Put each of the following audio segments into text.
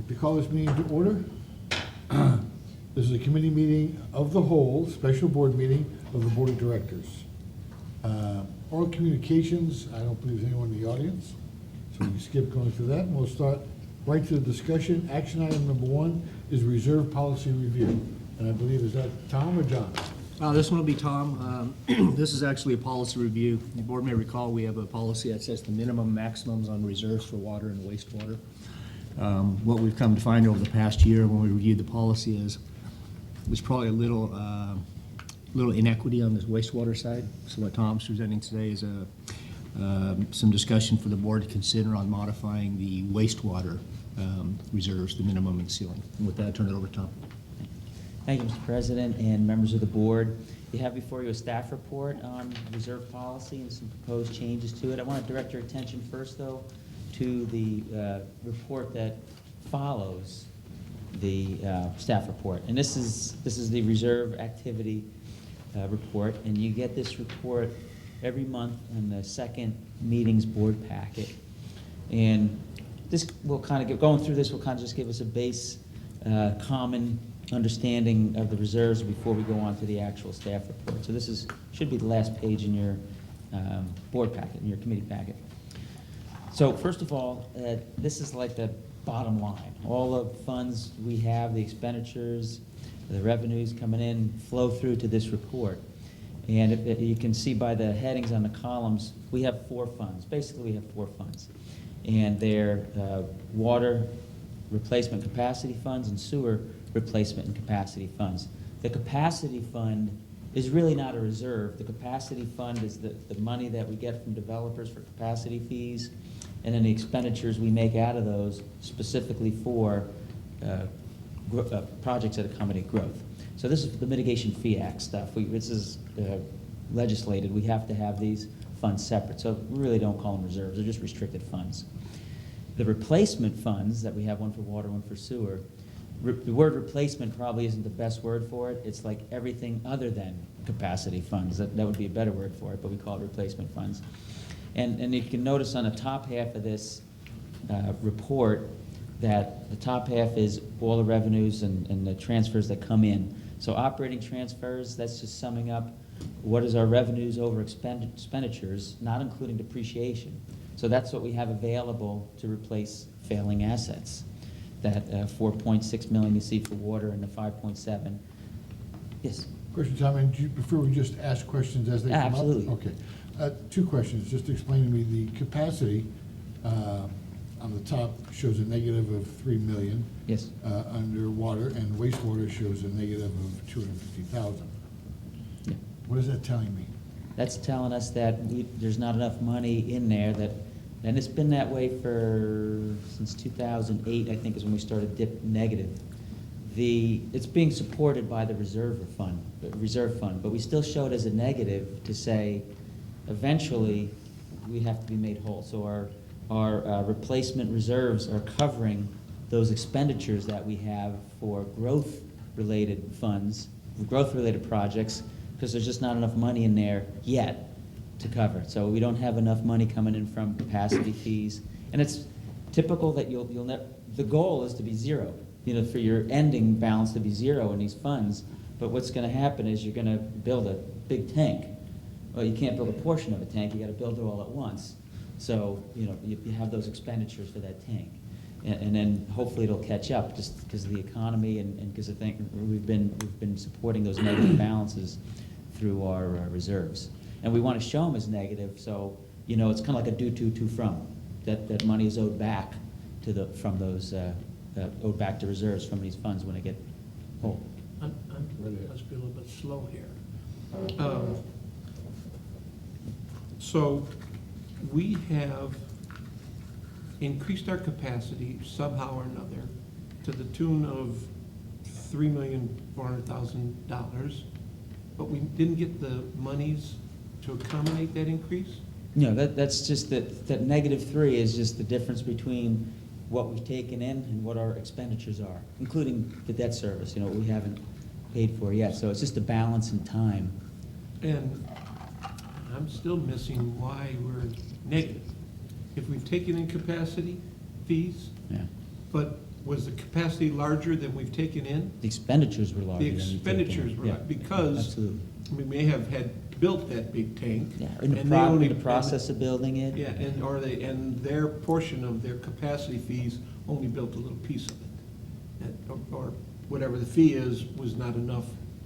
To call this meeting to order. This is a committee meeting of the whole, special board meeting of the Board of Directors. Oral communications, I don't believe there's anyone in the audience, so we can skip going through that, and we'll start right to the discussion. Action item number 1 is reserve policy review. And I believe, is that Tom or John? This one will be Tom. This is actually a policy review. The board may recall we have a policy that sets the minimum maximums on reserves for water and wastewater. What we've come to find over the past year when we reviewed the policy is there's probably a little inequity on this wastewater side. So what Tom's presenting today is some discussion for the board to consider on modifying the wastewater reserves, the minimum and ceiling. And with that, I turn it over to Tom. Thank you, Mr. President and members of the board. You have before you a staff report on reserve policy and some proposed changes to it. I want to direct your attention first, though, to the report that follows the staff report. And this is the reserve activity report, and you get this report every month in the second meetings board packet. And this will kind of going through this will kind of just give us a base common understanding of the reserves before we go on to the actual staff report. So this should be the last page in your board packet, in your committee packet. So first of all, this is like the bottom line. All of the funds we have, the expenditures, the revenues coming in, flow through to this report. And you can see by the headings on the columns, we have 4 funds. Basically, we have 4 funds. And they're water replacement capacity funds and sewer replacement and capacity funds. The capacity fund is really not a reserve. The capacity fund is the money that we get from developers for capacity fees, and then the expenditures we make out of those specifically for projects that accommodate growth. So this is the Mitigation Fee Act stuff. This is legislated. We have to have these funds separate. So we really don't call them reserves. They're just restricted funds. The replacement funds that we have, one for water, one for sewer, the word replacement probably isn't the best word for it. It's like everything other than capacity funds. That would be a better word for it, but we call it replacement funds. And you can notice on the top half of this report that the top half is all the revenues and the transfers that come in. So operating transfers, that's just summing up what is our revenues over expenditures, not including depreciation. So that's what we have available to replace failing assets. That 4.6 million you see for water and the 5.7. Yes? Question, Tom, and do you prefer we just ask questions as they come up? Absolutely. Okay. 2 questions. Just explain to me the capacity on the top shows a negative of 3 million. Yes. Under water, and wastewater shows a negative of 250,000. Yeah. What is that telling me? That's telling us that there's not enough money in there and it's been that way since 2008, I think, is when we started dip negative. It's being supported by the reserve fund, but we still show it as a negative to say eventually we have to be made whole. So our replacement reserves are covering those expenditures that we have for growth-related funds, growth-related projects, because there's just not enough money in there yet to cover. So we don't have enough money coming in from capacity fees. And it's typical that the goal is to be zero, for your ending balance to be zero in these funds. But what's going to happen is you're going to build a big tank. Well, you can't build a portion of a tank, you got to build it all at once. So, you have those expenditures for that tank. And then hopefully it'll catch up just because of the economy and because I think we've been supporting those negative balances through our reserves. And we want to show them as negative, so it's kind of like a due to from. That money is owed back from those owed back to reserves from these funds when they get whole. I must be a little bit slow here. So we have increased our capacity somehow or another to the tune of $3,400,000, but we didn't get the monies to accommodate that increase? No, that's just that -3 is just the difference between what we've taken in and what our expenditures are, including the debt service, we haven't paid for yet. So it's just a balance in time. And I'm still missing why we're negative. If we've taken in capacity fees, Yeah. but Was the capacity larger than we've taken in? The expenditures were larger The than we expenditures were, yeah, because absolutely. we may have had built that big tank. Yeah, and they in only- the process of building it. Yeah, and their portion of their capacity fees only built a little piece of it. Or whatever the fee is, was not enough.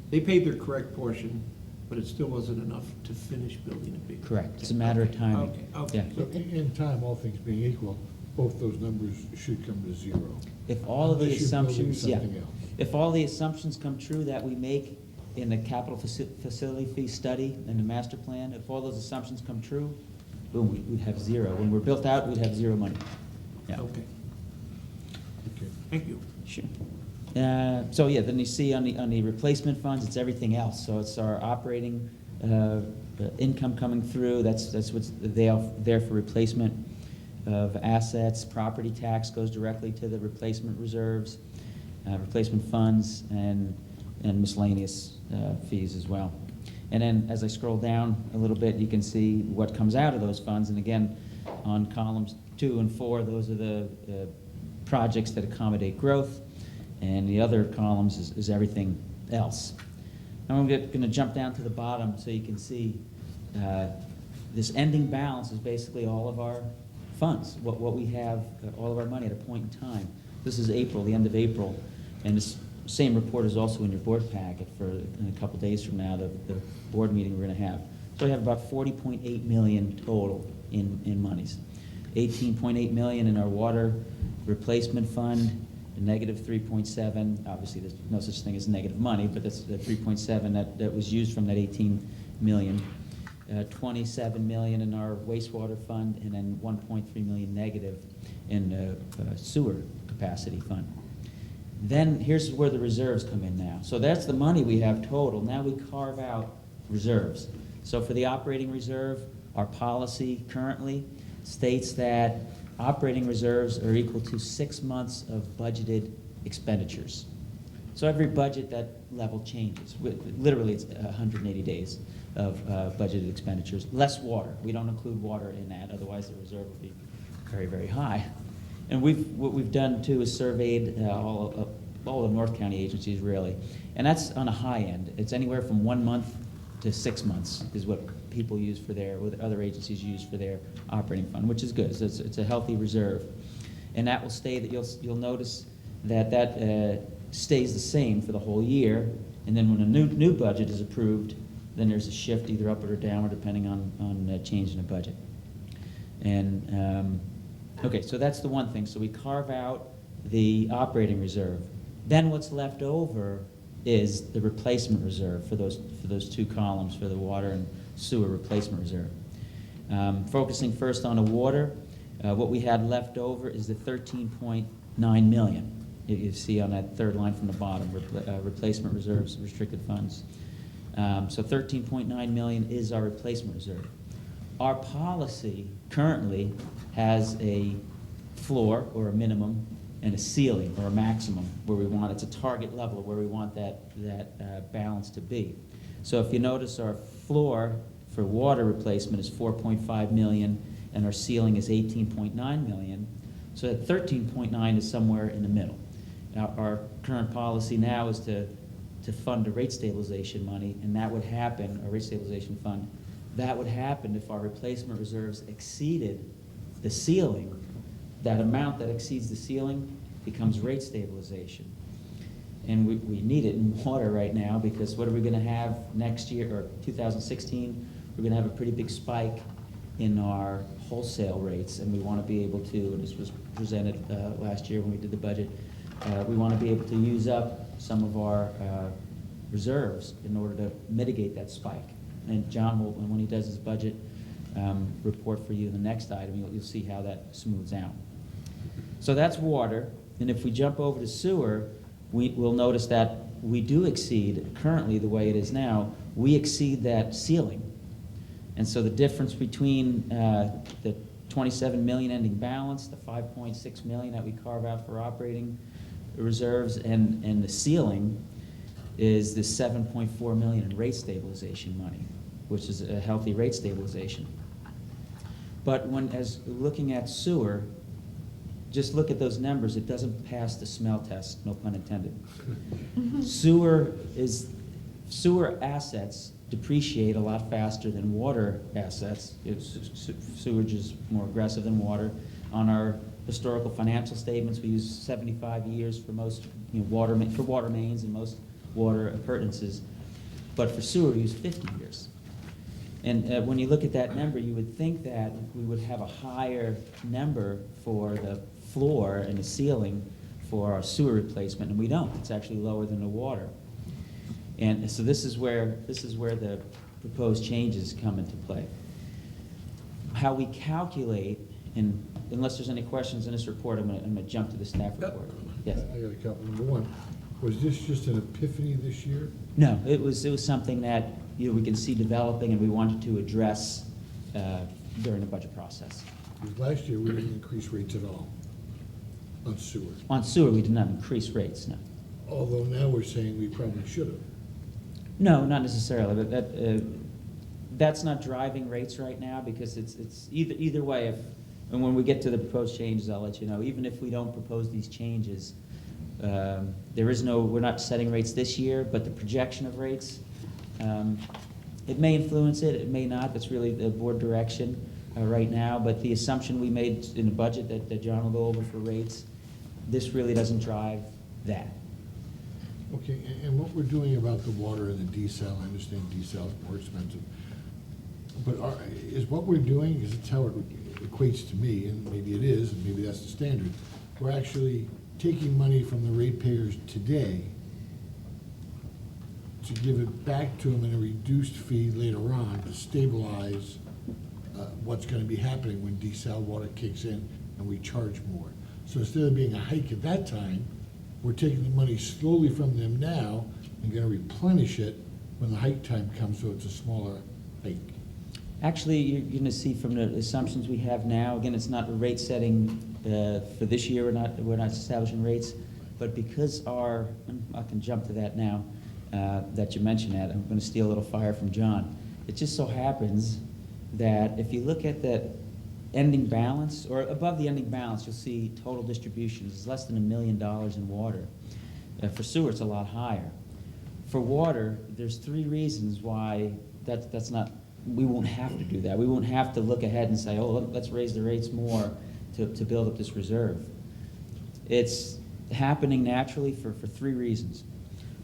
They paid their correct portion, but it still wasn't enough to finish building a big. Correct. It's a matter of timing. Okay. Yeah. So in time, all things being equal, both those numbers should come to zero. If all of the Unless you're building assumptions, yeah, something else. if all the assumptions come true that we make in the capital facility fee study and the master plan, if all those assumptions come true, boom, we'd have zero. When we're built out, we'd have zero money. Yeah. Okay, Okay. thank you. Sure. So yeah, then you see on the replacement funds, it's everything else. So it's our operating income coming through, that's what's there for replacement of assets. Property tax goes directly to the replacement reserves, replacement funds, and miscellaneous fees as well. And then as I scroll down a little bit, you can see what comes out of those funds. And again, on columns 2 and 4, those are the projects that accommodate growth. And the other columns is everything else. Now I'm going to jump down to the bottom so you can see this ending balance is basically all of our funds, what we have, all of our money at a point in time. This is April, the end of April, and this same report is also in your board packet for in a couple days from now, the board meeting we're going to have. So we have about $40.8 million total in monies. $18.8 million in our water replacement fund, negative 3.7. Obviously, there's no such thing as negative money, but that's the 3.7 that was used from that 18 million. 27 million in our wastewater fund, and then 1.3 million negative in the sewer capacity fund. Then here's where the reserves come in now. So that's the money we have total. Now we carve out reserves. So for the operating reserve, our policy currently states that operating reserves are equal to 6 months of budgeted expenditures. So every budget, that level changes. Literally, it's 180 days of budgeted expenditures, less water. We don't include water in that, otherwise the reserve would be very, very high. And what we've done too is surveyed all the North County agencies really, and that's on a high end. It's anywhere from 1 month to 6 months is what people use for what other agencies use for their operating fund, which is good. So it's a healthy reserve, and that will stay. That you'll notice that stays the same for the whole year, and then when a new budget is approved, then there's a shift either up or down, depending on change in the budget. And okay, so that's the one thing. So we carve out the operating reserve. Then what's left over is the replacement reserve for those two columns for the water and sewer replacement reserve. Focusing first on the water, what we had left over is the 13.9 million. You see on that third line from the bottom, replacement reserves, restricted funds. So 13.9 million is our replacement reserve. Our policy currently has a floor or a minimum and a ceiling or a maximum where we want, it's a target level where we want that balance to be. So if you notice, our floor for water replacement is 4.5 million and our ceiling is 18.9 million. So that 13.9 is somewhere in the middle. Now, our current policy now is to fund a rate stabilization money, and that would happen, a rate stabilization fund, that would happen if our replacement reserves exceeded the ceiling. That amount that exceeds the ceiling becomes rate stabilization. And we need it in water right now, because what are we going to have next year, or 2016? We're going to have a pretty big spike in our wholesale rates, and we want to be able to, and this was presented last year when we did the budget, we want to be able to use up some of our reserves in order to mitigate that spike. And John will, when he does his budget report for you in the next item, you'll see how that smooths out. So that's water. And if we jump over to sewer, we'll notice that we do exceed, currently the way it is now, we exceed that ceiling. And so the difference between the 27 million ending balance, the 5.6 million that we carve out for operating reserves, and the ceiling is the 7.4 million in rate stabilization money, which is a healthy rate stabilization. But as looking at sewer, just look at those numbers, it doesn't pass the smell test, no pun intended. Sewer assets depreciate a lot faster than water assets. Sewage is more aggressive than water. On our historical financial statements, we use 75 years for most, water mains and most water appurtenances. But for sewer, we use 50 years. And when you look at that number, you would think that we would have a higher number for the floor and the ceiling for our sewer replacement, and we don't. It's actually lower than the water. And so this is where the proposed changes come into play. How we calculate, and unless there's any questions in this report, I'm gonna jump to the staff report. Yes. I got a couple. Number one, was this just an epiphany this year? No, it was something that we can see developing, and we wanted to address during the budget process. Because last year, we didn't increase rates at all on sewer. On sewer, we did not increase rates, no. Although now we're saying we probably should have. No, not necessarily, but that's not driving rates right now, because it's either way. And when we get to the proposed changes, I'll let you know. Even if we don't propose these changes, we're not setting rates this year, but the projection of rates, it may influence it, it may not. That's really the board direction right now. But the assumption we made in the budget that John will go over for rates, this really doesn't drive that. Okay, and what we're doing about the water and the desal, I understand desal is more expensive. But is what we're doing, because it's how it equates to me, and maybe it is, and maybe that's the standard, we're actually taking money from the ratepayers today to give it back to them in a reduced fee later on to stabilize what's gonna be happening when desal water kicks in and we charge more. So instead of being a hike at that time, we're taking the money slowly from them now and gonna replenish it when the hike time comes, so it's a smaller hike. Actually, you're going to see from the assumptions we have now, again, it's not a rate setting for this year, we're not establishing rates, but because I can jump to that now, that you mentioned that, I'm going to steal a little fire from John. It just so happens that if you look at the ending balance, or above the ending balance, you'll see total distributions. It's less than $1 million in water. For sewer, it's a lot higher. For water, there's 3 reasons why that's not. We won't have to do that. We won't have to look ahead and say, oh, let's raise the rates more to build up this reserve. It's happening naturally for 3 reasons.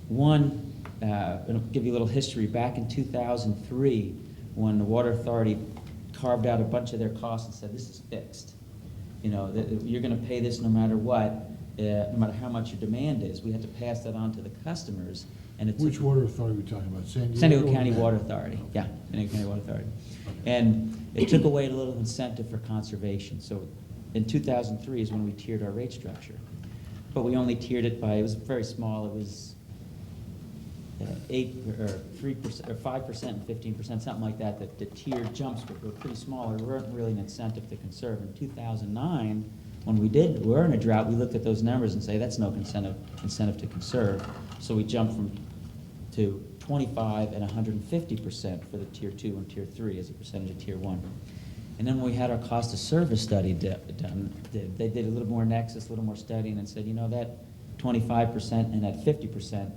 One, I'll give you a little history. Back in 2003, when the Water Authority carved out a bunch of their costs and said, this is fixed. You're going to pay this no matter what, no matter how much your demand is. We had to pass that on to the customers. And Which water authority are we talking about? San Diego County Water Authority. Yeah, San Diego County Water Authority. And it took away a little incentive for conservation. So in 2003 is when we tiered our rate structure. But we only tiered it by, it was very small. It was 8 or 3% or 5% and 15%, something like that. The tiered jumps were pretty small. There weren't really an incentive to conserve. In 2009, when we were in a drought, we looked at those numbers and say that's no incentive to conserve. So we jumped to 25 and 150% for the tier 2 and tier 3 as a percentage of tier 1. And then when we had our cost of service study done, they did a little more nexus, a little more studying, and said, that 25% and that 50%,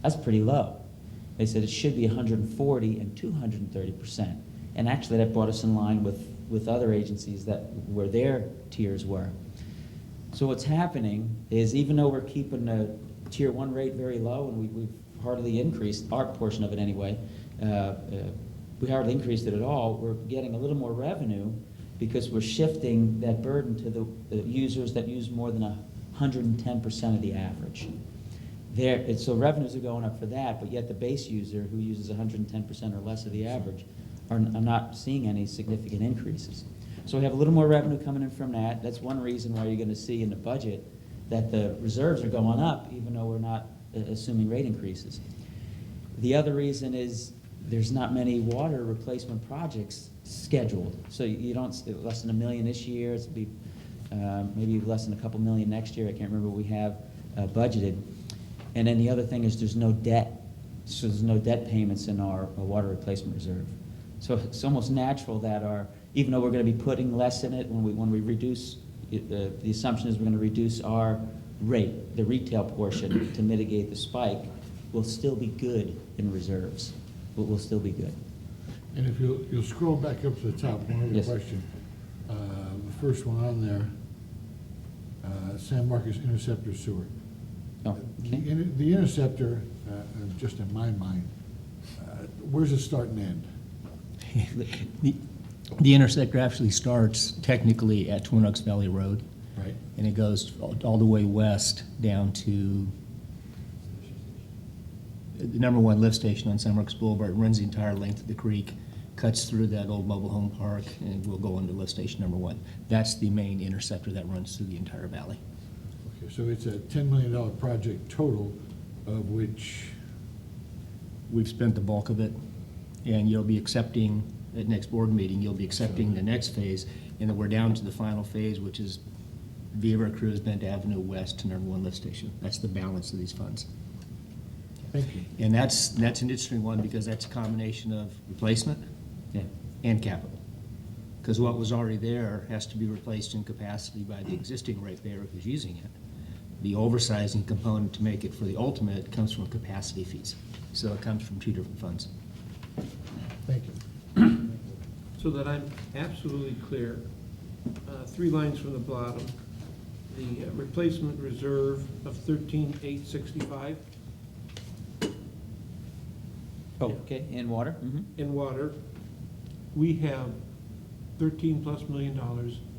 that's pretty low. They said it should be 140 and 230%. And actually that brought us in line with other agencies where their tiers were. So what's happening is, even though we're keeping the tier 1 rate very low, and we've hardly increased our portion of it anyway, we hardly increased it at all, we're getting a little more revenue because we're shifting that burden to the users that use more than 110% of the average. So revenues are going up for that, but yet the base user who uses 110% or less of the average are not seeing any significant increases. So we have a little more revenue coming in from that. That's one reason why you're going to see in the budget that the reserves are going up, even though we're not assuming rate increases. The other reason is there's not many water replacement projects scheduled. So you don't, less than $1 million this year, it's be maybe less than a couple million next year. I can't remember what we have budgeted. And then the other thing is there's no debt. So there's no debt payments in our water replacement reserve. So it's almost natural that even though we're going to be putting less in it when we reduce the assumption is we're gonna reduce our rate, the retail portion, to mitigate the spike, we'll still be good in reserves. We'll still be good. And if you'll scroll back up to the top, one other Yes. question. The first one on there, San Marcos Interceptor Sewer. Oh, okay. The interceptor, just in my mind, where's it start and end? The intersector actually starts technically at Twin Oaks Valley Road, Right? and it goes all the way west down to the number one lift station on San Marcos Boulevard. It runs the entire length of the creek, cuts through that old mobile home park, and will go into lift station number one. That's the main interceptor that runs through the entire valley. Okay, so it's a $10 million project total, of which, We've spent the bulk of it, and you'll be accepting, at next board meeting, you'll be accepting the next phase, and then we're down to the final phase, which is Via Veracruz, Bent Avenue West to number one lift station. That's the balance of these funds. thank you. And that's an interesting one, because that's a combination of replacement Yeah. and capital. Because what was already there has to be replaced in capacity by the existing ratepayer who's using it. The oversizing component to make it for the ultimate comes from capacity fees. So it comes from two different funds. Thank you. So that I'm absolutely clear, 3 lines from the bottom, the replacement reserve of 13,865 Oh, okay, and water? Mm-hmm. in water, we have $13+ million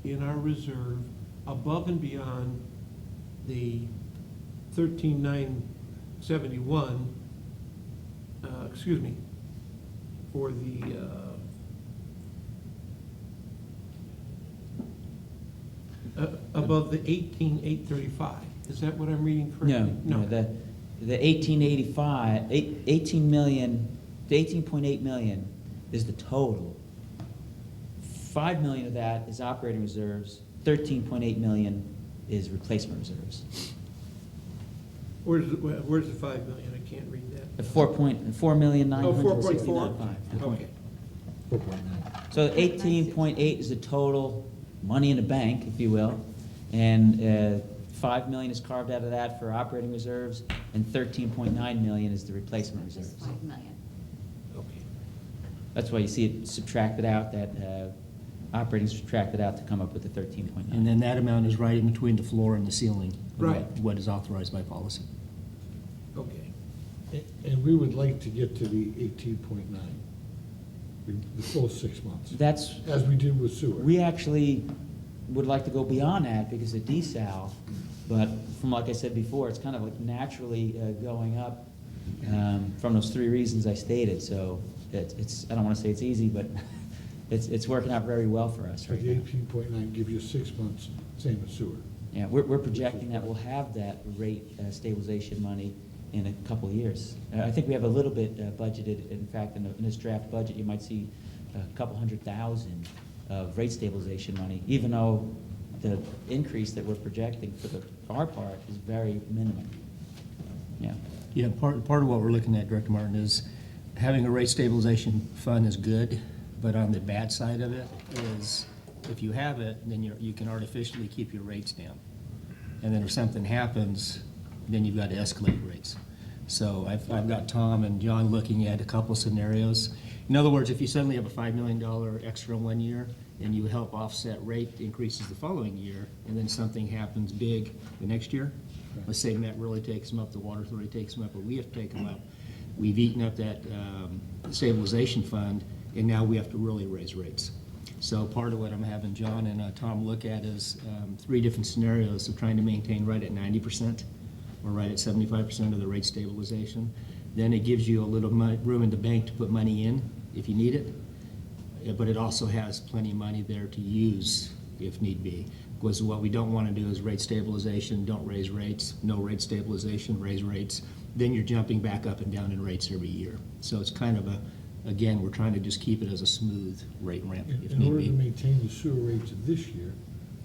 in our reserve above and beyond the 13,971, excuse me, for the, above the 18,835. Is that what I'm reading correctly? No, the 1885, 18 million, the 18.8 million is the total. 5 million of that is operating reserves, 13.8 million is replacement reserves. Where's the 5 million? I can't read that. The 4 million Oh, 969. 4.4? Okay. 4.9. So 18.8 is the total money in the bank, if you will, and 5 million is carved out of that for operating reserves, and 13.9 million is the replacement Just reserves. 5 million. Okay. That's why you see it subtracted out, that operating subtracted out to come up with the 13.9. And then that amount is right in between the floor and the ceiling. of Right. What is authorized by policy. Okay. And we would like to get to the 18.9, the full 6 months, That's, as we did with sewer. we actually would like to go beyond that because of desal, but from, like I said before, it's kind of like naturally going up from those 3 reasons I stated, so it's, I don't want to say it's easy, but it's working out very well for us So right the now. 18.9 gives you 6 months, same as sewer. Yeah, we're projecting that we'll have that rate stabilization money in a couple of years. I think we have a little bit budgeted. In fact, in this draft budget, you might see a couple $100,000 of rate stabilization money, even though the increase that we're projecting for our part is very minimum. Yeah. Yeah, part of what we're looking at, Director Martin, is having a rate stabilization fund is good, but on the bad side of it is, if you have it, then you can artificially keep your rates down. And then if something happens, then you've got to escalate rates. So I've got Tom and John looking at a couple scenarios. In other words, if you suddenly have a $5 million extra 1 year, and you help offset rate increases the following year, and then something happens big the next year, let's say Met really takes them up, the Water Authority takes them up, or we have to take them up, we've eaten up that stabilization fund, and now we have to really raise rates. So part of what I'm having John and Tom look at is 3 different scenarios of trying to maintain right at 90% or right at 75% of the rate stabilization. Then it gives you a little room in the bank to put money in if you need it, but it also has plenty of money there to use if need be. Because what we don't want to do is rate stabilization, don't raise rates, no rate stabilization, raise rates. Then you're jumping back up and down in rates every year. So it's kind of again, we're trying to just keep it as a smooth rate ramp if In need order to be. maintain the sewer rates this year,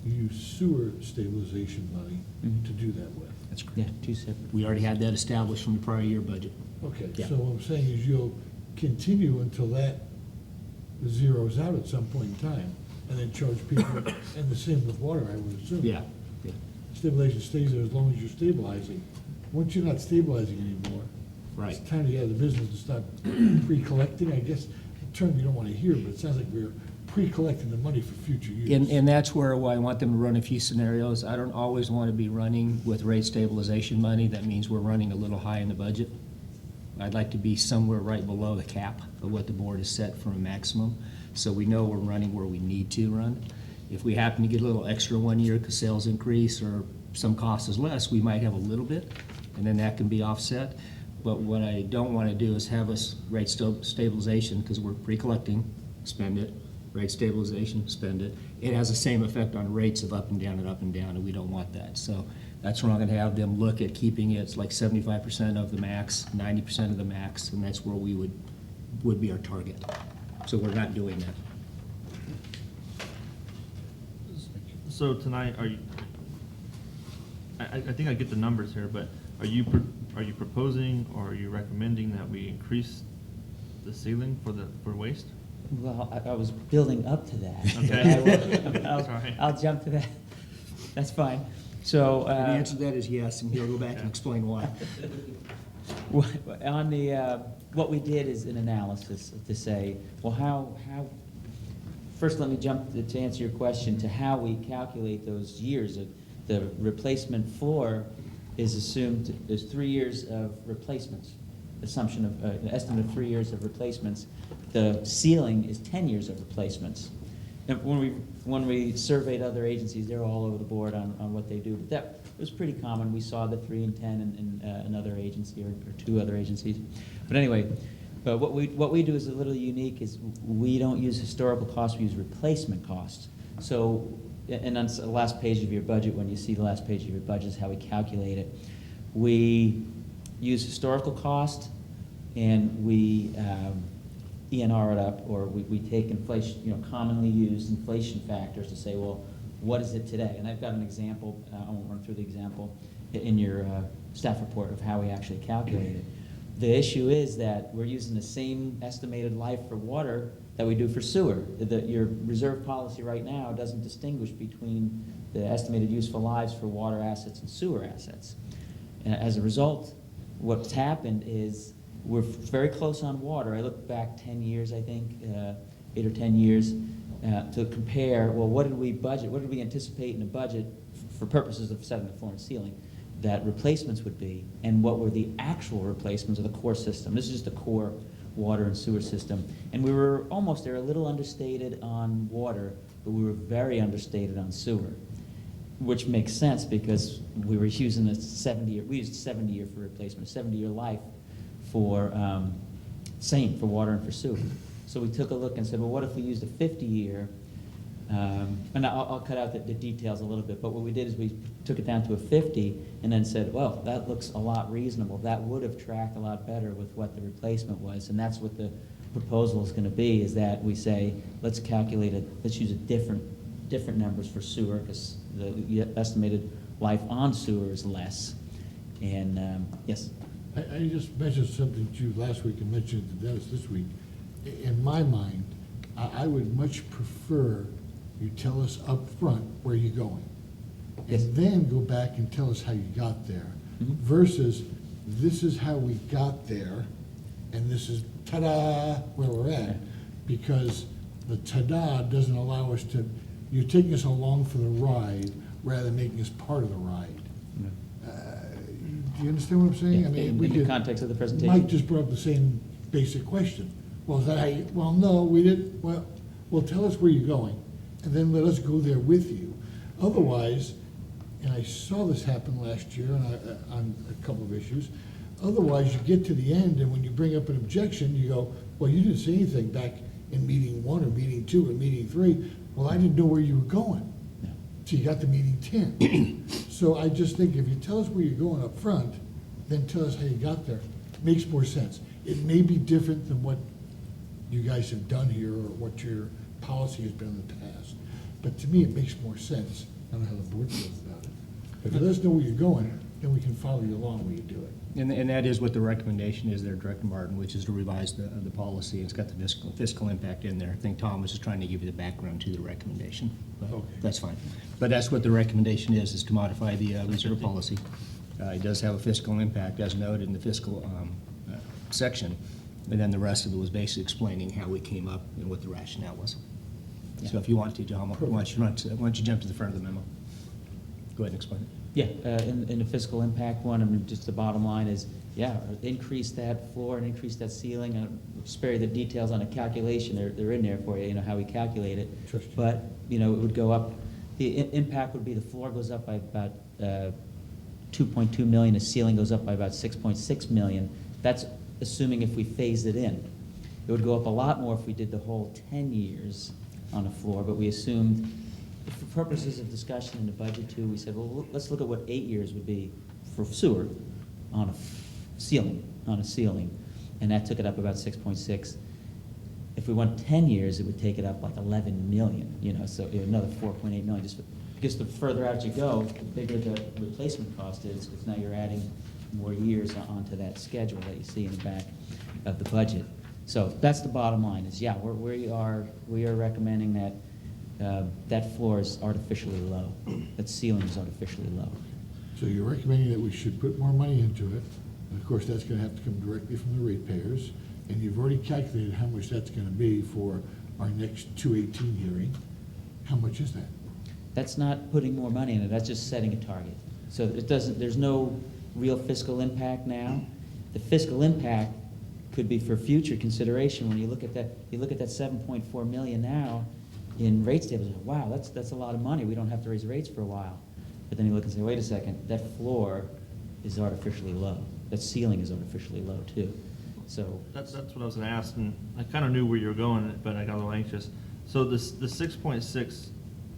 you use sewer stabilization money Mhm. to do that with. That's correct. Yeah, 2 separate. We already had that established from the prior year budget. Okay, Yeah. so what I'm saying is you'll continue until that zeroes out at some point in time, and then charge people, and the same with water, I would assume. Yeah, yeah, Stabilization stays there as long as you're stabilizing. Once you're not stabilizing anymore, right. it's time to get out of the business and start pre-collecting, I guess, a term you don't want to hear, but it sounds like we're pre-collecting the money for future use. And that's where I want them to run a few scenarios. I don't always want to be running with rate stabilization money. That means we're running a little high in the budget. I'd like to be somewhere right below the cap of what the board has set for a maximum, so we know we're running where we need to run. If we happen to get a little extra 1 year because sales increase or some cost is less, we might have a little bit, and then that can be offset. But what I don't want to do is have us rate stabilization, because we're pre-collecting, spend it, rate stabilization, spend it. It has the same effect on rates of up and down, and we don't want that. So that's where I'm gonna have them look at keeping it like 75% of the max, 90% of the max, and that's where we would be our target. So we're not doing that. So tonight, are you, I think I get the numbers here, but are you proposing or are you recommending that we increase the ceiling for waste? Well, I was building up to that. Okay. I'll- Sorry. I'll jump to that. That's fine. So. And the answer to that is yes, and he'll go back and explain why. On the, what we did is an analysis to say, well, how, first let me jump to answer your question to how we calculate those years. The replacement floor is assumed, there's 3 years of replacements, assumption of, an estimate of 3 years of replacements. The ceiling is 10 years of replacements. And when we surveyed other agencies, they're all over the board on what they do. But that was pretty common. We saw the 3 and 10 in another agency or 2 other agencies. But anyway, but what we do is a little unique is we don't use historical costs, we use replacement costs. So, and on the last page of your budget, when you see the last page of your budget is how we calculate it. We use historical cost and we ENR it up, or we take inflation, commonly used inflation factors to say, well, what is it today? And I've got an example, I won't run through the example, in your staff report of how we actually calculate it. The issue is that we're using the same estimated life for water that we do for sewer. Your reserve policy right now doesn't distinguish between the estimated useful lives for water assets and sewer assets. As a result, what's happened is we're very close on water. I look back 10 years, I think, 8 or 10 years, to compare, well, what did we budget, what did we anticipate in the budget for purposes of setting the floor and ceiling that replacements would be, and what were the actual replacements of the core system. This is just the core water and sewer system. And we were almost there, a little understated on water, but we were very understated on sewer, which makes sense because we were using a 70-year, we used 70-year for replacement, 70-year life for, same for water and for sewer. So we took a look and said, well, what if we used a 50-year? And I'll cut out the details a little bit, but what we did is we took it down to a 50 and then said, well, that looks a lot reasonable. That would have tracked a lot better with what the replacement was, and that's what the proposal is going to be, is that we say, let's calculate it, let's use a different numbers for sewer, because the estimated life on sewer is less. And, yes? I just mentioned something to you last week and mentioned it to Dennis this week. In my mind, I would much prefer you tell us up front where you're going. Yes. And then go back and tell us how you got there. Mhm. Versus, this is how we got there, and this is ta-da, where we're at. Because the ta-da doesn't allow us to, you're taking us along for the ride rather than making us part of the ride. Do you understand what I'm saying? Yeah, I mean, in we the could. context of the presentation. Mike just brought up the same basic question. Well, is that how you, well, no, we didn't, well, tell us where you're going, and then let us go there with you. Otherwise, and I saw this happen last year on a couple of issues, otherwise you get to the end, and when you bring up an objection, you go, well, you didn't say anything back in meeting 1 or meeting 2 or meeting 3. Well, I didn't know where you were going. No. So you got to meeting 10. So I just think if you tell us where you're going up front, then tell us how you got there. It makes more sense. It may be different than what you guys have done here or what your policy has been in the past. But to me, it makes more sense. I don't know how the board feels about it. But if you let us know where you're going, and we can follow you along when you do it. And that is what the recommendation is there, Director Martin, which is to revise the policy. It's got the fiscal impact in there. I think Tom was just trying to give you the background to the recommendation. But Okay. that's fine. But that's what the recommendation is to modify the reserve policy. It does have a fiscal impact, as noted in the fiscal section. And then the rest of it was basically explaining how we came up and what the rationale was. So if you want to, Tom, why don't you jump to the front of the memo? Go ahead and explain it. Yeah, in the fiscal impact one, I mean, just the bottom line is, yeah, increase that floor and increase that ceiling. I'll spare you the details on a calculation, they're in there for you, you know, how we calculate it. Trust you. But, you know, it would go up, the impact would be the floor goes up by about 2.2 million, the ceiling goes up by about 6.6 million. That's assuming if we phased it in. It would go up a lot more if we did the whole 10 years on the floor, but we assumed, for purposes of discussion in the budget too, we said, well, let's look at what 8 years would be for sewer on a ceiling, and that took it up about 6.6. If we went 10 years, it would take it up like 11 million, you know, so another 4.8 million, because the further out you go, the bigger the replacement cost is, because now you're adding more years onto that schedule that you see in the back of the budget. So that's the bottom line, is yeah, we are recommending that that floor is artificially low, that ceiling is artificially low. So you're recommending that we should put more money into it, and of course, that's gonna have to come directly from the ratepayers, and you've already calculated how much that's gonna be for our next 218 hearing. How much is that? That's not putting more money in it, that's just setting a target. So it doesn't, there's no real fiscal impact now. The fiscal impact could be for future consideration. When you look at that 7.4 million now in rate stabilization, wow, that's a lot of money, we don't have to raise rates for a while. But then you look and say, wait a second, that floor is artificially low, that ceiling is artificially low too. So, That's what I was gonna ask, and I kinda knew where you were going, but I got a little anxious. So the 6.6,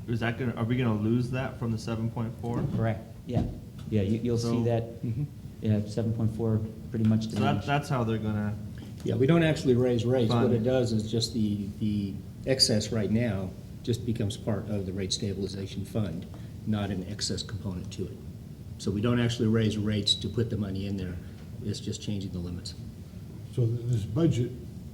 is that gonna, are we gonna lose that from the 7.4? correct, yeah, you'll see So- that, yeah, 7.4 pretty much So diminished. that's how they're gonna, Yeah, we don't actually raise rates. What Fund. it does is just the excess right now just becomes part of the rate stabilization fund, not an excess component to it. So we don't actually raise rates to put the money in there. It's just changing the limits. So this budget,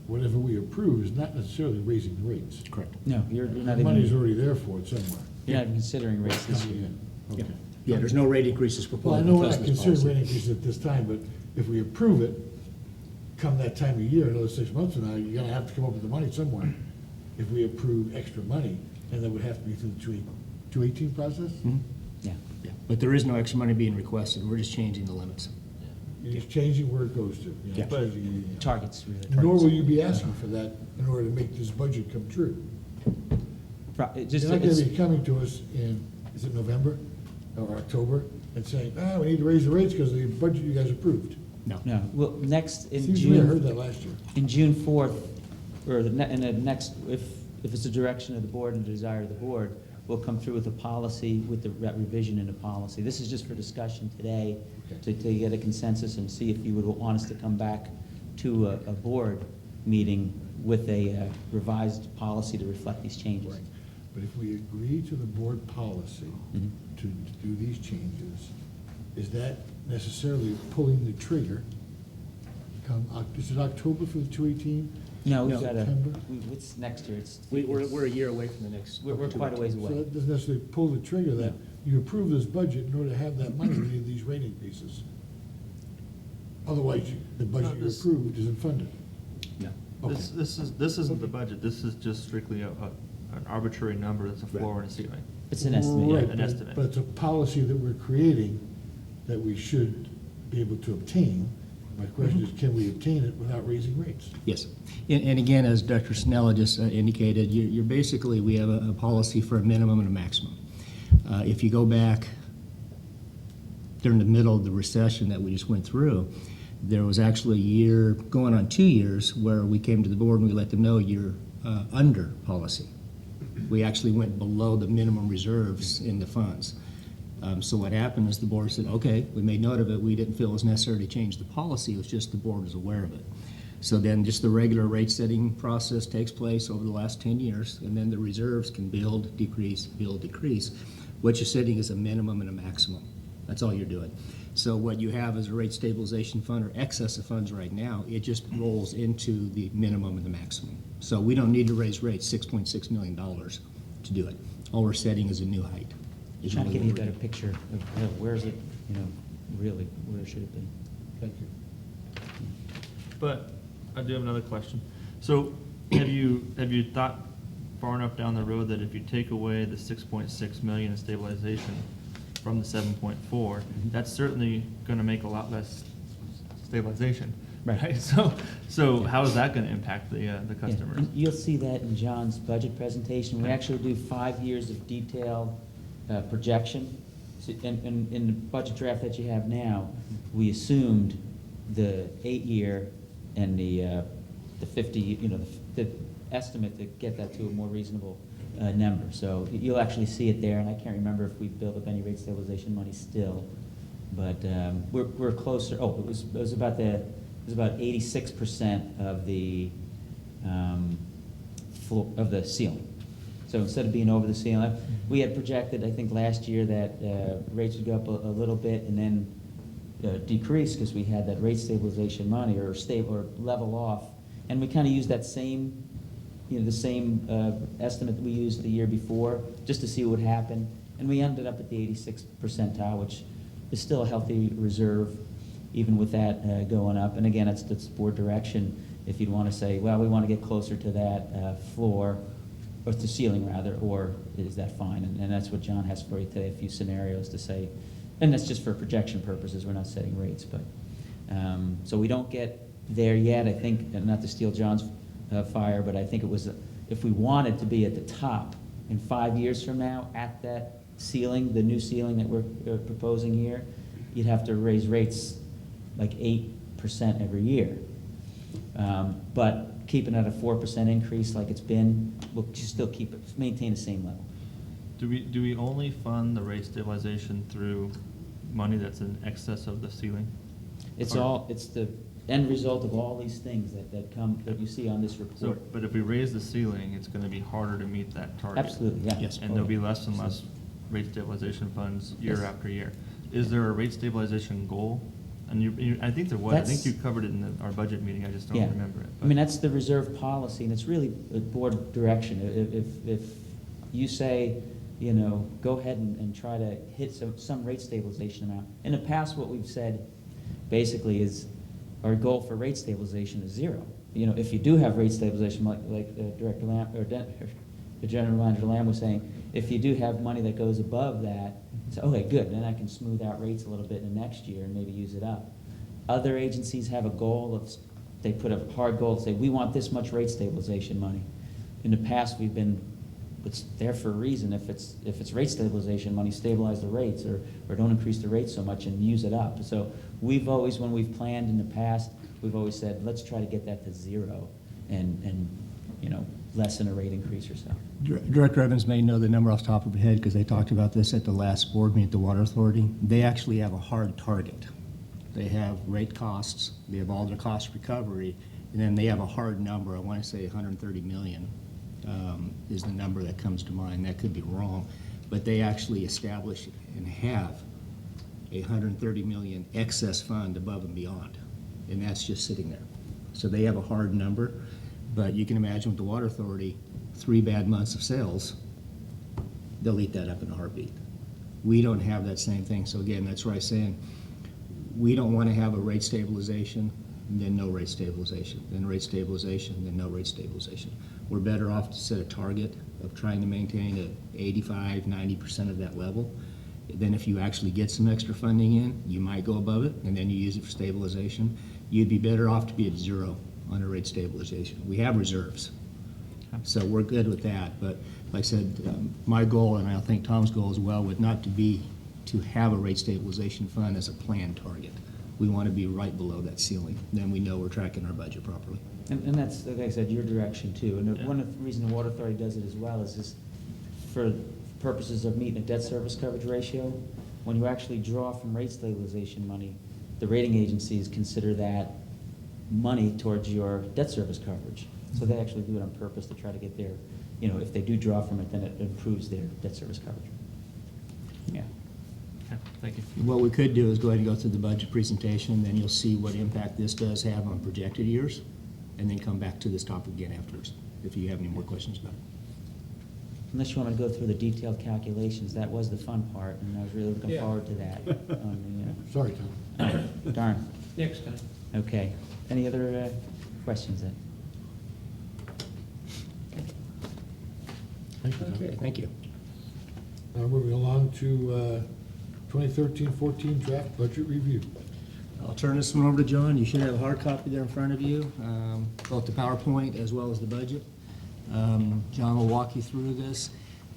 whatever we approve, is not necessarily raising the rates. Correct. No, you're not The money's even, already there for it somewhere. you're not even considering rates this Coming year. in. Yeah. Okay. Yeah, there's no rate increases proposed. Well, I know we're because not of this considering policy. rate increases at this time, but if we approve it, come that time of year, another 6 months from now, you're gonna have to come up with the money somewhere. If we approve extra money, and that would have to be through the 218 process? Mhm. Yeah. Yeah, but there is no extra money being requested. We're just changing the limits. You're just changing where it goes to. You're not Yeah. changing it. Targets, really. Nor will you be asking for that in order to make this budget come true. Just, You're not gonna it's, be coming to us in, is it November or October, and saying, we need to raise the rates because of the budget you guys approved. No. no, well, next, in Seems to me I heard June, that last year. in June 4th, or in the next, if it's the direction of the board and the desire of the board, we'll come through with a policy, with the revision in the policy. This is just for discussion today, to get a consensus and see if you would want us to come back to a board meeting with a revised policy to reflect these changes. Right. But if we agree to the board policy Mhm. to do these changes, is that necessarily pulling the trigger? Is it October for the 218? No, we've No. got a, September? it's next year, it's. We're a year away from the next. We're quite a ways So away. that doesn't necessarily pull the trigger that you approve this budget in order to have that money to do these rate increases. Otherwise, the budget you this- approved isn't funded. No. Okay. this isn't the budget, this is just strictly an arbitrary number that's a floor and a ceiling. It's an estimate, Right, yeah. An but- estimate. But it's a policy that we're creating that we should be able to obtain. My question is, can we obtain it without raising rates? Yes. And again, as Dr. Snella just indicated, you're basically, we have a policy for a minimum and a maximum. If you go back during the middle of the recession that we just went through, there was actually a year, going on 2 years, where we came to the board and we let them know you're under policy. We actually went below the minimum reserves in the funds. So what happened is the board said, okay, we made note of it, we didn't feel it was necessary to change the policy, it was just the board was aware of it. So then just the regular rate setting process takes place over the last 10 years, and then the reserves can build, decrease, build, decrease. What you're setting is a minimum and a maximum. That's all you're doing. So what you have is a rate stabilization fund or excess of funds right now. It just rolls into the minimum and the maximum. So we don't need to raise rates $6.6 million to do it. All we're setting is a new height. Just trying to give you a better picture of where is it, really, where should it be? Thank you. But I do have another question. So have you thought far enough down the road that if you take away the 6.6 million in stabilization from the 7.4, that's certainly gonna make a lot less stabilization, Right. right? So how is that gonna impact the Yeah, customers? and you'll see that in John's budget presentation. We Okay. actually do 5 years of detailed projection. So in the budget draft that you have now, we assumed the 8-year and the 50, the estimate to get that to a more reasonable number. So you'll actually see it there, and I can't remember if we've built up any rate stabilization money still, but we're closer. Oh, it was about 86% of the floor of the ceiling. So instead of being over the ceiling, we had projected, I think last year, that rates would go up a little bit and then decrease because we had that rate stabilization money or level off, and we kind of used that same, the same estimate that we used the year before just to see what would happen, and we ended up at the 86th percentile, which is still a healthy reserve, even with that going up. And again, that's board direction. If you'd want to say, well, we want to get closer to that floor, or to ceiling rather, or is that fine? And that's what John has for you today, a few scenarios to say, and that's just for projection purposes, we're not setting rates, but, so we don't get there yet, I think, and not to steal John's fire, but I think it was, if we wanted to be at the top in 5 years from now, at that ceiling, the new ceiling that we're proposing here, you'd have to raise rates like 8% every year. But keeping at a 4% increase like it's been, we'll just still maintain the same level. Do we only fund the rate stabilization through money that's in excess of the ceiling? It's Or- it's the end result of all these things that you see on this So, report. but if we raise the ceiling, it's gonna be harder to meet that target. Absolutely, yeah. Yes. And there'll be less and less rate stabilization funds year Yes. after year. Is there a rate stabilization goal? And I think there was, I think That's- you covered it in our budget meeting, I just don't Yeah. remember it. I mean, that's the reserve policy, and it's really a board direction. If you say, go ahead and try to hit some rate stabilization amount. In the past, what we've said basically is our goal for rate stabilization is 0. If you do have rate stabilization, like Director Lamb, or General Manager Lamb was saying, if you do have money that goes above that, say, okay, good, then I can smooth out rates a little bit in the next year and maybe use it up. Other agencies have a goal of, they put a hard goal to say, we want this much rate stabilization money. In the past, it's there for a reason. If it's rate stabilization money, stabilize the rates or don't increase the rates so much and use it up. So we've always, when we've planned in the past, we've always said, let's try to get that to 0 and lessen a rate increase or so. Director Evans may know the number off the top of her head because they talked about this at the last board meeting at the Water Authority. They actually have a hard target. They have rate costs, they have all their cost recovery, and then they have a hard number. I want to say 130 million is the number that comes to mind. That could be wrong, but they actually establish and have a 130 million excess fund above and beyond, and that's just sitting there. So they have a hard number, but you can imagine with the Water Authority, 3 bad months of sales, they'll eat that up in a heartbeat. We don't have that same thing. So again, that's why I'm saying we don't want to have a rate stabilization, then no rate stabilization, then rate stabilization, then no rate stabilization. We're better off to set a target of trying to maintain at 85, 90% of that level. Then if you actually get some extra funding in, you might go above it, and then you use it for stabilization. You'd be better off to be at 0 on a rate stabilization. We have reserves, so we're good with that. But like I said, my goal, and I think Tom's goal as well, would not to have a rate stabilization fund as a planned target. We want to be right below that ceiling. Then we know we're tracking our budget properly. And that's, like I said, your direction too. And Yeah. one of the reasons the Water Authority does it as well is just for purposes of meeting a debt service coverage ratio. When you actually draw from rate stabilization money, the rating agencies consider that money towards your debt service coverage. So they actually do it on purpose to try to get their, if they do draw from it, then it improves their debt service coverage. Yeah. Okay, thank you. What we could do is go ahead and go through the budget presentation, and then you'll see what impact this does have on projected years, and then come back to this topic again afterwards, if you have any more questions about it. Unless you want to go through the detailed calculations, that was the fun part, and I was really looking Yeah. forward to that. Sorry, Tom. Darn, Next time. okay. Any other questions then? Thank you, Tom. Okay, thank you. Now moving along to 2013-14 draft budget review. I'll turn this one over to John. You should have a hard copy there in front of you, both the PowerPoint as well as the budget. John will walk you through this.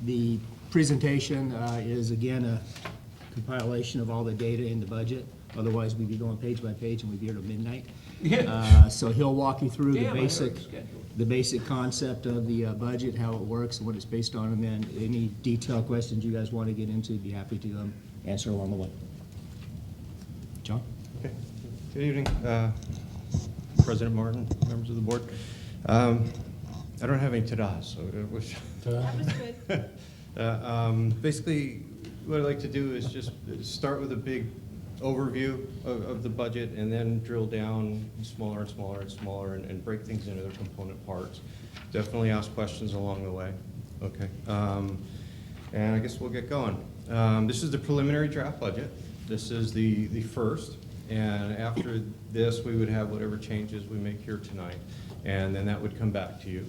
The presentation is, again, a compilation of all the data in the budget. Otherwise, we'd be going page by page, and we'd be here till midnight. So he'll walk you through Damn, I heard the basic concept of the budget, how it works, and what it's based on, and then any detailed questions you guys want to get into, be happy to answer along the way. John? Okay. Good evening, President Martin, members of the board. I don't have any ta-das, so it was. Basically, what I'd like to do is just start with a big overview of the budget and then drill down smaller and smaller and smaller and break things into their component parts. Definitely ask questions along the way. Okay. And I guess we'll get going. This is the preliminary draft budget. This is the first. And after this, we would have whatever changes we make here tonight. And then that would come back to you.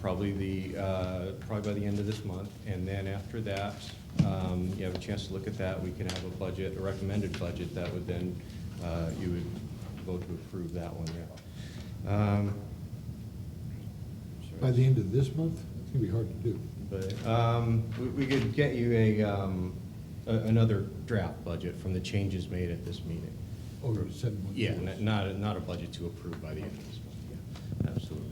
Probably by the end of this month, and then after that, you have a chance to look at that. We can have a recommended budget that would then you would vote to approve that one. Yeah. By the end of this month, it's gonna be hard to do. But we could get you another draft budget from the changes made at this meeting. Over 7 months. Yeah, not a budget to approve by the end of this month. Yeah, absolutely.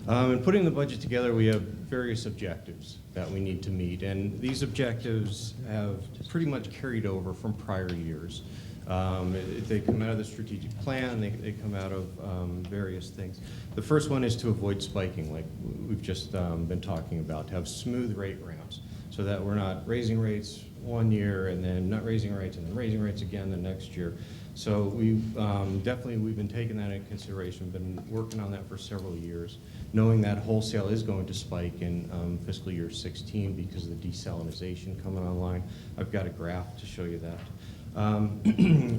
In putting the budget together, we have various objectives that we need to meet, and these objectives have pretty much carried over from prior years. They come out of the strategic plan, they come out of various things. The first one is to avoid spiking, like we've just been talking about, to have smooth rate ramps, so that we're not raising rates one year and then not raising rates and then raising rates again the next year. So we've been taking that into consideration, been working on that for several years, knowing that wholesale is going to spike in fiscal year 16 because of the desalinization coming online. I've got a graph to show you that.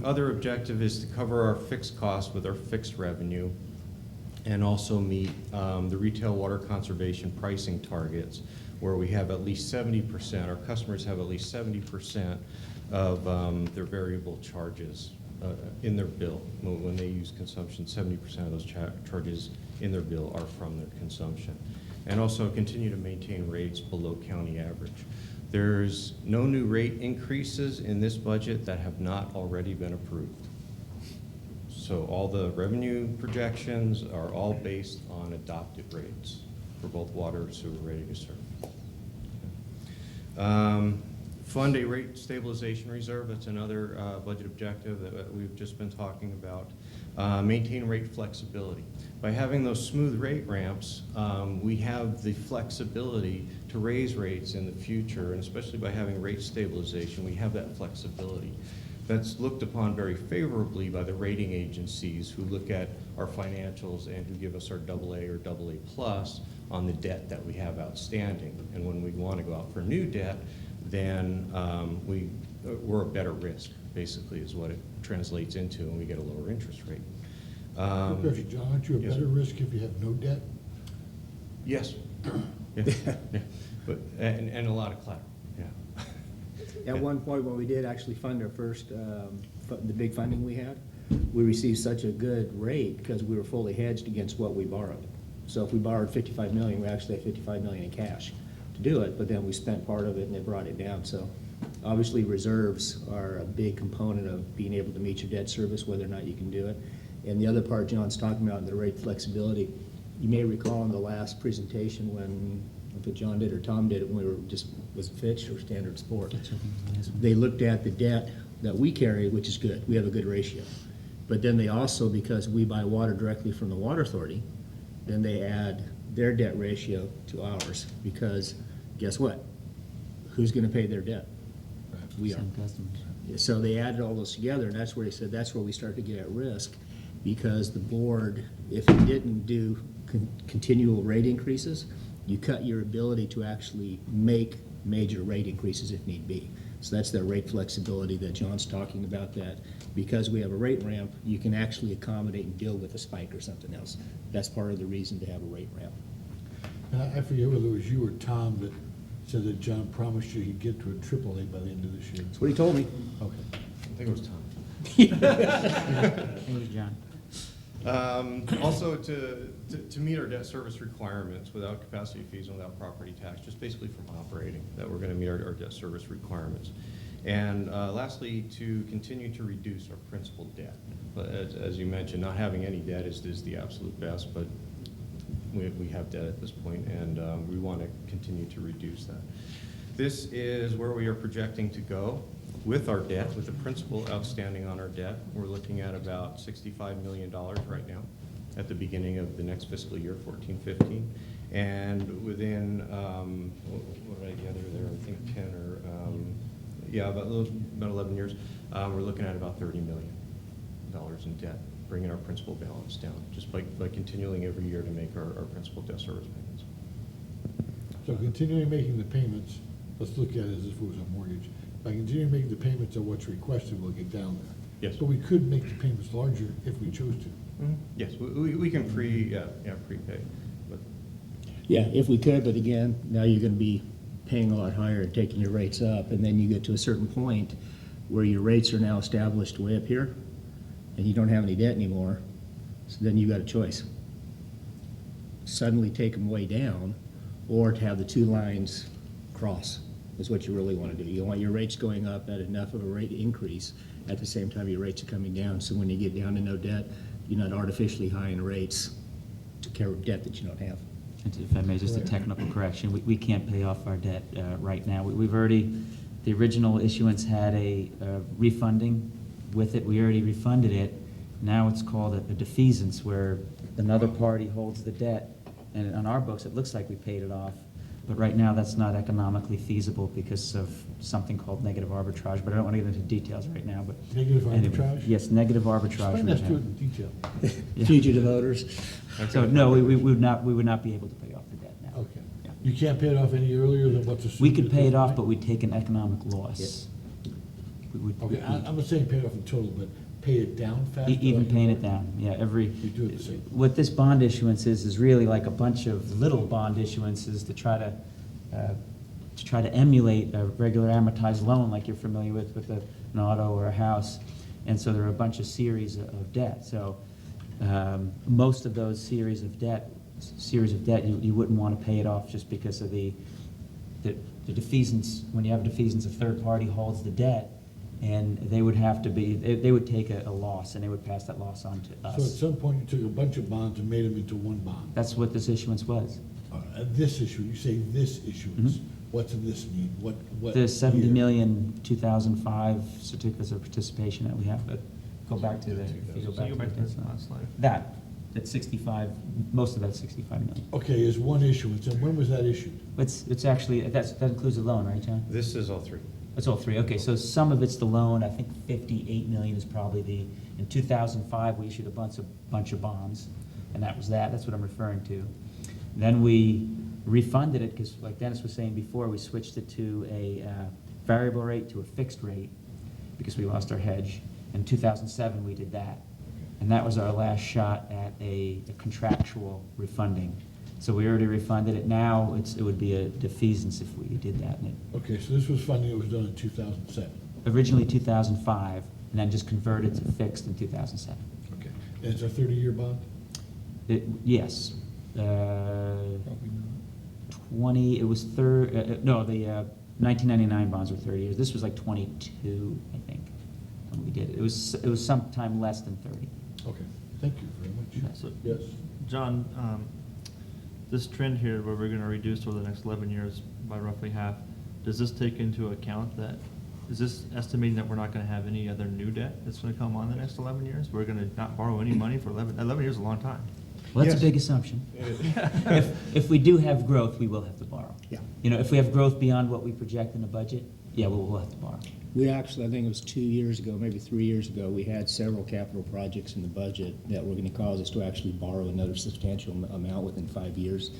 Other objective is to cover our fixed costs with our fixed revenue and also meet the retail water conservation pricing targets, where we have at least 70%, our customers have at least 70% of their variable charges in their bill. When they use consumption, 70% of those charges in their bill are from their consumption. And also continue to maintain rates below county average. There's no new rate increases in this budget that have not already been approved. So all the revenue projections are all based on adopted rates for both water and sewer ready to serve. Fund a rate stabilization reserve. That's another budget objective that we've just been talking about. Maintain rate flexibility. By having those smooth rate ramps, we have the flexibility to raise rates in the future, and especially by having rate stabilization, we have that flexibility. That's looked upon very favorably by the rating agencies who look at our financials and who give us our AA or AA plus on the debt that we have outstanding. And when we want to go out for new debt, then we're a better risk, basically, is what it translates into, and we get a lower interest rate. Quick question, John, aren't you a yes, better risk if you have no debt? Yes. Yeah. Yeah. But, and a lot of collateral, yeah. At one point, when we did actually fund our first, the big funding we had, we received such a good rate because we were fully hedged against what we borrowed. So if we borrowed $55 million, we actually had $55 million in cash to do it, but then we spent part of it and they brought it down. So obviously reserves are a big component of being able to meet your debt service, whether or not you can do it. And the other part John's talking about, the rate flexibility, you may recall in the last presentation when, if it John did or Tom did it, when we were just, was it Fitch or Standard Sport? They looked at the debt that we carry, which is good. We have a good ratio. But then they also, because we buy water directly from the water authority, then they add their debt ratio to ours, because guess what? Who's gonna pay their debt? We are. Same customers. So they added all those together, and that's where they said, that's where we start to get at risk, because the board, if you didn't do continual rate increases, you cut your ability to actually make major rate increases if need be. So that's the rate flexibility that John's talking about, that because we have a rate ramp, you can actually accommodate and deal with a spike or something else. That's part of the reason to have a rate ramp. And I forget whether it was you or Tom that said that John promised you he'd get to a AAA by the end of this year. That's what he told me. Okay. I think it was Tom. Thank you, John. Also, to meet our debt service requirements without capacity fees and without property tax, just basically from operating, that we're gonna meet our debt service requirements. And lastly, to continue to reduce our principal debt. But as you mentioned, not having any debt is the absolute best, but we have debt at this point, and we want to continue to reduce that. This is where we are projecting to go with our debt, with the principal outstanding on our debt. We're looking at about $65 million right now at the beginning of the next fiscal year, 14-15. And within, what did I gather there, I think 10 or, yeah, about 11 years, we're looking at about $30 million in debt, bringing our principal balance down, just by continuing every year to make our principal debt service payments. So continuing making the payments, let's look at it as if it was a mortgage. By continuing making the payments of what's requested, we'll get down there. Yes. But we could make the payments larger if we chose to. Yes, we can prepay, but Yeah, if we could, but again, now you're gonna be paying a lot higher and taking your rates up, and then you get to a certain point where your rates are now established way up here, and you don't have any debt anymore, so then you got a choice. Suddenly take them way down, or to have the two lines cross, is what you really wanna do. You want your rates going up at enough of a rate increase, at the same time your rates are coming down, so when you get down to no debt, you're not artificially high in rates to carry debt that you don't have. And if I may, just a technical correction, we can't pay off our debt right now. We've already, the original issuance had a refunding with it. We already refunded it. Now it's called a defeasance, where another party holds the debt. And on our books, it looks like we paid it off. But right now, that's not economically feasible because of something called negative arbitrage. But I don't want to get into details right now, but. Negative anyway, arbitrage? Yes, negative arbitrage. Explain that to it in detail. Yeah. Fugitive voters. So, no, we would not be able to pay off the debt now. Okay. Yeah. You can't pay it off any earlier than what's assumed? We could at pay this it off, point? but we'd take an economic loss. We would- Okay, I'm not saying pay it off in total, but pay it down faster? Even like paying you- it down, yeah, every. You do it the same. What this bond issuance is really like a bunch of little bond issuances to try to emulate a regular amortized loan like you're familiar with an auto or a house. And so there are a bunch of series of debt. So most of those series of debt, you wouldn't want to pay it off just because of the defeasance. When you have a defeasance, a third party holds the debt, and they would have to be, they would take a loss, and they would pass that loss on to So at us. some point, you took a bunch of bonds and made them into one bond. That's what this issuance was. This issue, you say this issuance, what's in this mean? What? The 70 year? million 2005 certificates of participation that we have, but go back to the, if you So you go back to the the last slide. That's 65, most of that's 65 million. Okay, is one issuance, and when was that issued? It's actually, that includes a loan, right, John? this is all three. It's all three, okay, so some of it's the loan, I think 58 million is probably in 2005, we issued a bunch of bonds, and that's what I'm referring to. Then we refunded it, because like Dennis was saying before, we switched it to a variable rate to a fixed rate, because we lost our hedge. In 2007, we did that, and that was our last shot at a contractual refunding. So we already refunded it, now it would be a defeasance if we did that. And Okay, so this was funding that was done in 2007. originally 2005, and then just converted to fixed in 2007. Okay, and it's a 30-year bond? Yes. 20, it was no, the 1999 bonds were 30 years. This was like 22, I think, when we did it. It was sometime less than 30. Okay, thank you very much. So, Yes? John, this trend here where we're gonna reduce over the next 11 years by roughly half, does this take into account that, is this estimating that we're not gonna have any other new debt that's gonna come on the next 11 years? We're gonna not borrow any money for 11 years is a long time. Well, that's Yes. a big assumption. If we do have growth, we will have to borrow. Yeah. You know, if we have growth beyond what we project in the budget, yeah, we'll have to borrow. We actually, I think it was 2 years ago, maybe 3 years ago, we had several capital projects in the budget that were gonna cause us to actually borrow another substantial amount within 5 years.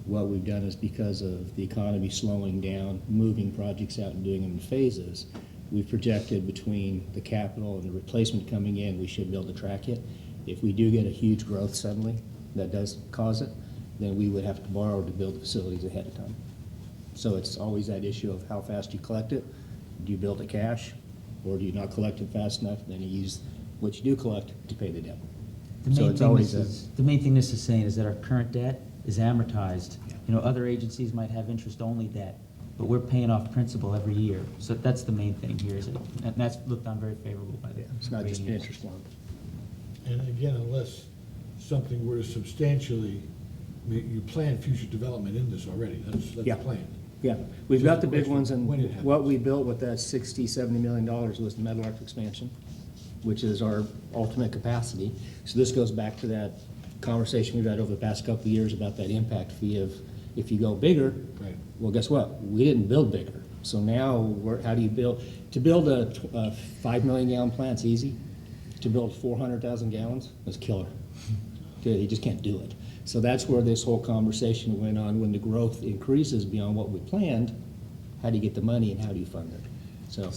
What we've done is, because of the economy slowing down, moving projects out and doing them in phases, we've projected between the capital and the replacement coming in, we should be able to track it. If we do get a huge growth suddenly, that does cause it, then we would have to borrow to build the facilities ahead of time. So it's always that issue of how fast you collect it. Do you build it cash, or do you not collect it fast enough? Then you use what you do collect to pay the debt. So it's always The main thing this is saying is that our current debt is amortized. You know, other agencies might have interest-only debt, but we're paying off principal every year. So that's the main thing here, is it? And that's looked on very favorable by the. It's not just an rating interest loan. And again, unless something were to substantially, I mean, you plan future development in this already, that's Yeah. planned. Yeah, we've So got the the big question, ones, and when it happens. what we built with that $60-70 million was the Metal Arc expansion, which is our ultimate capacity. So this goes back to that conversation we've had over the past couple of years about that impact fee of, if you go bigger, Right. well, guess what? We didn't build bigger. So now, how do you build? To build a 5 million gallon plant's easy. To build 400,000 gallons is killer. Okay, you just can't do it. So that's where this whole conversation went on. When the growth increases beyond what we planned, how do you get the money and how do you fund it? So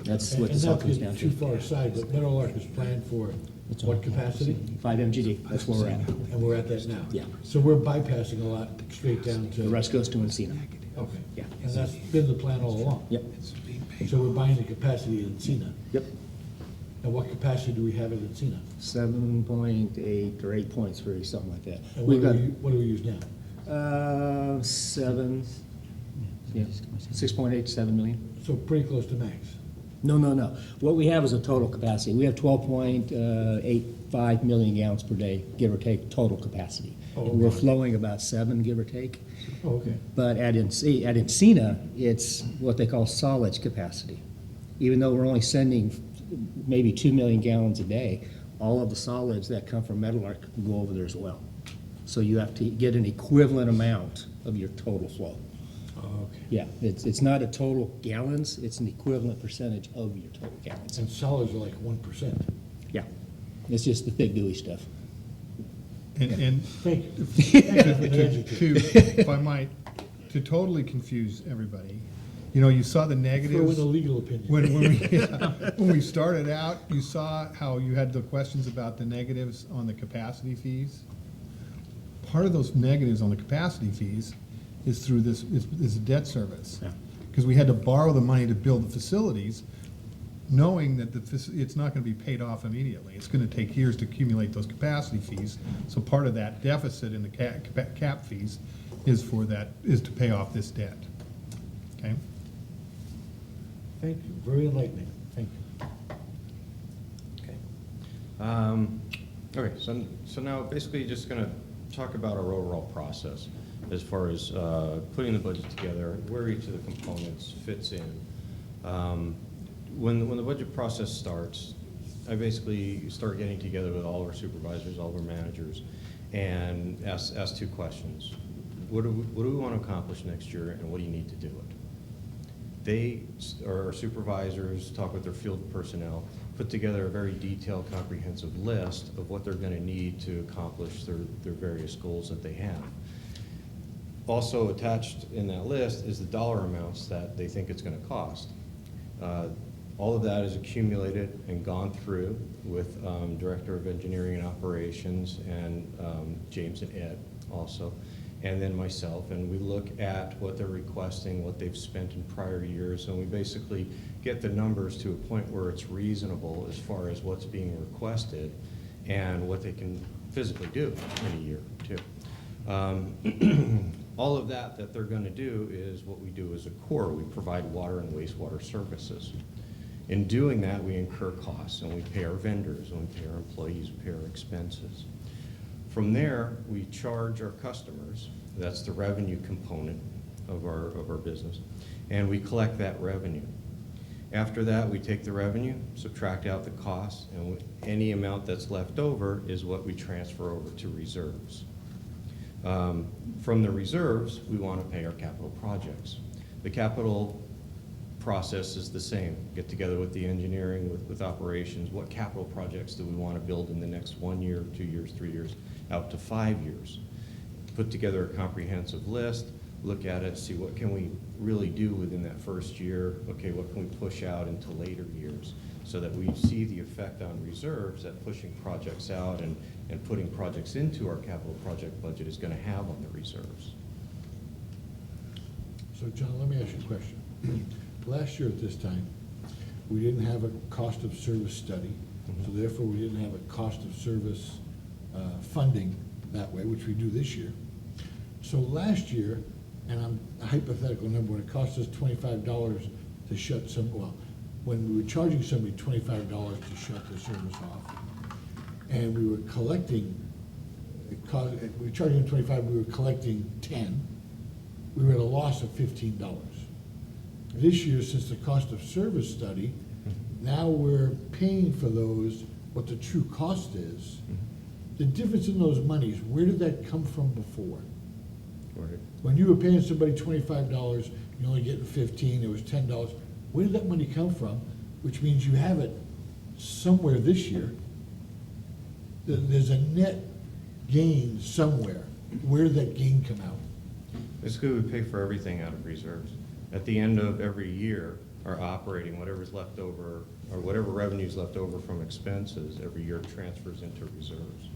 that's what this all comes down And not to get too to. far aside, but Metal Arc is planned for what capacity? 5 MGD, that's where we're at. And we're at that now? Yeah. So we're bypassing a lot straight down to. The rest goes to Encina. Okay. Yeah. And that's been the plan all along? Yep, So we're buying the capacity in Encina. yep. And what capacity do we have in Encina? 7.8 or 8 points, or something like that. And We've got, what do we use now? 7, yeah, 6.8 to 7 million. So pretty close to max. No. What we have is a total capacity. We have 12.85 million gallons per day, give or take, total capacity. Oh, We're okay. flowing about 7, give or take. Oh, okay. But at Encina, it's what they call solids capacity. Even though we're only sending maybe 2 million gallons a day, all of the solids that come from Metal Arc go over there as well. So you have to get an equivalent amount of your total flow. Oh, okay. Yeah, it's not a total gallons, it's an equivalent percentage of your total gallons. And solids are like 1%. Yeah, it's just the thick gooey stuff. And Thank you. Thank you for the education. if I might, to totally confuse everybody, you know, you saw the Throw in negatives. a legal opinion. When we started out, you saw how you had the questions about the negatives on the capacity fees. Part of those negatives on the capacity fees is through this, is debt service. Yeah. Because we had to borrow the money to build the facilities, knowing that it's not gonna be paid off immediately. It's gonna take years to accumulate those capacity fees. So part of that deficit in the cap fees is to pay off this debt. Okay? Thank you. Very enlightening. Thank you. Okay, so now basically just gonna talk about our overall process as far as putting the budget together, where each of the components fits in. When the budget process starts, I basically start getting together with all of our supervisors, all of our managers, and ask 2 questions. What do we want to accomplish next year, and what do you need to do it? They, or our supervisors, talk with their field personnel, put together a very detailed, comprehensive list of what they're going to need to accomplish their various goals that they have. Also attached in that list is the dollar amounts that they think it's going to cost. All of that is accumulated and gone through with Director of Engineering and Operations and James and Ed also, and then myself, and we look at what they're requesting, what they've spent in prior years, and we basically get the numbers to a point where it's reasonable as far as what's being requested and what they can physically do in a year or 2. All of that they're going to do is what we do as a core. We provide water and wastewater services. In doing that, we incur costs, and we pay our vendors, and we pay our employees, we pay our expenses. From there, we charge our customers. That's the revenue component of our business, and we collect that revenue. After that, we take the revenue, subtract out the costs, and any amount that's left over is what we transfer over to reserves. From the reserves, we want to pay our capital projects. The capital process is the same. Get together with the engineering, with operations, what capital projects do we want to build in the next 1 year, 2 years, 3 years, out to 5 years. Put together a comprehensive list, look at it, see what can we really do within that first year. Okay, what can we push out into later years so that we see the effect on reserves that pushing projects out and putting projects into our capital project budget is going to have on the reserves. So John, let me ask you a question. Last year at this time, we didn't have a cost of service study, so therefore we didn't have a cost of service funding that way, which we do this year. So last year, and I'm a hypothetical number, when it cost us $25 to shut when we were charging somebody $25 to shut the service off, and we were collecting, we were charging them 25, we were collecting 10, we were at a loss of $15. This year, since the cost of service study, now we're paying for those, what the true cost is. The difference in those monies, where did that come from before? Right. When you were paying somebody $25, you're only getting 15, it was $10. Where did that money come from? Which means you have it somewhere this year. There's a net gain somewhere. Where did that gain come out? Basically, we pay for everything out of reserves. At the end of every year, our operating, whatever's left over, or whatever revenue's left over from expenses, every year transfers into reserves.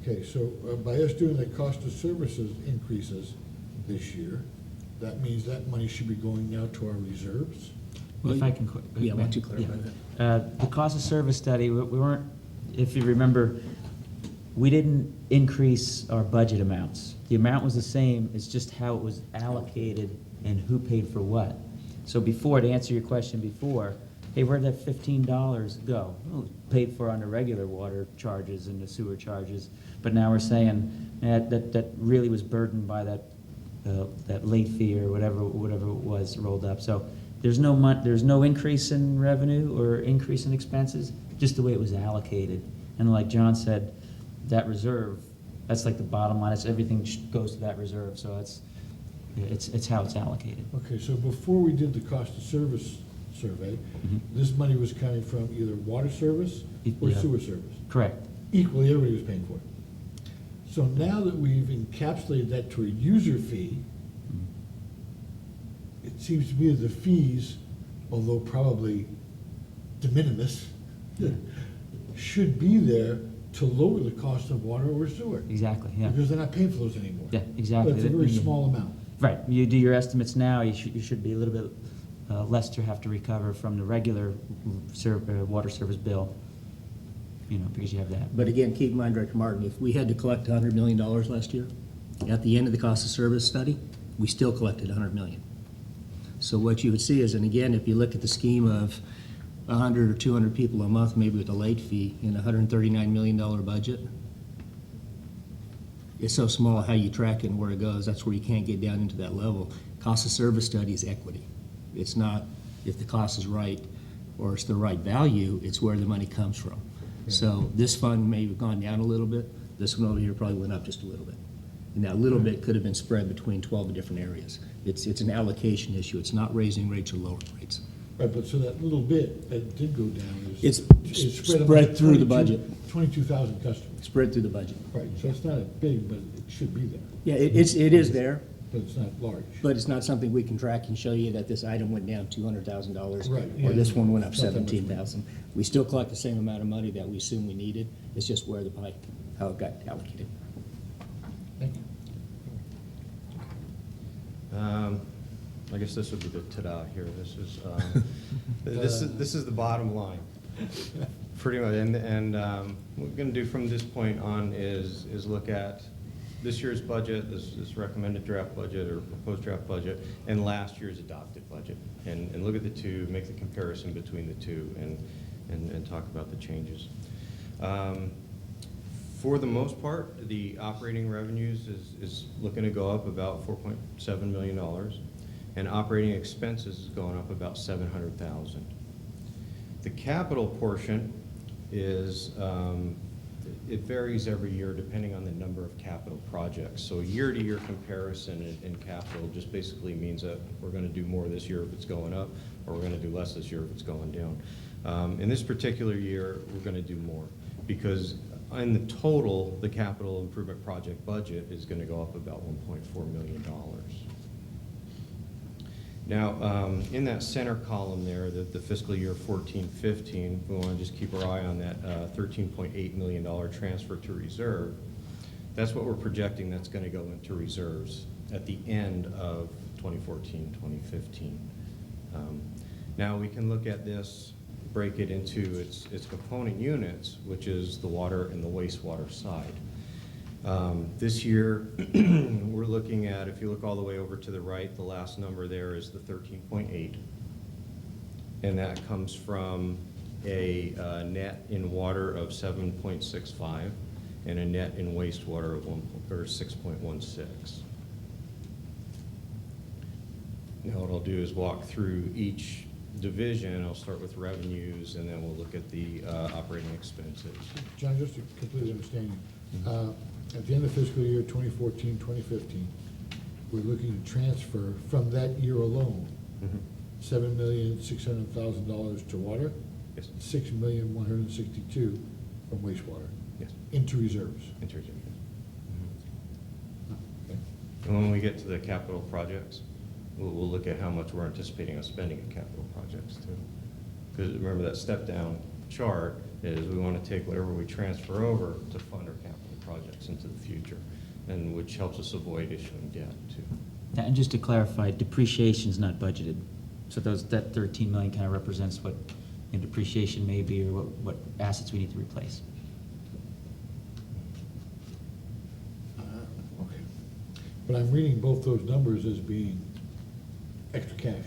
Okay, so by us doing the cost of services increases this year, that means that money should be going now to our reserves? If I can. Yeah, why don't you clarify that? The cost of service study, we weren't, if you remember, we didn't increase our budget amounts. The amount was the same, it's just how it was allocated and who paid for what. So before, to answer your question before, hey, where'd that $15 go? Well, paid for on the regular water charges and the sewer charges, but now we're saying that really was burdened by that late fee or whatever it was rolled up. So there's no increase in revenue or increase in expenses, just the way it was allocated. And like John said, that reserve, that's like the bottom line. It's everything goes to that reserve. So it's how it's allocated. Okay, so before we did the cost of service survey, this money was coming from either water service or Yeah. sewer service. Correct. Equally, everybody was paying for it. So now that we've encapsulated that to a user fee, it seems to me that the fees, although probably de minimis, should be there to lower the cost of water or sewer. Exactly, yeah. Because they're not paying for those anymore. Yeah, exactly. But it's a very small amount. Right, you do your estimates now, you should be a little bit less to have to recover from the regular water service bill, because you have that. But again, keep in mind, Director Martin, if we had to collect $100 million last year, at the end of the cost of service study, we still collected $100 million. So what you would see is, and again, if you look at the scheme of 100 or 200 people a month, maybe with a late fee, in a $139 million budget, it's so small how you track it and where it goes. That's where you can't get down into that level. Cost of service study is equity. It's not if the cost is right or it's the right value, it's where the money comes from. So this fund may have gone down a little bit. This one over here probably went up just a little bit. And that little bit could have been spread between 12 different areas. It's an allocation issue. It's not raising rates or lowering rates. Right, but so that little bit that did go down It's is spread through the budget. 22,000 customers. Spread through the budget. Right, so it's not a big, but it should be there, Yeah, it is there, but it's not large. but it's not something we can track and show you that this item went down $200,000. Right, yeah. Or this one went up It's not that much money. 17,000. We still collect the same amount of money that we assume we needed. It's just where the pie, how it got allocated. Thank you. I guess this would be the ta-da here. This is the bottom line. Pretty much, and what we're going to do from this point on is look at this year's budget, this recommended draft budget or proposed draft budget, and last year's adopted budget, and look at the two, make the comparison between the two, and talk about the changes. For the most part, the operating revenues is looking to go up about $4.7 million, and operating expenses is going up about $700,000. The capital portion is It varies every year depending on the number of capital projects. So a year-to-year comparison in capital just basically means that we're going to do more this year if it's going up, or we're going to do less this year if it's going down. In this particular year, we're going to do more because in the total, the capital improvement project budget is going to go up about $1.4 million. Now, in that center column there, the fiscal year 14-15, we want to just keep our eye on that $13.8 million transfer to reserve. That's what we're projecting that's going to go into reserves at the end of 2014-2015. Now, we can look at this, break it into its component units, which is the water and the wastewater side. This year, we're looking at, if you look all the way over to the right, the last number there is the 13.8. And that comes from a net in water of 7.65 and a net in wastewater of 6.16. Now what I'll do is walk through each division. I'll start with revenues, and then we'll look at the operating expenses. John, just to completely understand you, at the end of fiscal year 2014-2015, we're looking to transfer from that year alone, $7,600,000 to water, Yes. $6,162,000 from wastewater, Yes. into reserves. Into reserve, yes. Okay. And when we get to the capital projects, we'll look at how much we're anticipating on spending in capital projects too. Because remember that step down chart is we want to take whatever we transfer over to fund our capital projects into the future, and which helps us avoid issuing debt too. And just to clarify, depreciation is not budgeted. So that 13 million kind of represents what depreciation may be, or what assets we need to replace. Okay. But I'm reading both those numbers as being extra cash.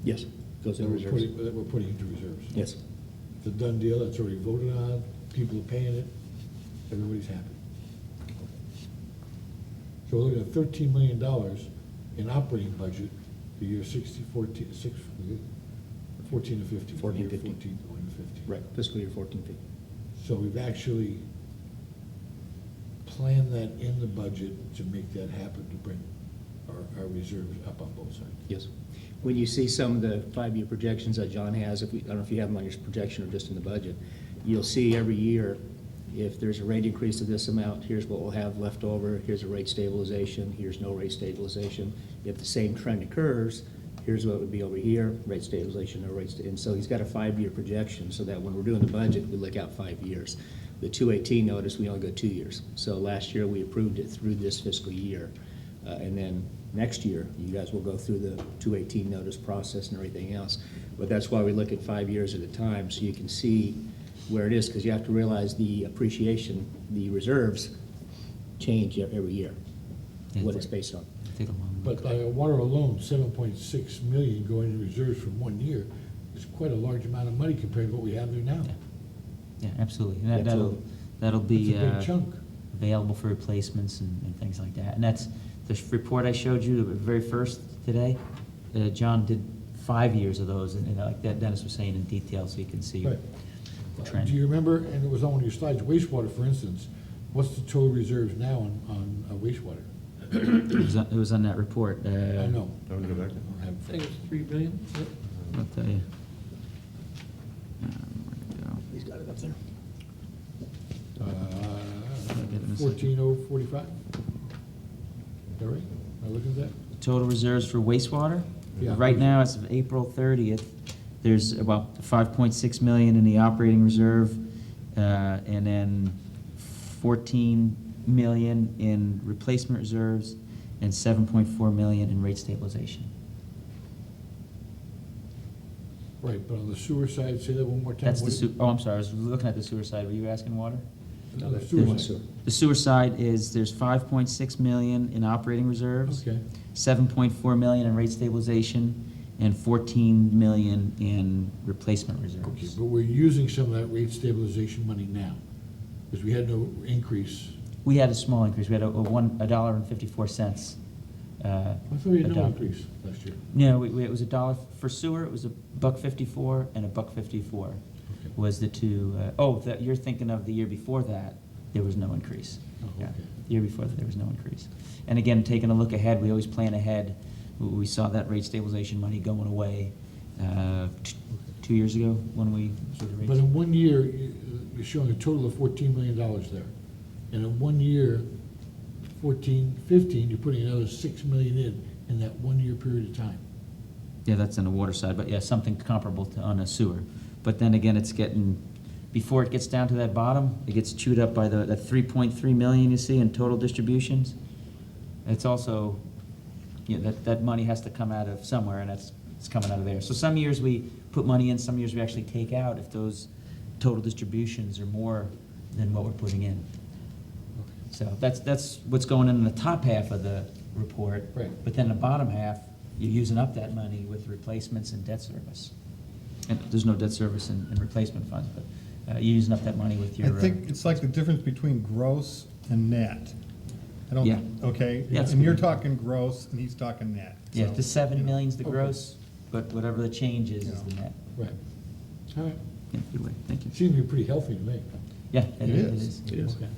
Yes, goes in That we're reserves. putting- that we're putting into reserves. Yes. It's a done deal, that's already voted on, people are paying it, everybody's happy. So we're looking at $13 million in operating budget for year 14 to 15. 14, year 15. 14 going to 15. Right, fiscal year 14-15. So we've actually planned that in the budget to make that happen, to bring our reserves up on both sides. Yes. When you see some of the 5-year projections that John has, I don't know if you have them on your projection or just in the budget, you'll see every year, if there's a rate increase of this amount, here's what we'll have left over, here's a rate stabilization, here's no rate stabilization. If the same trend occurs, here's what it would be over here, rate stabilization, no rate and so he's got a 5-year projection, so that when we're doing the budget, we look out 5 years. The 218 notice, we only go 2 years. So last year, we approved it through this fiscal year. And then next year, you guys will go through the 218 notice process and everything else. But that's why we look at 5 years at a time, so you can see where it is, because you have to realize the appreciation, the reserves change every year, what it's based on. Take a long look. But by water alone, 7.6 million going in reserves from 1 year is quite a large amount of money compared to what we have there now. Yeah, absolutely. And Absolutely. that'll be That's a big chunk. available for replacements and things like that. And that's, the report I showed you, the very first today, John did 5 years of those, and like that Dennis was saying in detail, so you can see Right. the trend. Do you remember, and it was on one of your slides, wastewater, for instance, what's the total reserves now on wastewater? It was on that report. I know. Want me to go back? I don't have- I think it's 3 billion. I'll tell you. Where'd it go? He's got it up there. 14,045? Is that right? Am I looking at that? Total reserves for wastewater? Yeah. Right now, as of April 30th, there's about 5.6 million in the operating reserve, and then 14 million in replacement reserves, and 7.4 million in rate stabilization. Right, but on the sewer side, say that one more time. That's the What- I'm sorry, I was looking at the sewer side. Were you asking water? No, the They sewer want side. sewer. The sewer side is, there's 5.6 million in operating reserves. Okay. 7.4 million in rate stabilization, and 14 million in replacement Okay, reserves. but we're using some of that rate stabilization money now, because we had no increase. We had a small increase, we had $1.54. I thought we had no adopted. increase last year. No, it was $1 for sewer, it was $1.54 and $1.54. Okay. was the two, that, you're thinking of the year before that, there was no increase. Oh, Yeah, okay. the year before that, there was no increase. And again, taking a look ahead, we always plan ahead. We saw that rate stabilization money going away 2 years ago when we sort of raised. But in 1 year, you're showing a total of $14 million there. And in 1 year, 14, 15, you're putting another $6 million in that 1 year period of time. Yeah, that's on the water side, but yeah, something comparable to on a sewer. But then again, it's getting, before it gets down to that bottom, it gets chewed up by the 3.3 million you see in total distributions. It's also, that money has to come out of somewhere, and it's coming out of there. So some years we put money in, some years we actually take out if those total distributions are more than what we're putting in. So that's what's going in the top half of the report. Right. But then the bottom half, you're using up that money with replacements and debt service. And there's no debt service in replacement funds, but you're using up that money with your. I think it's like the difference between gross and net. I don't, Yeah. okay? Yeah, that's And you're good. talking gross, and he's talking net. Yeah, so, the 7 you know. million's the Okay. gross, but whatever the change is Yeah. the net. Right. All right. Yeah, good way, thank you. Seems to be pretty healthy to me. Yeah, It is. It is. Okay.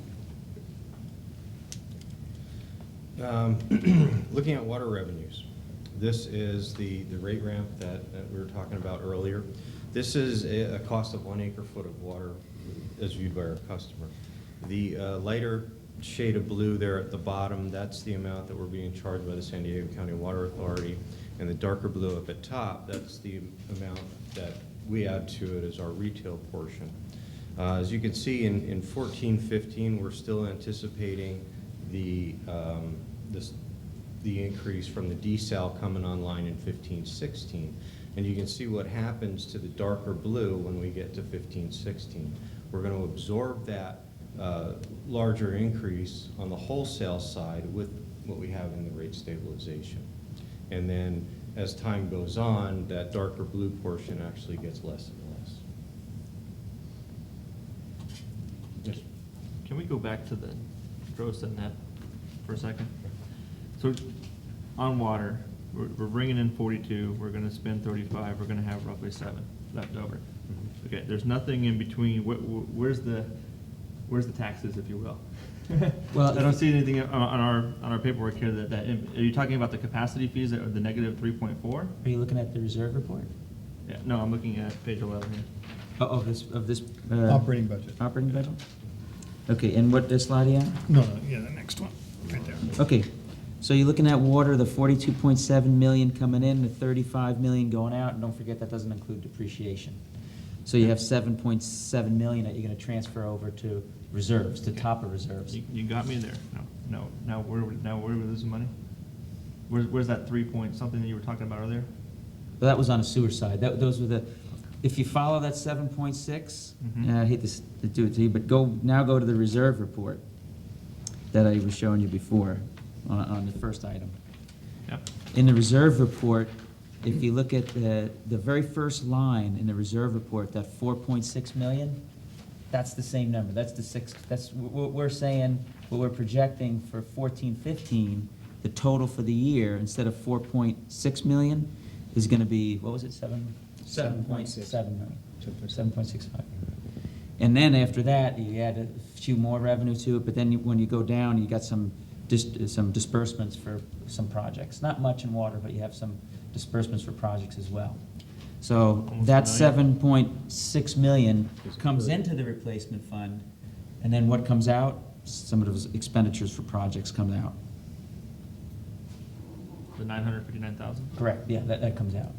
Looking at water revenues, this is the rate ramp that we were talking about earlier. This is a cost of 1 acre foot of water as viewed by our customer. The lighter shade of blue there at the bottom, that's the amount that we're being charged by the San Diego County Water Authority. And the darker blue up at top, that's the amount that we add to it as our retail portion. As you can see in 14-15, we're still anticipating the increase from the desal coming online in 15-16. And you can see what happens to the darker blue when we get to 15-16. We're going to absorb that larger increase on the wholesale side with what we have in the rate stabilization. And then as time goes on, that darker blue portion actually gets less and less. Yes. Can we go back to the gross and net for a second? So on water, we're bringing in 42, we're gonna spend 35, we're gonna have roughly 7 left over. Okay, there's nothing in between, where's the taxes, if you will? Well, I don't see anything on our paperwork here are you talking about the capacity fees that are the negative 3.4? Are you looking at the reserve report? Yeah, no, I'm looking at page 11 here. Oh, of this. Operating budget. Operating budget? Okay, and what slide are you on? No, yeah, the next one, right there. Okay, so you're looking at water, the 42.7 million coming in, the 35 million going out, and don't forget that doesn't include depreciation. So you have 7.7 million that you're gonna transfer over to reserves, to top of reserves. You got me there. No. Now where are we losing money? Where's that 3 point something that you were talking about earlier? Well, that was on the sewer side. Those were the, if you follow that 7.6, Mhm. I hate to do it to you, but go to the reserve report that I was showing you before on the first item. Yep. In the reserve report, if you look at the very first line in the reserve report, that 4.6 million, that's the same number. That's the six, that's what we're saying, what we're projecting for 14-15, the total for the year, instead of 4.6 million, is gonna be, what was it, 7.7 million? 7.65. And then after that, you add a few more revenue to it, but then when you go down, you got some disbursements for some projects. Not much in water, but you have some disbursements for projects as well. So Almost that a million. 7.6 million comes into the replacement fund, and then what comes out? Some of those expenditures for projects come out. The 959,000? Correct, yeah, that comes out.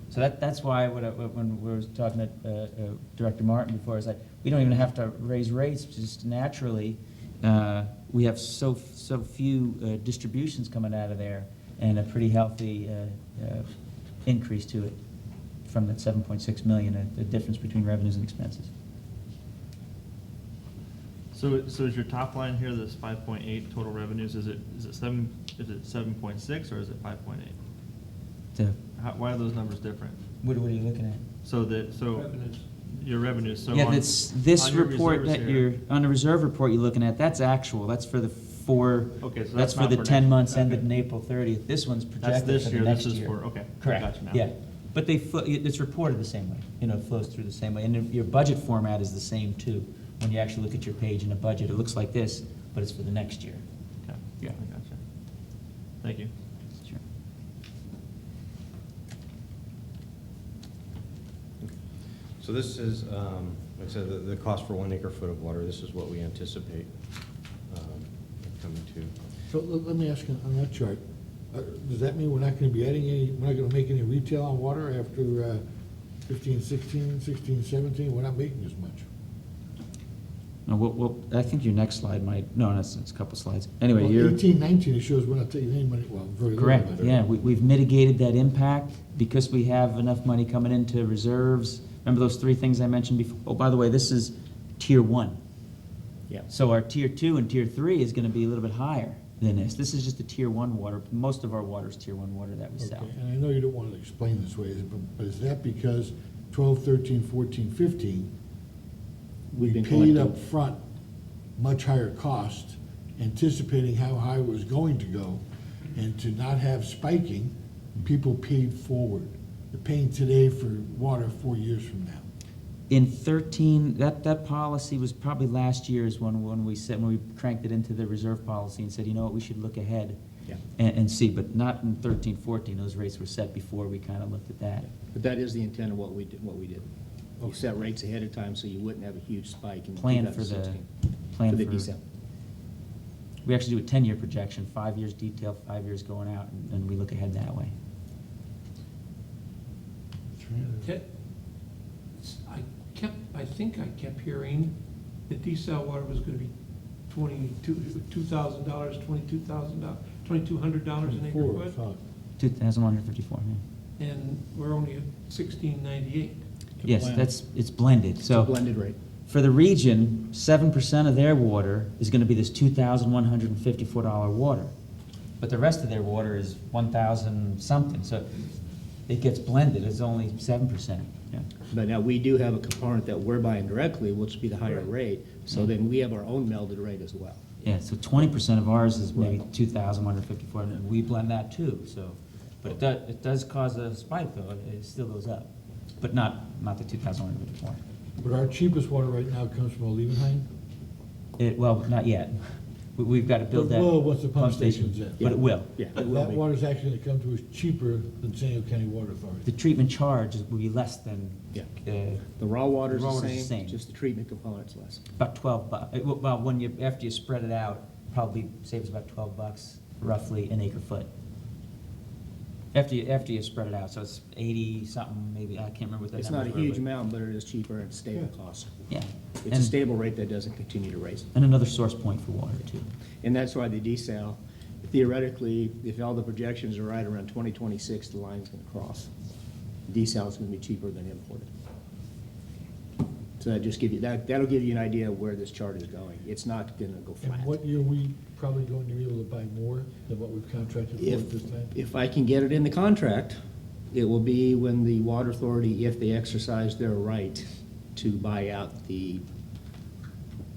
So that's why when we were talking to Director Martin before, it's like, we don't even have to raise rates, just naturally, we have so few distributions coming out of there, and a pretty healthy increase to it from that 7.6 million, the difference between revenues and expenses. So is your top line here, this 5.8 total revenues, is it 7.6 or is it 5.8? So, Why are those numbers different? what are you looking at? So Revenues. your revenues, so Yeah, on. this on your report reserves that here- on the reserve report you're looking at, that's actual, that's for the Okay, so that's that's for not the for 10 next- months ended okay. in April 30th. This one's That's projected this for the year, next this is year. for, okay. I Correct, got you now. yeah. But it's reported the same way, you know, it flows through the same way. And then your budget format is the same too. When you actually look at your page in a budget, it looks like this, but it's for the next year. Okay, Yeah. I gotcha. Thank you. Sure. So this is, like I said, the cost for 1 acre foot of water, this is what we anticipate coming to. So let me ask you, on that chart, does that mean we're not gonna be adding any, we're not gonna make any retail on water after 15, 16, 16, 17? We're not making as much. No, well, I think your next slide might, no, it's a couple slides. Anyway, Well, you're. 18, 19, it shows we're not taking any money, well, very little. Correct, of it. yeah, we've mitigated that impact because we have enough money coming into reserves. Remember those three things I mentioned before? Oh, by the way, this is tier 1. Yeah. So our tier 2 and tier 3 is gonna be a little bit higher than this. This is just a tier 1 water. Most of our water is tier 1 water that we sell. Okay, and I know you don't want to explain this way, but is that because 12, 13, 14, 15, we We've been paid collecting. up front much higher cost, anticipating how high it was going to go, and to not have spiking, people paid forward. They're paying today for water 4 years from now. In 13, that policy was probably last year's when we cranked it into the reserve policy and said, you know what, we should look ahead Yeah. and see, but not in 13, 14. Those rates were set before we kind of looked at that. But that is the intent of what we did. We set rates ahead of time so you wouldn't have a huge spike in Plan for the, 2016. plan For the for, desal. we actually do a 10-year projection, 5 years detail, 5 years going out, and we look ahead that way. I think I kept hearing that desal water was gonna be $2,000, $22,000, $2,200 an acre Four, I foot, thought. 2,154, yeah. and we're only at $1,698. Yes, plan. it's blended, It's a so. blended rate. For the region, 7% of their water is gonna be this $2,154 water. But the rest of their water is 1,000 something, so it gets blended, it's only 7%. Yeah. But now we do have a component that we're buying directly, which would be the higher Right. rate, so then we have our own melded rate as well. Yeah, so 20% of ours is maybe 2,154, and we blend that too, so. But it does cause a spike though, it still goes up, but not the 2,154. But our cheapest water right now comes from Olevenheim? Well, not yet. We've got to build that. Well, once the pump station, station's in. but it will. Yeah, it will That be. water's actually gonna come to us cheaper than San Diego County Water The Authority. treatment charge will be less than, Yeah. uh, The raw water's The raw the water's the same, same. just the treatment component's less. about $12. Well, after you spread it out, probably saves about $12 roughly an acre foot. After you spread it out, so it's 80 something, maybe, I can't remember what that It's number not a huge amount, but it is cheaper and stable cost. Yeah. It's a And- stable rate that doesn't continue to raise. And another source point for water too. And that's why the desal, theoretically, if all the projections are right, around 2026, the line's gonna cross. Desal is gonna be cheaper than imported. So that'll give you an idea of where this chart is going. It's not gonna go And flat. what year are we probably going to be able to buy more than what we've contracted for at this time? If I can get it in the contract, it will be when the water authority, if they exercise their right to buy out the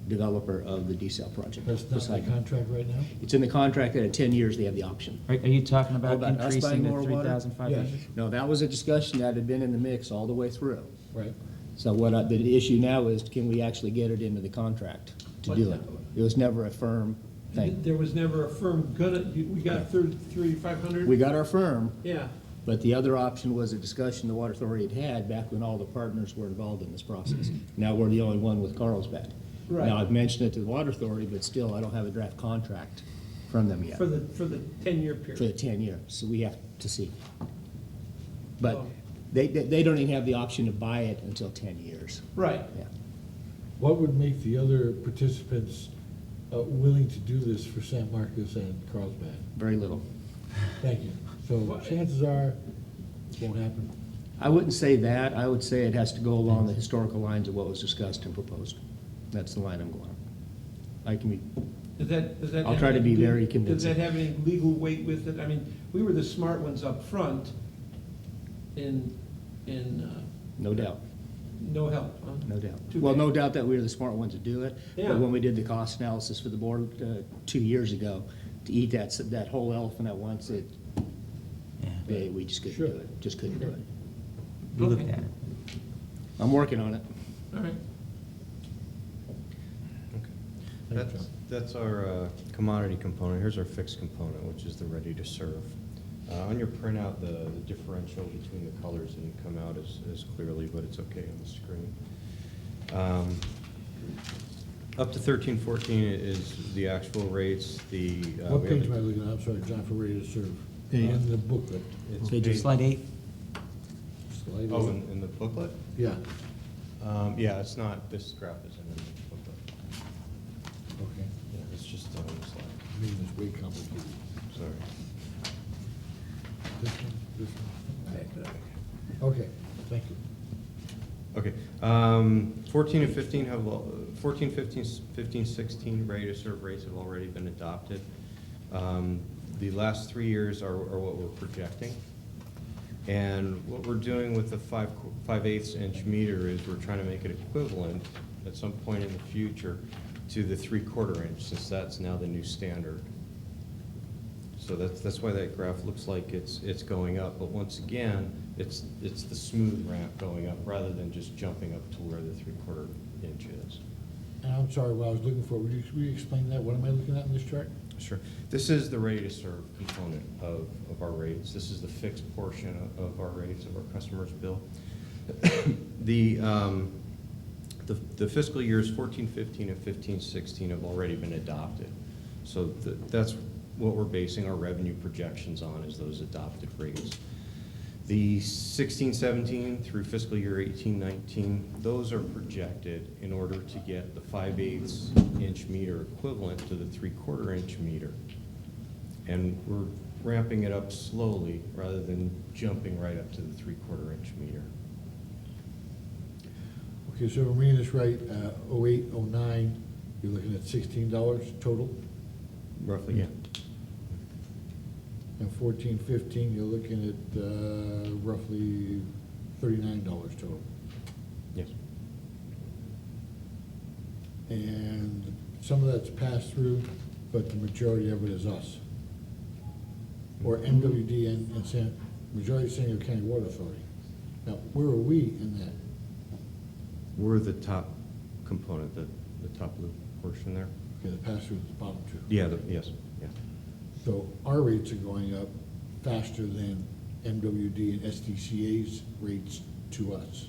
developer of the desal project. That's not in the contract right now? It's in the contract that at 10 years, they have the option. Are you talking Oh, about about us buying increasing the more water? 3,500? Yes. No, that was a discussion that had been in the mix all the way through. Right. So the issue now is, can we actually get it into the contract to do it? It was never a firm thing. There was never a firm we got 3,500? We got our firm, Yeah, but the other option was a discussion the water authority had back when all the partners were involved in this process. Now we're the only one with Carlsbad. Right. Now, I've mentioned it to the water authority, but still, I don't have a draft contract from them yet for the 10-year for the period. 10 years, so we have to see. But Oh. they don't even have the option to buy it until 10 years. Right. Yeah. What would make the other participants willing to do this for San Marcos and Carlsbad? Very little. Thank you. So chances are, it won't happen. I wouldn't say that. I would say it has to go along the historical lines of what was discussed and proposed. That's the line I'm going on. I can be, Does that I'll have try to any be very Does convincing. that have any legal weight with it? I mean, we were the smart ones up front in no doubt, no help, huh? no doubt. Too Well, bad. no doubt that we were the smart ones to do it. Yeah. But when we did the cost analysis for the board 2 years ago, to eat that whole elephant at once, Yeah. we just couldn't Sure. do it. Just couldn't do it. We looked Okay. at it. I'm working on it. All right. Okay. That's our commodity component. Here's our fixed component, which is the ready to serve. On your printout, the differential between the colors didn't come out as clearly, but it's okay on the screen. Up to 1314 is the actual rates. What page am I looking at? I'm sorry, John, for ready to serve. Eight. On the booklet. It's Page page- Slide 8? Slide Oh, eight. in the booklet? Yeah, Yeah, it's not, this graph isn't in the booklet. okay. Yeah, it's just on the slide. I mean, it's way complicated. Sorry. This one. Okay, thank you. Okay, 14 and 15 have, 14, 15, 16 ready to serve rates have already been adopted. The last 3 years are what we're projecting. And what we're doing with the 5/8 inch meter is we're trying to make it equivalent at some point in the future to the 3/4 inch, since that's now the new standard. So that's why that graph looks like it's going up, but once again, it's the smooth ramp going up rather than just jumping up to where the 3/4 inch is. And I'm sorry, what I was looking for, will you explain that? What am I looking at in this chart? Sure. This is the ready to serve component of our rates. This is the fixed portion of our rates of our customers' bill. The fiscal years 14, 15, and 15, 16 have already been adopted. So that's what we're basing our revenue projections on, is those adopted rates. The 16, 17 through fiscal year 18, 19, those are projected in order to get the 5/8 inch meter equivalent to the 3/4 inch meter. And we're ramping it up slowly rather than jumping right up to the 3/4 inch meter. Okay, so if I'm reading this right, 08, 09, you're looking at $16 total? Roughly, yeah. And 14, 15, you're looking at roughly $39 total. Yes. And some of that's passed through, but the majority of it is us. Or MWD and majority of San Diego County Water Authority. Now, where are we in that? We're the top component, the top blue portion there. Okay, the pass-through is the bottom two. Yeah, yes, yeah. So our rates are going up faster than MWD and SDCA's rates to us.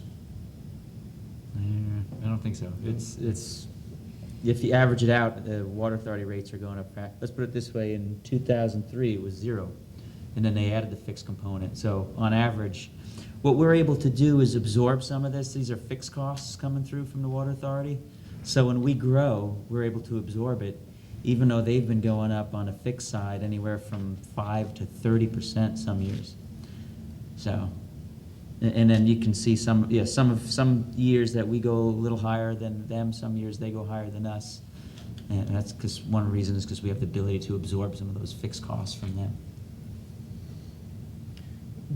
I don't think so. It's, if you average it out, the water authority rates are going up fast. Let's put it this way, in 2003, it was 0. And then they added the fixed component. So on average, what we're able to do is absorb some of this. These are fixed costs coming through from the water authority. So when we grow, we're able to absorb it, even though they've been going up on a fixed side anywhere from 5 to 30% some years. So, and then you can see some years that we go a little higher than them, some years they go higher than us. And that's because one reason is because we have the ability to absorb some of those fixed costs from them.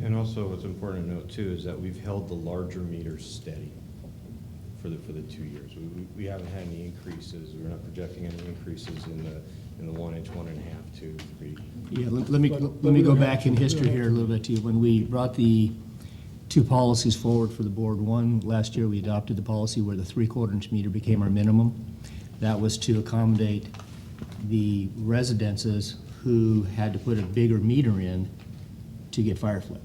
And also, what's important to note too is that we've held the larger meters steady for the 2 years. We haven't had any increases. We're not projecting any increases in the 1 inch, 1.5, 2, 3. Yeah, let me go back in history here a little bit too. When we brought the two policies forward for the board, one, last year we adopted the policy where the 3/4 inch meter became our minimum. That was to accommodate the residences who had to put a bigger meter in to get fire flow.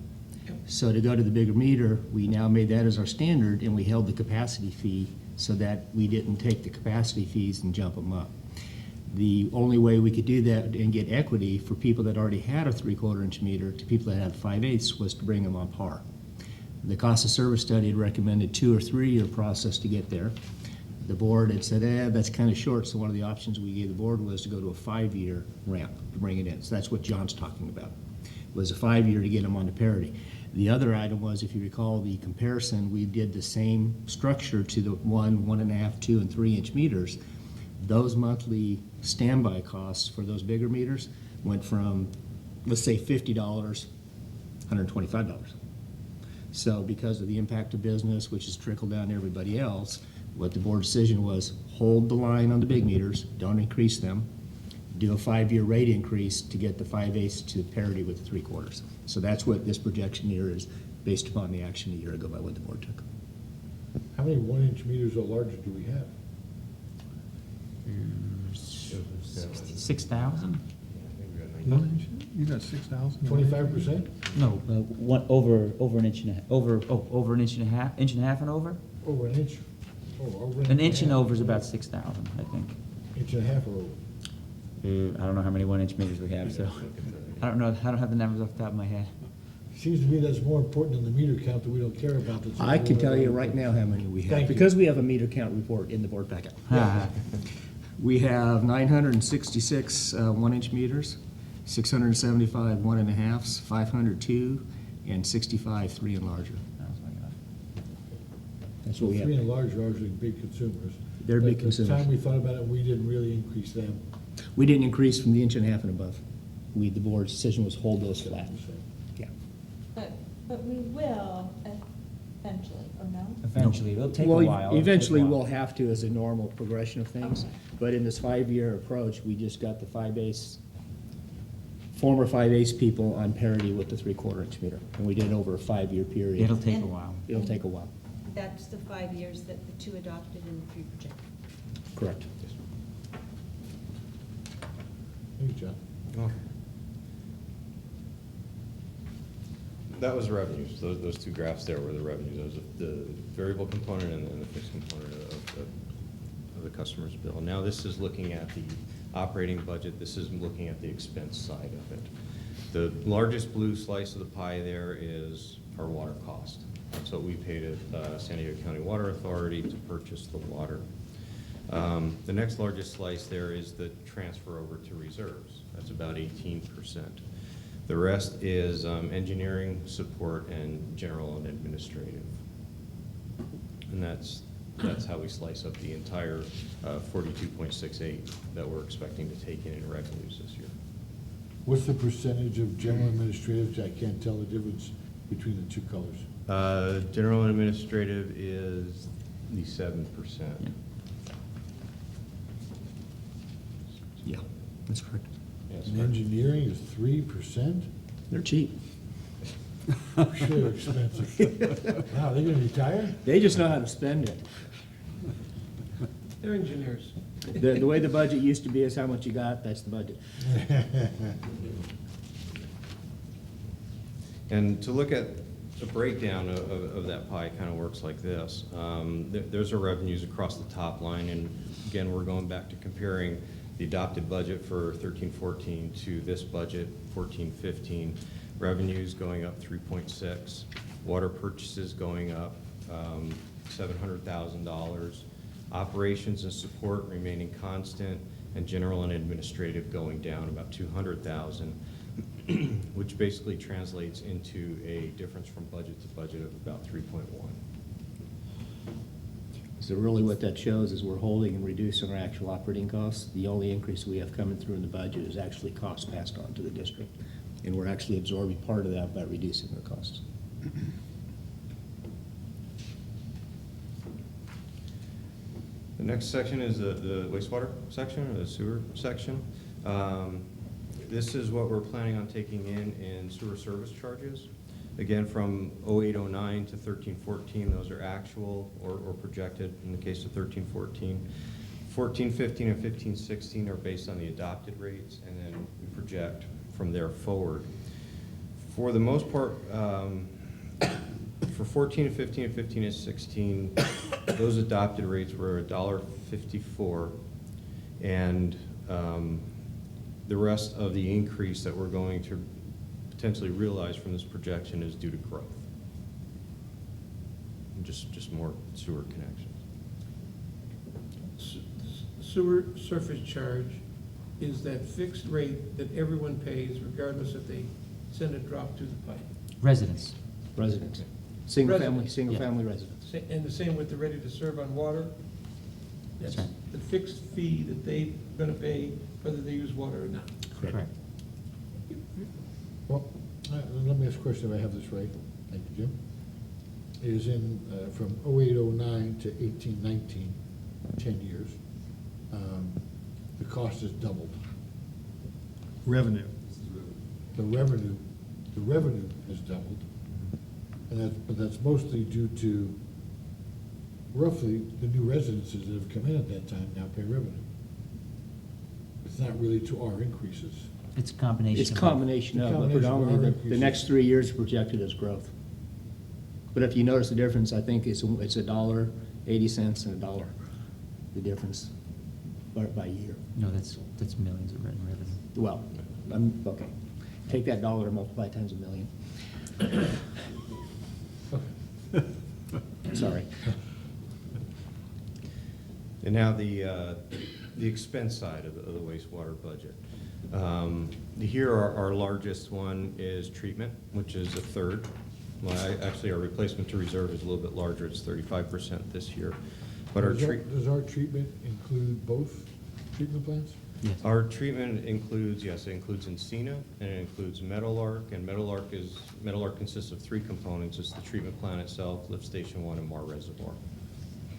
So to go to the bigger meter, we now made that as our standard, and we held the capacity fee so that we didn't take the capacity fees and jump them up. The only way we could do that and get equity for people that already had a 3/4 inch meter to people that had 5/8 was to bring them on par. The cost of service study had recommended 2 or 3 year process to get there. The board had said, that's kind of short, so one of the options we gave the board was to go to a 5-year ramp to bring it in. So that's what John's talking about, was a 5-year to get them onto parity. The other item was, if you recall the comparison, we did the same structure to the 1, 1.5, 2, and 3 inch meters. Those monthly standby costs for those bigger meters went from, let's say, $50, $125. So because of the impact of business, which has trickled down to everybody else, what the board decision was, hold the line on the big meters, don't increase them, do a 5-year rate increase to get the 5/8 to parity with the 3/4. So that's what this projection here is based upon the action a year ago by what the board took. How many 1-inch meters or larger do we have? 6,000? You got 6,000? 25%? No, over an inch and a half, over an inch and a half and over? Over an inch? Oh, over An inch and a half. over is about 6,000, I think. Inch and a half or over? I don't know how many 1-inch meters we have, so, I don't know, I don't have the numbers off the top of my head. Seems to me that's more important than the meter count that we don't care about. That's I can tell you right now how many we have, Thank you. because we have a meter count report in the board packet. We have 966 1-inch meters, 675 1.5s, 502, and 65 3 and larger. That's So what we 3 have. and larger are usually big consumers. They're big But consumers. At the time we thought about it, we didn't really increase them. We didn't increase from the inch and a half and above. The board's decision was hold those flat. Yeah. But we will eventually, or no? Eventually, it'll take a Well, while. It'll take a eventually, while. we'll have to as a normal progression of things. Okay. But in this 5-year approach, we just got the former 5/8 people on parity with the 3/4 inch meter. And we did it over a 5-year period. It'll take a And- while. It'll take a while. That's the 5 years that the 2 adopted and the 3 projected. Correct. Thank you, John. That was the revenues. Those two graphs there were the revenues. Those are the variable component and the fixed component of the customer's bill. Now this is looking at the operating budget. This is looking at the expense side of it. The largest blue slice of the pie there is our water cost. That's what we pay to San Diego County Water Authority to purchase the water. The next largest slice there is the transfer over to reserves. That's about 18%. The rest is engineering, support, and general and administrative. And that's how we slice up the entire 42.68 that we're expecting to take in revenues this year. What's the percentage of general administrative? I can't tell the difference between the two colors. General and administrative is the 7%. Yeah, that's correct. Yes, And sir. engineering is 3%? They're cheap. Sure expensive. Wow, they're gonna retire? They just know how to spend it. They're engineers. The way the budget used to be is how much you got, that's the budget. And to look at the breakdown of that pie kind of works like this. There's our revenues across the top line, and again, we're going back to comparing the adopted budget for 13-14 to this budget, 14-15. Revenues going up 3.6, water purchases going up $700,000, operations and support remaining constant, and general and administrative going down about $200,000, which basically translates into a difference from budget to budget of about 3.1. So really what that shows is we're holding and reducing our actual operating costs. The only increase we have coming through in the budget is actually costs passed on to the district. And we're actually absorbing part of that by reducing their costs. The next section is the wastewater section, or the sewer section. This is what we're planning on taking in sewer service charges. Again, from 08-09 to 13-14, those are actual or projected in the case of 13-14. 14-15 and 15-16 are based on the adopted rates, and then we project from there forward. For the most part, for 14 to 15 and 15 to 16, those adopted rates were $1.54, and the rest of the increase that we're going to potentially realize from this projection is due to growth. And just more sewer connections. Sewer surface charge is that fixed rate that everyone pays regardless if they send a drop to the pipe. Residents. Residents, single-family Residents. residents. And the same with the ready to serve on water. That's That's the fixed fee that they're gonna pay whether they use water or not. Correct. Well, let me ask a question if I have this right. Thank you, Jim. It is in, from 08-09 to 18-19, 10 years, the cost has doubled. Revenue. The revenue has doubled. But that's mostly due to roughly the new residences that have come in at that time now pay revenue. It's not really to our increases. It's a combination. It's a of both. combination of, but Combination of our predominantly, the increases. next 3 years projected as growth. But if you notice the difference, I think it's $1.80 and $1, the difference by year. No, that's millions of written revenue. Well, okay, take that dollar and multiply it times a million. Sorry. And now the expense side of the wastewater budget. Here, our largest one is treatment, which is a third. Well, actually, our replacement to reserve is a little bit larger, it's 35% this year. But our Does our treatment include both treatment plants? Yes. Our treatment includes, yes, it includes Encina, and it includes Meadowlark, and Meadowlark consists of 3 components. It's the treatment plant itself, Lift Station 1, and Mar Reservoir.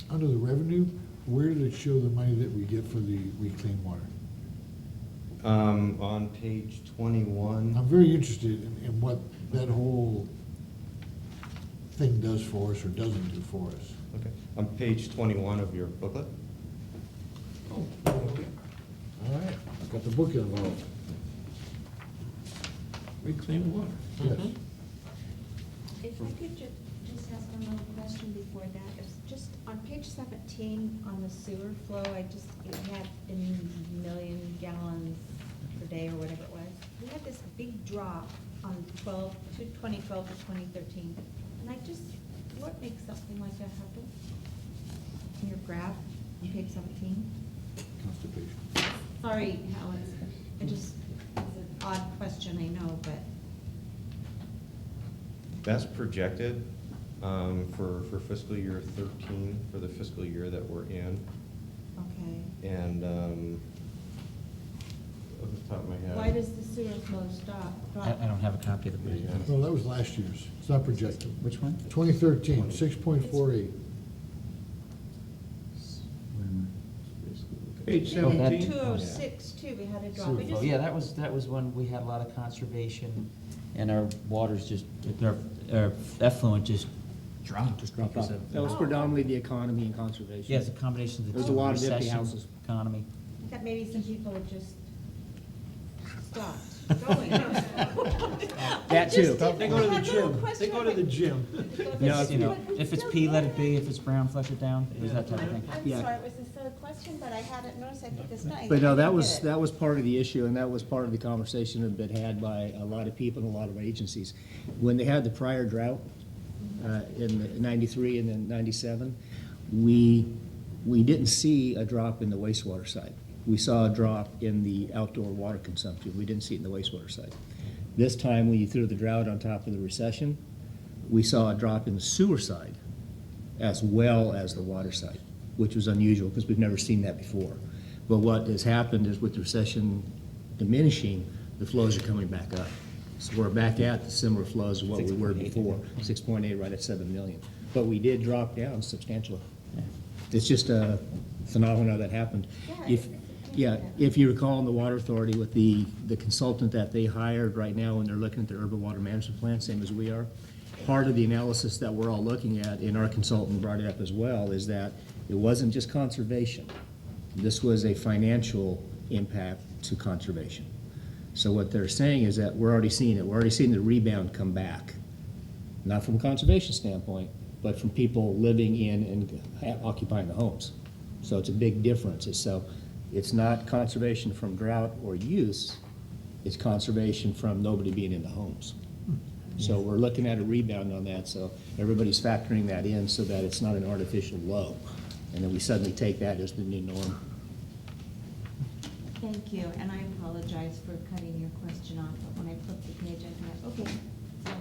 Under the revenue, where did it show the money that we get for the reclaimed water? On page 21. I'm very interested in what that whole thing does for us or doesn't do for us. Okay. On page 21 of your booklet. Oh, okay. All right, I've got the book involved. Reclaimed water. Yes. If I could just ask one little question before that, it's just on page 17 on the sewer flow, it had in million gallons per day or whatever it was. We had this big drop on 2012 to 2013, and what makes something like that happen? In your graph, on page 17? Constipation. Sorry, Helen, it's an odd question, I know, but. That's projected for fiscal year 13, for the fiscal year that we're in. Okay. And off the top of my head. Why does the sewer flow stop? I don't have a copy of the budget. Yeah. Well, that was last year's. It's not projected. Which one? 2013, 6.48. Page Oh, that- 17. 206 too, we had a drop. Sewer We flow. just- Yeah, that was when we had a lot of conservation, and our waters just, our effluent just dropped. Just dropped off. because of- That was Oh. predominantly the economy and conservation. Yeah, it's a combination of the There's two, a lot of empty recession, houses. economy. That maybe some people have just stopped going. That too. They go to the gym. They go to the gym. No, You know, if it's pea, let it be, if it's brown, flush it down, is that type of thing. I'm Yeah. sorry, it was a silly question, but I hadn't noticed, I put this down. But no, I that didn't was, get it. that was part of the issue, and that was part of the conversation that been had by a lot of people and a lot of agencies. When they had the prior drought, in '93 and then '97, we didn't see a drop in the wastewater side. We saw a drop in the outdoor water consumption. We didn't see it in the wastewater side. This time, when you threw the drought on top of the recession, we saw a drop in the sewer side as well as the water side, which was unusual because we've never seen that before. But what has happened is with the recession diminishing, the flows are coming back up. So we're back at the similar flows of what we were 6.8. before, 6.8 right at 7 million. But we did drop down substantially. Yeah. It's just a phenomena that happened. If you recall in the Water Authority with the consultant that they hired right now when they're looking at the urban water management plan, same as we are, part of the analysis that we're all looking at, and our consultant brought it up as well, is that it wasn't just conservation. This was a financial impact to conservation. So what they're saying is that we're already seeing it. We're already seeing the rebound come back. Not from a conservation standpoint, but from people living in and occupying the homes. So it's a big difference. It's not conservation from drought or use, it's conservation from nobody being in the homes. So we're looking at a rebound on that, so everybody's factoring that in so that it's not an artificial low. And then we suddenly take that as the new norm. Thank you, and I apologize for cutting your question off, but when I flipped the page, I thought, okay, so,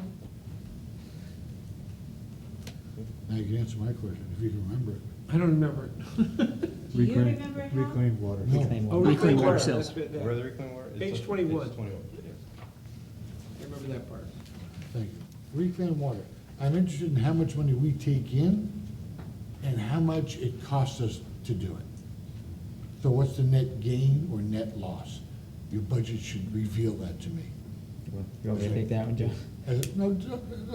Now you can answer my question, if you can remember it. I don't remember it. do you remember it, Hal? Reclaimed water. Reclaimed Oh, water. Reclaimed water that's cells. it, yeah. Where are the reclaimed water? It's Page up- 21. Page 21. I remember that part. Thank you. Reclaimed water. I'm interested in how much money we take in and how much it costs us to do it. So what's the net gain or net loss? Your budget should reveal that to me. You want me to take that one, Joe? No,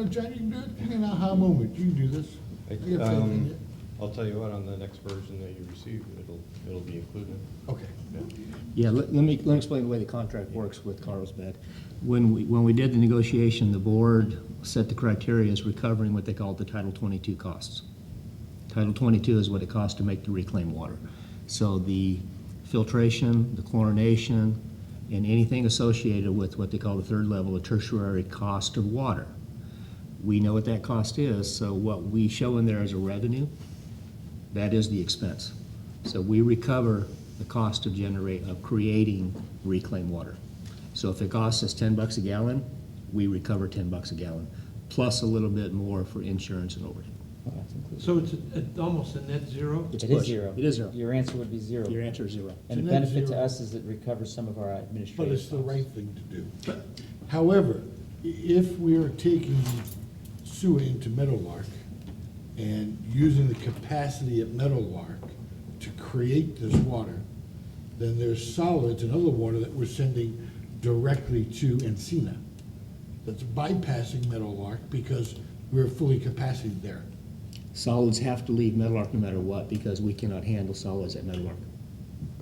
John, you can do it in an aha moment. You can do this. I got faith in you. I'll tell you what, on the next version that you receive, it'll be included. Okay. Yeah, let me explain the way the contract works with Carlsbad. When we did the negotiation, the board set the criteria as recovering what they called the Title 22 costs. Title 22 is what it costs to make the reclaimed water. So the filtration, the chlorination, and anything associated with what they call the third level, the tertiary cost of water. We know what that cost is, so what we show in there as a revenue, that is the expense. So we recover the cost of creating reclaimed water. So if it costs us $10 a gallon, we recover $10 a gallon, plus a little bit more for insurance and overhead. Well, that's included. So it's almost a net zero? It's It is push. zero. It is zero. Your answer would be zero. Your answer is zero. And the It's a net benefit to zero. us is it recovers some of our administrative But it's the costs. right thing to do. However, if we are taking sewer into Meadowlark and using the capacity at Meadowlark to create this water, then there's solids and other water that we're sending directly to Encina. That's bypassing Meadowlark because we're fully capacity there. Solids have to leave Meadowlark no matter what, because we cannot handle solids at Meadowlark.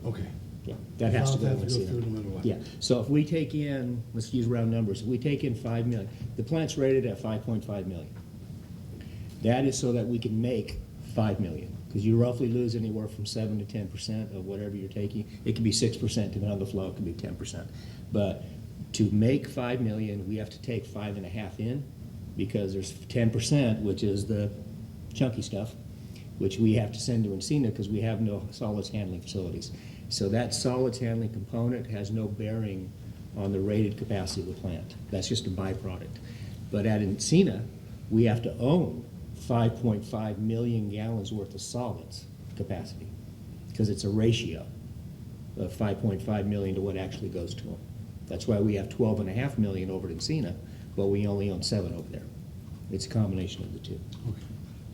Okay. Yeah, that has to go to Solids have to go Encina. through no matter what. Yeah, so if we take in, let's use round numbers, if we take in 5 million, the plant's rated at 5.5 million. That is so that we can make 5 million, because you roughly lose anywhere from 7 to 10% of whatever you're taking. It could be 6% depending on the flow, it could be 10%. But to make 5 million, we have to take 5.5 in, because there's 10%, which is the chunky stuff, which we have to send to Encina because we have no solids handling facilities. So that solids handling component has no bearing on the rated capacity of the plant. That's just a byproduct. But at Encina, we have to own 5.5 million gallons worth of solids capacity, because it's a ratio of 5.5 million to what actually goes to them. That's why we have 12.5 million over at Encina, but we only own 7 over there. It's a combination of the two. Okay.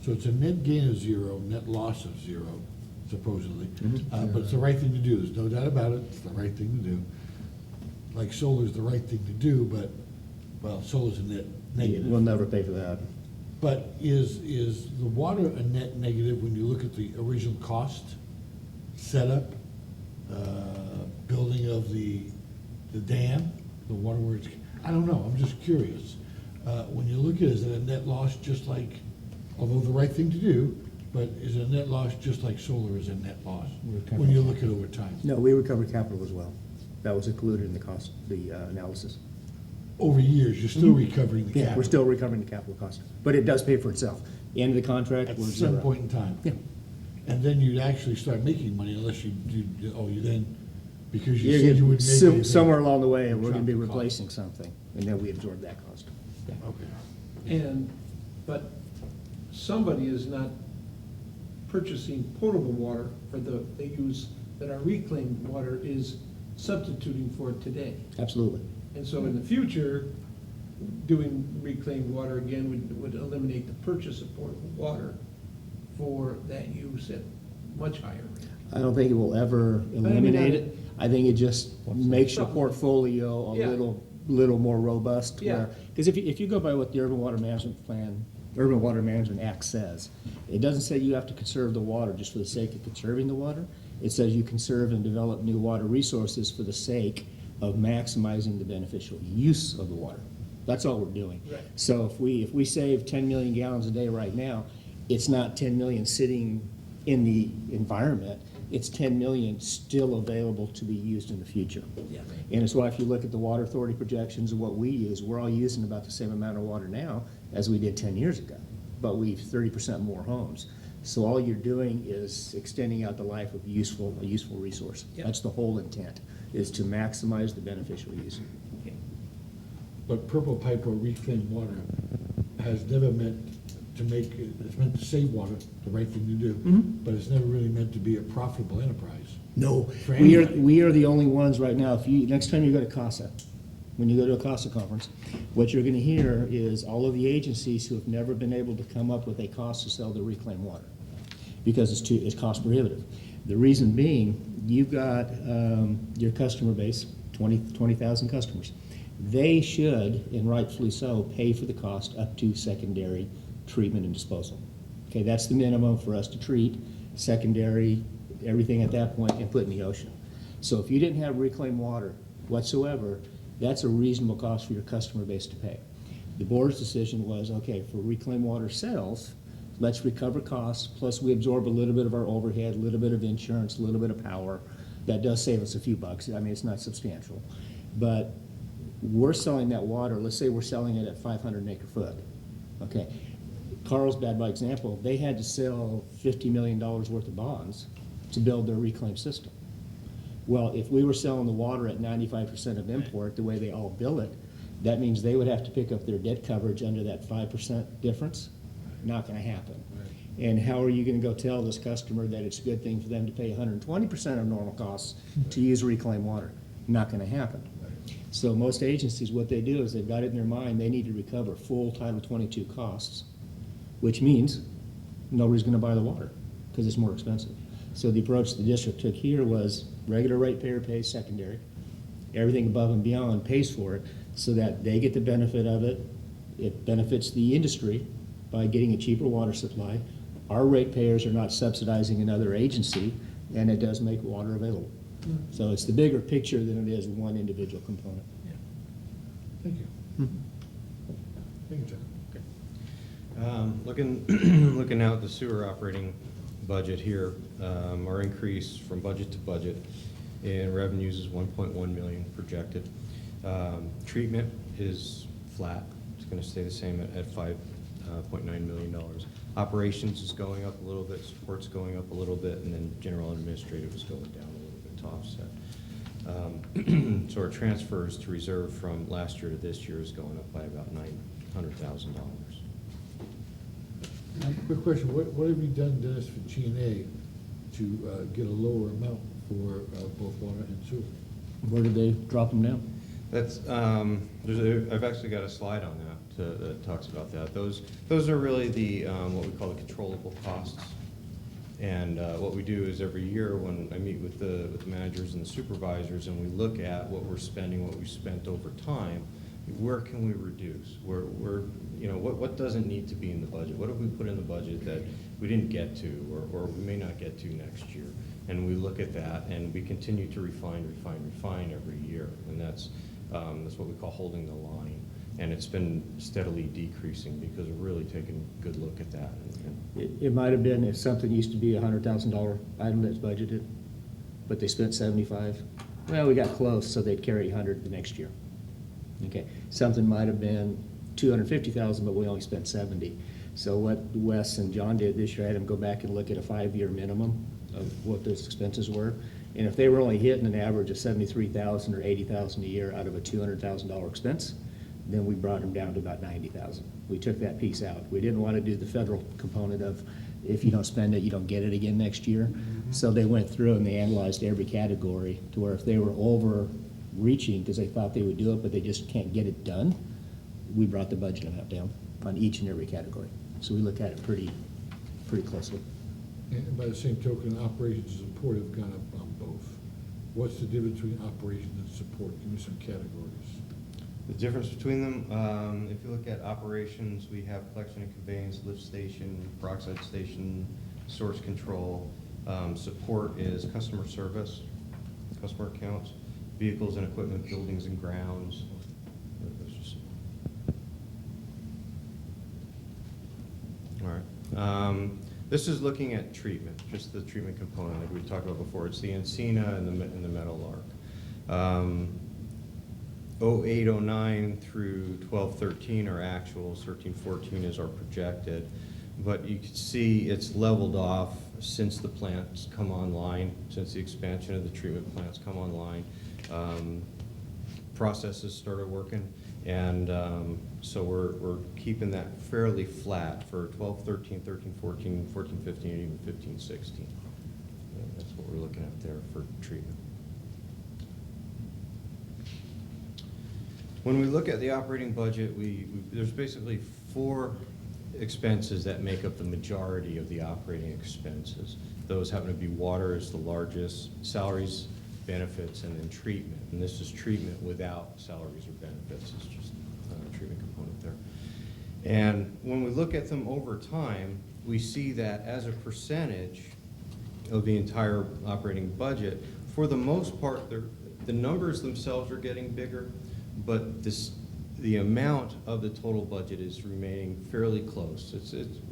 So it's a net gain of zero, net loss of zero, supposedly. But it's the right thing to do. There's no doubt about it. It's the right thing to do. Like solar's the right thing to do, but, well, solar's a net negative. We'll never pay for that. But is the water a net negative when you look at the original cost, setup, building of the dam, the waterworks? I don't know, I'm just curious. When you look at it, is it a net loss just like, although the right thing to do, but is it a net loss just like solar is a net loss? When you look at it over time? No, we recover capital as well. That was included in the cost, the analysis. Over years, you're still recovering the Yeah, capital. we're still recovering the capital cost, but it does pay for itself. The end of the contract, At we're some zero. point in time. Yeah. And then you'd actually start making money unless you then, because you You said get you would make anything. somewhere along the way, we're gonna be Drop the cost. replacing something, and then we absorb that cost. Yeah. Okay. But somebody is not purchasing potable water for they use, that our reclaimed water is substituting for today. Absolutely. And so in the future, doing reclaimed water again would eliminate the purchase of potable water for that use at much higher rate. I don't think it will ever eliminate it. I think it just makes your portfolio a Yeah. little more robust. Yeah. Because if you go by what the Urban Water Management Plan, Urban Water Management Act says, it doesn't say you have to conserve the water just for the sake of conserving the water. It says you conserve and develop new water resources for the sake of maximizing the beneficial use of the water. That's all we're doing. Right. So if we save 10 million gallons a day right now, it's not 10 million sitting in the environment. It's 10 million still available to be used in the future. Yeah. And it's why if you look at the water authority projections of what we use, we're all using about the same amount of water now as we did 10 years ago, but we've 30% more homes. So all you're doing is extending out the life of a useful resource. Yep. That's the whole intent, is to maximize the beneficial use. But purple pipe or reclaimed water has never meant to make, it's meant to save water, the right thing to do, but it's never really meant to be a profitable enterprise. No, For we anybody. are the only ones right now, next time you go to CASA, when you go to a CASA conference, what you're gonna hear is all of the agencies who have never been able to come up with a cost to sell their reclaimed water, because it's cost prohibitive. The reason being, you've got, your customer base, 20,000 customers. they should, and rightfully so, pay for the cost up to secondary treatment and disposal. Okay, that's the minimum for us to treat, secondary, everything at that point, and put in the ocean. So if you didn't have reclaimed water whatsoever, that's a reasonable cost for your customer base to pay. The board's decision was, okay, for reclaimed water sales, let's recover costs, plus we absorb a little bit of our overhead, a little bit of insurance, a little bit of power. That does save us a few bucks. I mean, it's not substantial. But we're selling that water, let's say we're selling it at 500 an acre foot. Okay. Carlsbad, by example, they had to sell $50 million worth of bonds to build their reclaim system. Well, if we were selling the water at 95% of import, the way they all bill it, that means they would have to pick up their debt coverage under that 5% difference. Not gonna happen. And how are you gonna go tell this customer that it's a good thing for them to pay 120% of normal costs to use reclaimed water? Not gonna happen. So most agencies, what they do is they've got it in their mind, they need to recover full Title 22 costs, which means nobody's gonna buy the water, because it's more expensive. So the approach the district took here was regular ratepayer pays secondary, everything above and beyond pays for it, so that they get the benefit of it. It benefits the industry by getting a cheaper water supply. Our ratepayers are not subsidizing another agency, and it does make water available. So it's the bigger picture than it is one individual component. Thank you. Thank you, John. Looking out at the sewer operating budget here, our increase from budget to budget in revenues is 1.1 million projected. Treatment is flat. It's going to stay the same at $5.9 million. Operations is going up a little bit, support's going up a little bit, and then general and administrative is going down a little bit to offset. So our transfers to reserve from last year to this year is going up by about $900,000. Quick question, what have you done, Dennis, for G&A to get a lower amount for both water and sewer? Where did they drop them down? That's, I've actually got a slide on that that talks about that. Those are really the, what we call the controllable costs. And what we do is every year when I meet with the managers and the supervisors and we look at what we're spending, what we've spent over time, where can we reduce? What doesn't need to be in the budget? What have we put in the budget that we didn't get to or we may not get to next year? And we look at that and we continue to refine every year. And that's what we call holding the line. And it's been steadily decreasing because we're really taking a good look at that. It might have been if something used to be a $100,000 item that's budgeted, but they spent 75. Well, we got close, so they'd carry 100 the next year. Okay, something might have been 250,000, but we only spent 70. So what Wes and John did this year, I had them go back and look at a 5-year minimum of what those expenses were. And if they were only hitting an average of 73,000 or 80,000 a year out of a $200,000 expense, then we brought them down to about 90,000. We took that piece out. We didn't want to do the federal component of if you don't spend it, you don't get it again next year. So they went through and they analyzed every category to where if they were overreaching because they thought they would do it, but they just can't get it done, we brought the budget amount down on each and every category. So we look at it pretty closely. And by the same token, operations and support have gone up on both. What's the difference between operations and support? Give me some categories. The difference between them, if you look at operations, we have collection and conveyance, lift station, peroxide station, source control. Support is customer service, customer accounts, vehicles and equipment, buildings and grounds. All right. This is looking at treatment, just the treatment component like we talked about before. It's the Encina and the Meadowlark. 0809 through 1213 are actuals, 1314 is our projected, but you can see it's leveled off since the plants come online, since the expansion of the treatment plants come online. Processes started working, and so we're keeping that fairly flat for 12, 13, 13, 14, 14, 15, and even 15, 16. That's what we're looking at there for treatment. When we look at the operating budget, there's basically 4 expenses that make up the majority of the operating expenses. Those happen to be water is the largest, salaries benefits and then treatment. And this is treatment without salaries or benefits. It's just a treatment component there. And when we look at them over time, we see that as a percentage of the entire operating budget, for the most part, the numbers themselves are getting bigger, but the amount of the total budget is remaining fairly close.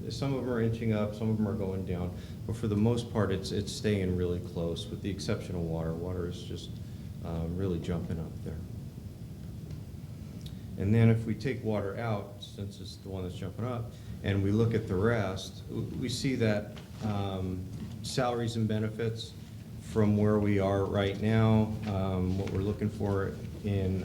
Some of them are inching up, some of them are going down, but for the most part, it's staying really close, with the exception of water. Water is just really jumping up there. And then if we take water out, since it's the one that's jumping up, and we look at the rest, we see that salaries and benefits from where we are right now, what we're looking for in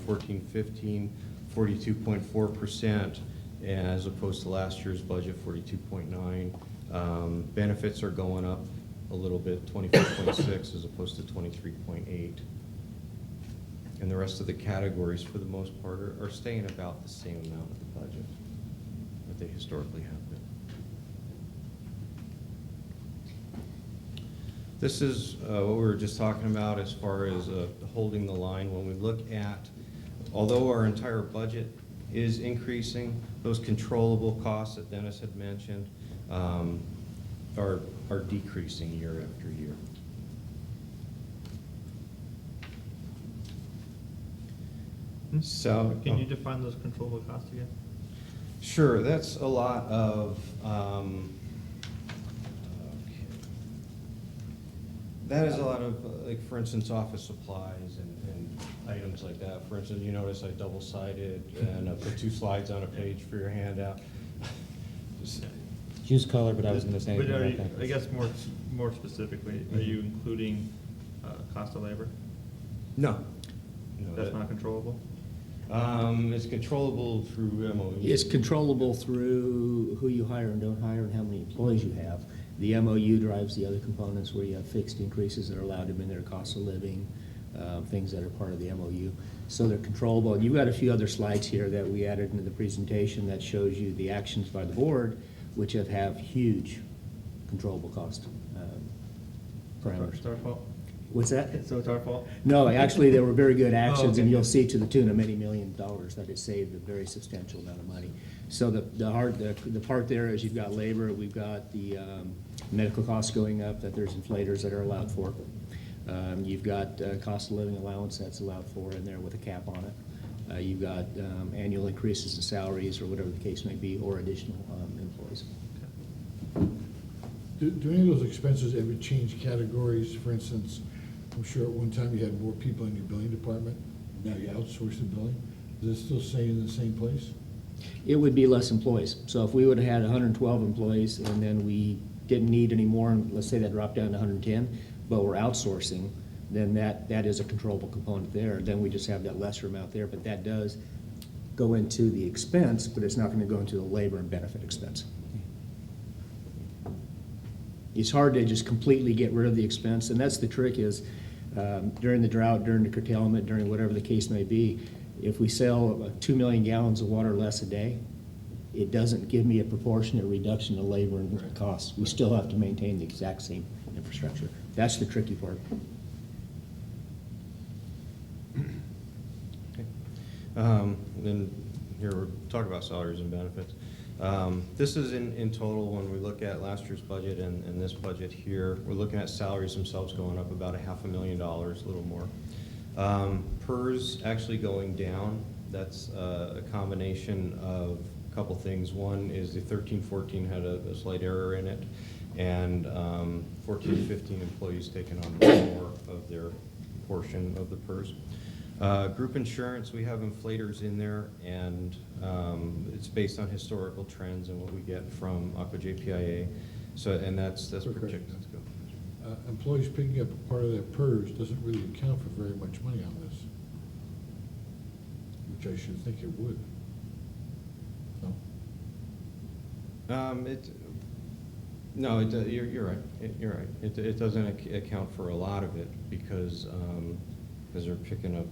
14-15, 42.4%, as opposed to last year's budget, 42.9. Benefits are going up a little bit, 24.6 as opposed to 23.8. And the rest of the categories, for the most part, are staying about the same amount of the budget that they historically have been. This is what we were just talking about as far as holding the line. When we look at, although our entire budget is increasing, those controllable costs that Dennis had mentioned are decreasing year after year. So, Can you define those controllable costs again? Sure, that's a lot of, that is a lot of, like, for instance, office supplies and items like that. For instance, you notice I double-sided and I put 2 slides on a page for your handout. Just- Use color, but I was gonna say. But are you, I guess more specifically, are you including cost of labor? No. No, That's not controllable? It's controllable through MOU. It's controllable through who you hire and don't hire and how many employees you have. The MOU drives the other components where you have fixed increases that are allowed in their cost of living, things that are part of the MOU. So they're controllable. And you've got a few other slides here that we added into the presentation that shows you the actions by the board, which have huge controllable cost parameters. It's our fault? What's that? So it's our fault? No, actually, they were very good actions, okay. and you'll see to the tune of many $1 million that it saved a very substantial amount of money. So the part there is you've got labor, we've got the medical costs going up, that there's inflators that are allowed for. You've got cost of living allowance that's allowed for in there with a cap on it. You've got annual increases in salaries or whatever the case may be, or additional employees. Do any of those expenses ever change categories? For instance, I'm sure at one time you had more people in your billing department, now you outsource the billing. Does it still stay in the same place? It would be less employees. So if we would have had 112 employees and then we didn't need any more, and let's say that dropped down to 110, but we're outsourcing, then that is a controllable component there. Then we just have that lesser amount there, but that does go into the expense, but it's not going to go into the labor and benefit expense. It's hard to just completely get rid of the expense, and that's the trick is during the drought, during the curtailment, during whatever the case may be, if we sell 2 million gallons of water less a day, it doesn't give me a proportionate reduction in labor and costs. We still have to maintain the exact same infrastructure. That's the tricky part. Then here we're talking about salaries and benefits. This is in total, when we look at last year's budget and this budget here, we're looking at salaries themselves going up about $500,000, a little more. PERS actually going down. That's a combination of a couple things. One is the 13-14 had a slight error in it, and 14-15 employees taking on more of their portion of the PERS. Group insurance, we have inflators in there, and it's based on historical trends and what we get from Aqua JPIA. So, and that's projected to go. Employees picking up a part of that PERS doesn't really account for very much money on this, which I should think it would. No? You're right. You're right. It doesn't account for a lot of it because they're picking up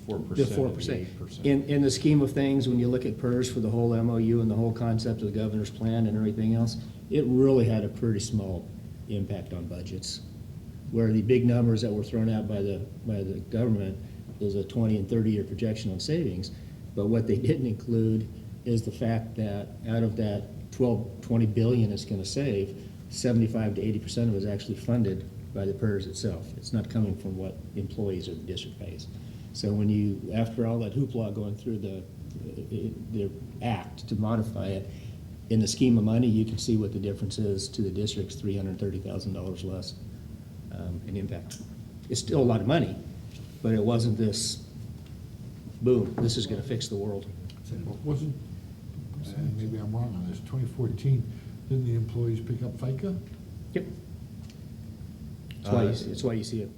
4% The of the 4%. 8%. In the scheme of things, when you look at PERS for the whole MOU and the whole concept of the governor's plan and everything else, it really had a pretty small impact on budgets. where the big numbers that were thrown out by the government is a 20 and 30-year projection on savings. But what they didn't include is the fact that out of that 20 billion it's going to save, 75 to 80% of it is actually funded by the PERS itself. It's not coming from what employees or the district pays. So when you, after all that hoopla going through the act to modify it, in the scheme of money, you can see what the difference is to the district's $330,000 less in impact. It's still a lot of money, but it wasn't this, boom, this is going to fix the world. Wasn't, and maybe I'm wrong on this, 2014, didn't the employees pick up FICA? Yep. That's why you see it.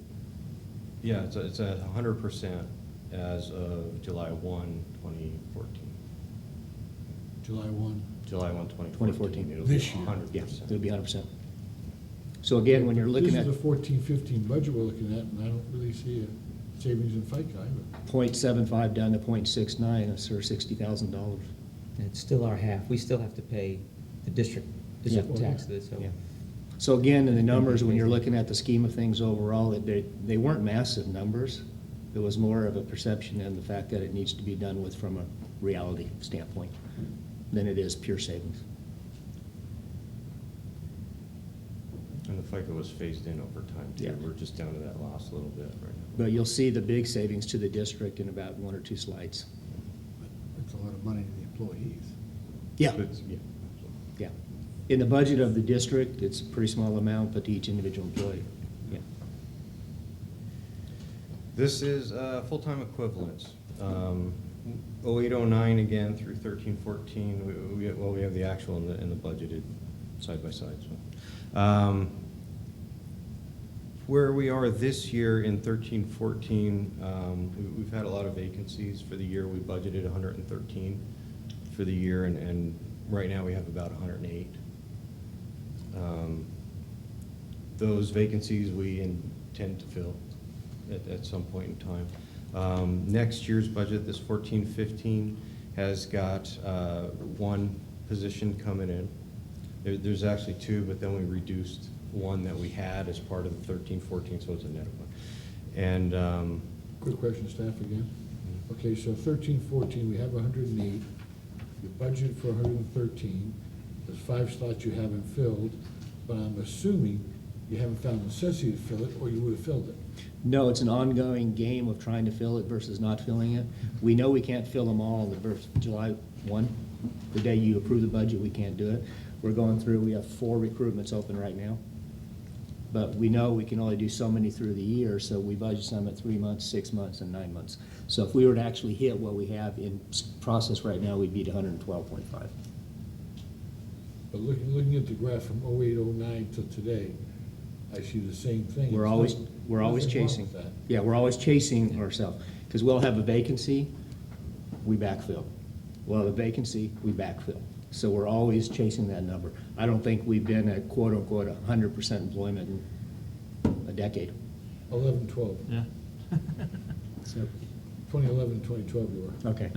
Yeah, it's at 100% as of July 1, 2014. July 1? July 1, 2014. 2014. It'll be This year. 100%. Yeah, it'll be 100%. So again, when you're looking at This is the 14-15 budget we're looking at, and I don't really see a savings in FICA either. 0.75 down to 0.69, that's sort of $60,000. It's still our half. We still have to pay the district tax of it, so. Yeah. So again, in the numbers, when you're looking at the scheme of things overall, they weren't massive numbers. It was more of a perception and the fact that it needs to be done with from a reality standpoint than it is pure savings. And the FICA was phased in over time, too. Yeah. We're just down to that last little bit right now. But you'll see the big savings to the district in about 1 or 2 slides. That's a lot of money to the employees. Yeah, But, yeah, yeah. In the budget of the district, it's a pretty small amount, but to each individual employee, yeah. This is full-time equivalents. 0809 again through 1314. We have the actual and the budgeted side by side. So, where we are this year in 1314, we've had a lot of vacancies for the year. We budgeted 113 for the year, and right now we have about 108. Those vacancies we intend to fill at some point in time. Next year's budget, this 14-15, has got 1 position coming in. There's actually 2, but then we reduced 1 that we had as part of the 13-14, so it's a net of 1. And Quick question, staff again. Okay, so 13-14, we have 108. You budgeted for 113. There's 5 slots you haven't filled, but I'm assuming you haven't found necessity to fill it, or you would have filled it. No, it's an ongoing game of trying to fill it versus not filling it. We know we can't fill them all the first July 1. The day you approve the budget, we can't do it. We're going through, we have 4 recruitments open right now. But we know we can only do so many through the year, so we budget some at 3 months, 6 months, and 9 months. So if we were to actually hit what we have in process right now, we'd be at 112.5. But looking at the graph from 08, 09 to today, I see the same thing. We're It's always not- We're always nothing wrong chasing. with that. Yeah, we're always chasing ourselves, because we'll have a vacancy, we backfill. We'll have a vacancy, we backfill. So we're always chasing that number. I don't think we've been at quote-unquote 100% employment in a decade. 11, 12. Yeah. So, 2011, 2012 you were. okay.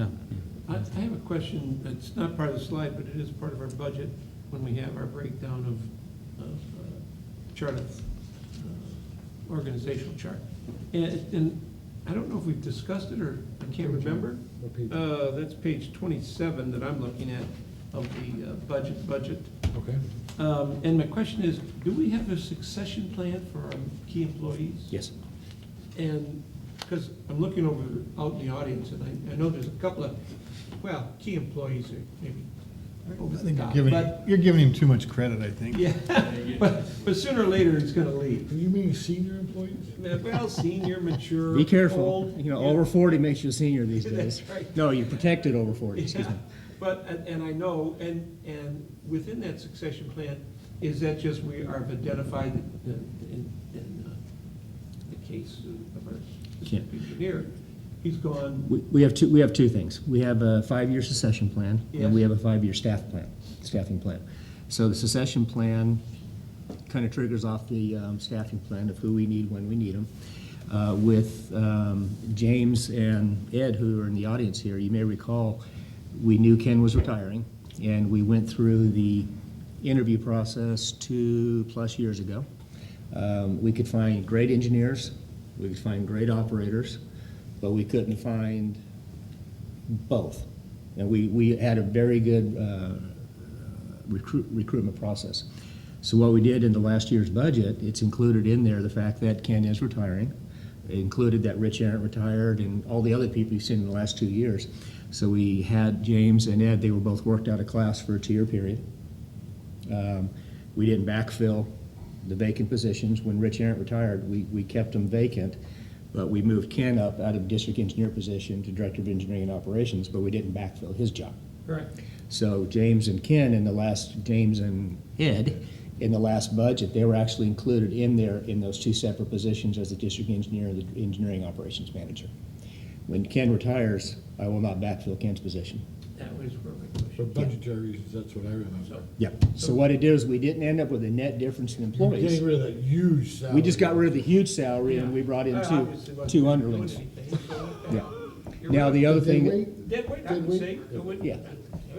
I have a question, it's not part of the slide, but it is part of our budget when we have our breakdown of chart of organizational chart. And I don't know if we've discussed it, or I can't remember. What page? That's page 27 that I'm looking at of the budget. Okay. And my question is, do we have a succession plan for our key employees? Yes. And, because I'm looking over out in the audience, and I know there's a couple of, well, key employees are maybe over I the think top, but, you're giving him too much credit, I think. yeah, but sooner or later, he's gonna leave. Are you meaning senior employees? Well, senior, mature. Be careful, old, you know, yeah. over 40 makes you a senior these That's days. right. No, you're protected over 40, excuse Yeah, me. but, and I know, and within that succession plan, is that just we are identified in the case of our Yeah. engineer, he's gone, We have two things. We have a 5-year succession plan, and we Yes. have a 5-year staffing plan. So the succession plan kind of triggers off the staffing plan of who we need when we need them. With James and Ed, who are in the audience here, you may recall, we knew Ken was retiring, and we went through the interview process 2+ years ago. We could find great engineers, we could find great operators, but we couldn't find both. And we had a very good recruitment process. So what we did in the last year's budget, it's included in there the fact that Ken is retiring. It included that Rich Arndt retired and all the other people you've seen in the last 2 years. So we had James and Ed, they were both worked out of class for a 2-year period. We didn't backfill the vacant positions. When Rich Arndt retired, we kept them vacant, but we moved Ken up out of district engineer position to director of engineering and operations, but we didn't backfill his job. Right. So James and Ken James and Ed, in the last budget, they were actually included in there in those 2 separate positions as the district engineer and the engineering operations manager. When Ken retires, I will not backfill Ken's position. That was perfect. For budgetary reasons, that's what I remember. Yep. So what it is, we didn't end up with a net difference in You're employees. getting rid of that huge salary. We just got rid of the huge salary and we brought in two underlings. Yeah. Now, the other thing, Dead weight, I would say. It would- yeah.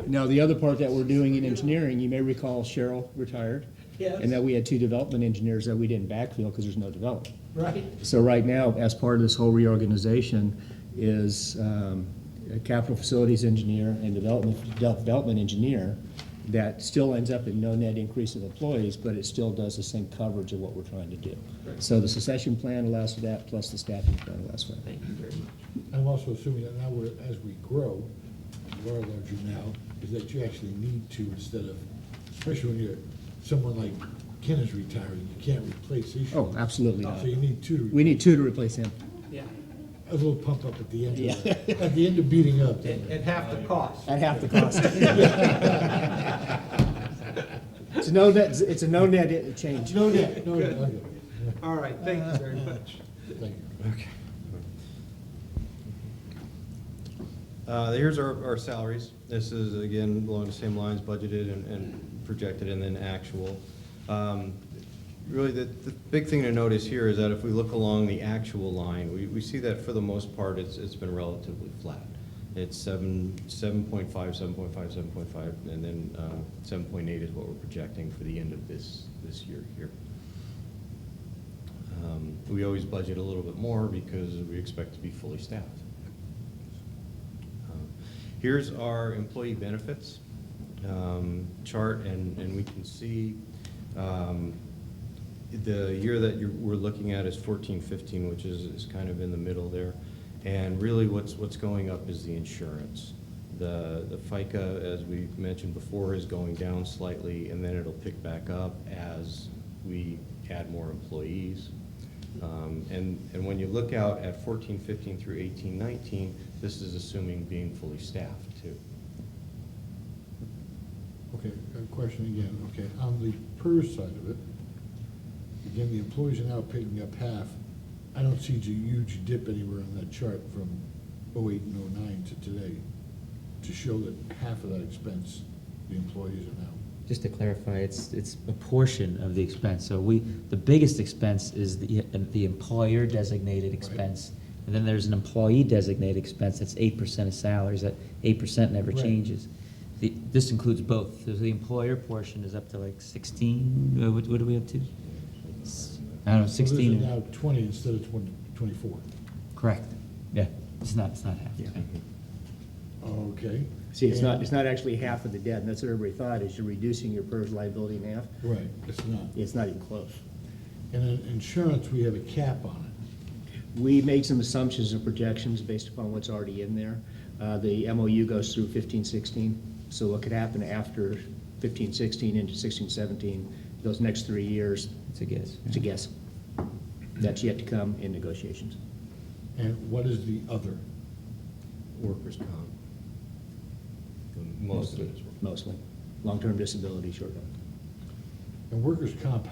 Now, the other part that we're doing in engineering, you may recall Cheryl retired. Yes. And that we had 2 development engineers that we didn't backfill because there's no development. Right. So right now, as part of this whole reorganization, is a capital facilities engineer and development engineer that still ends up in no net increase of employees, but it still does the same coverage of what we're trying to do. So the succession plan allows for that, plus the staffing plan allows for that. Thank you very much. I'm also assuming that now as we grow, we're larger now, is that you actually need to, instead of, especially when you're, someone like Ken is retiring, you can't replace his. Oh, absolutely not. So you need 2. We need 2 to replace him. Yeah. A little pump up at the end, Yeah. at the end of beating up. At half the cost. At half the cost. It's a no net change. No, okay. All right, thank you very much. Thank you. Okay. Here's our salaries. This is, again, along the same lines, budgeted and projected and then actual. Really, the big thing to notice here is that if we look along the actual line, we see that for the most part, it's been relatively flat. It's 7.5, 7.5, 7.5, and then 7.8 is what we're projecting for the end of this year here. We always budget a little bit more because we expect to be fully staffed. Here's our employee benefits chart, and we can see the year that we're looking at is 14-15, which is kind of in the middle there. And really what's going up is the insurance. The FICA, as we mentioned before, is going down slightly, and then it'll pick back up as we add more employees. And when you look out at 14-15 through 18-19, this is assuming being fully staffed too. Okay, a question again, okay, on the PERS side of it, again, the employees are now picking up half. I don't see a huge dip anywhere on that chart from 08 and 09 to today to show that half of that expense, the employees are now. Just to clarify, it's a portion of the expense. So the biggest expense is the employer designated expense. And then there's an employee designated expense, that's 8% of salaries, that 8% never Right. changes. This includes both. So the employer portion is up to like 16, what are we up to? I don't know, So this 16. is now 20 instead of 24. Correct. Yeah, it's not half. Okay. See, it's not actually half of the debt, and that's what everybody thought, is you're reducing your PERS liability in half. Right, it's not. It's not even close. And in insurance, we have a cap on it. We made some assumptions and projections based upon what's already in there. The MOU goes through 15-16, so what could happen after 15-16 into 16-17, those next 3 years, It's a guess. it's a guess. That's yet to come in negotiations. And what is the other? Workers' comp. Most of it is workers'. Mostly. Long-term disability, short-term. And workers' comp,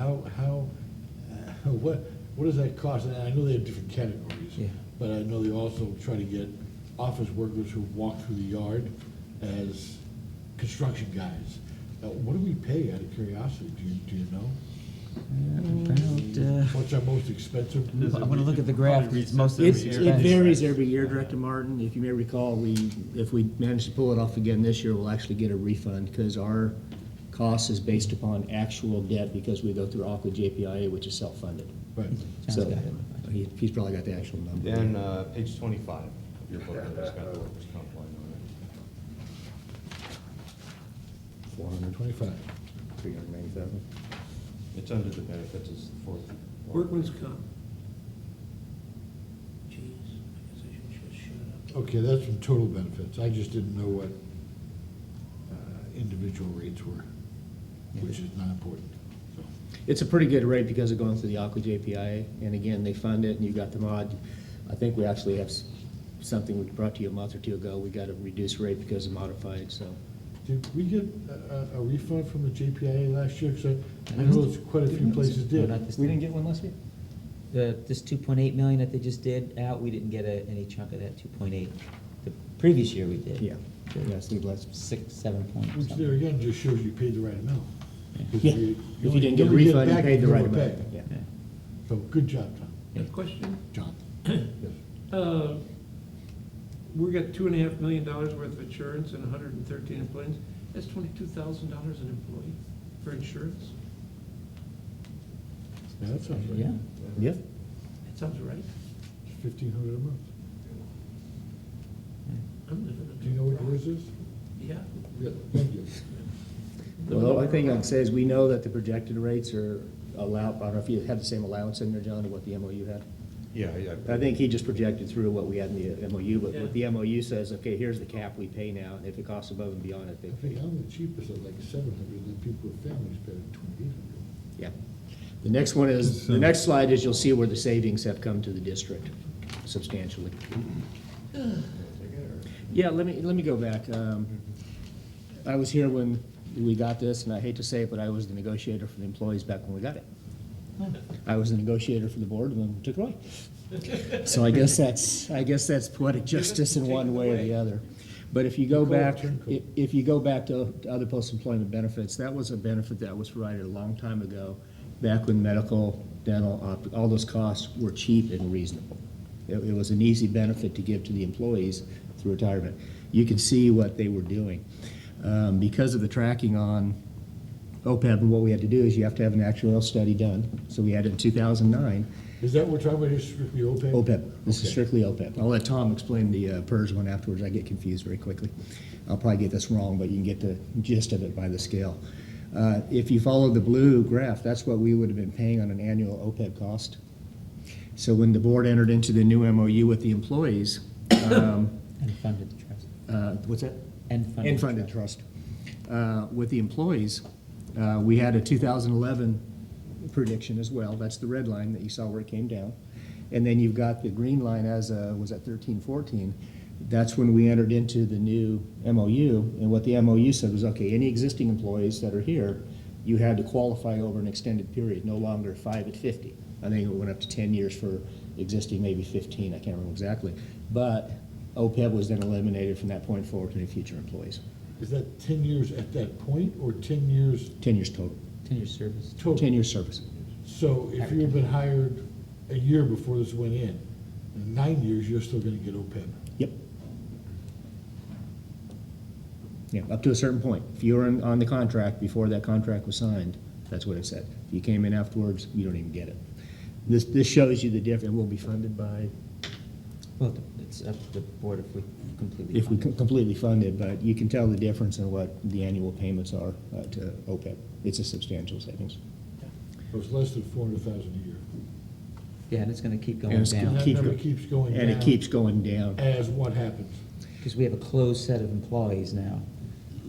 what does that cost? And I know they have different categories. Yeah. But I know they also try to get office workers who walk through the yard as construction guys. What do we pay, out of curiosity? Do you know? What's our most expensive? I want to look at the graph, 'cause it's most of it's It expense. varies every year, Director Martin. If you may recall, if we manage to pull it off again this year, we'll actually get a refund, because our cost is based upon actual debt because we go through Aqua JPIA, which is self-funded. Right. John's So got it. he's probably got the actual number. And page 25 of your book, has got the workers' comp line on it. 425. 390,000. It's under the benefits, it's the fourth. Workman's comp. Jeez, I guess I should just shut up. Okay, that's from total benefits. I just didn't know what individual rates were, which is not important. So, It's a pretty good rate because of going through the Aqua JPIA, and again, they fund it, and you got the mod. I think we actually have something we brought to you a month or two ago. We got a reduced rate because of modified, so. did we get a refund from the JPIA last year? Because I know there's quite a few places No, did. not this We time. didn't get one last week? This 2.8 million that they just did out, we didn't get any chunk of that 2.8. The previous year we did. Yeah. Yeah, Steve, last. 6, 7 point Which there something. again just shows you paid the right amount. 'Cause Yeah, you if you didn't get a only refund, you back paid the if right were amount. paid. Yeah. Yeah. So, good job, Tom. Got a question? John. Yes. We got $2.5 million worth of insurance and 113 employees. That's $22,000 an employee for insurance. Yeah, that sounds right. Yeah. Yeah. That sounds right. It's 1,500 a month. I'm living Do you know what yours is? Yeah. Yeah, thank you. Well, the only thing I'd say is we know that the projected rates are allowed, I don't know if you had the same allowance in there, John, or what the MOU had. Yeah, I think he just projected through what we had in the MOU, but what the MOU says, okay, here's the cap we pay now, and if it costs above and beyond it, they I think pay. I'm the cheapest at like 700, and people with families pay 2,800. Yeah. The next one is, the next slide is you'll see where the savings have come to the district substantially. Yeah, let me go back. I was here when we got this, and I hate to say it, but I was the negotiator for the employees back when we got it. I was the negotiator for the board when we took it away. So I guess that's poetic justice in one way or the other. But if you go back, if you go back to other post-employment benefits, that was a benefit that was provided a long time ago, back when medical, dental, all those costs were cheap and reasonable. It was an easy benefit to give to the employees through retirement. You can see what they were doing. Because of the tracking on OPEB, and what we had to do is you have to have an actuarial study done. So we had it in 2009. Is that what we're talking about, just strictly OPEB? OPEB, this is Okay. strictly OPEB. I'll let Tom explain the PERS one afterwards, I get confused very quickly. I'll probably get this wrong, but you can get the gist of it by the scale. If you follow the blue graph, that's what we would have been paying on an annual OPEB cost. So when the board entered into the new MOU with the employees, And funded the trust. what's that? And funded. And funded trust. With the employees, we had a 2011 prediction as well. That's the red line that you saw where it came down. And then you've got the green line as, was that 13, 14? That's when we entered into the new MOU. And what the MOU said was, okay, any existing employees that are here, you had to qualify over an extended period, no longer 5 at 50. I think it went up to 10 years for existing, maybe 15, I can't remember exactly. But OPEB was then eliminated from that point forward to any future employees. Is that 10 years at that point, or 10 years 10 years total. 10-year service. total? 10 years service. So if you had been hired a year before this went in 9 years, you're still gonna get OPEB? Yep. Yeah, up to a certain point. If you were on the contract before that contract was signed, that's what it said. If you came in afterwards, you don't even get it. This shows you the difference. We'll be funded by, Well, it's up to the board if we completely. if we fund it. completely fund it, but you can tell the difference in what the annual payments are to OPEB. It's a substantial savings. So it's less than 400,000 a year. Yeah, and it's gonna keep And going it's And down, that Keep number go- keeps going down. And it keeps going down. As what happens? because we have a closed set of employees now.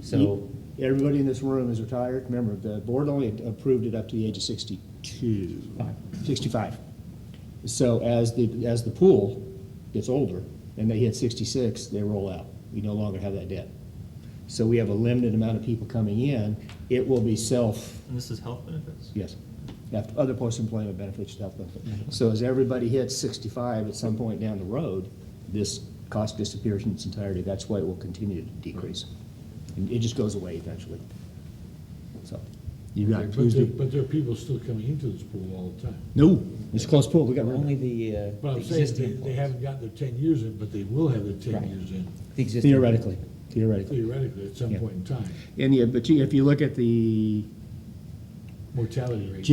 So, Everybody in this room is retired. Remember, the board only approved it up to the age of 62. Fine. 65. So as the pool gets older and they hit 66, they roll out. We no longer have that debt. So we have a limited amount of people coming in. It will be And this is health benefits? yes, other post-employment benefits, health benefits. So as everybody hits 65 at some point down the road, this cost disappears in its entirety. That's why it will continue to decrease. And it just goes away eventually. So you've got But there are people still coming into this pool all the time. No, it's a closed pool. We got only the But I'm saying, existing they employees. haven't gotten their 10 years in, but they will have their 10 Right. years in. The existing- theoretically. theoretically, at some Yeah. point in time. And yeah, but if you look at the Mortality rate.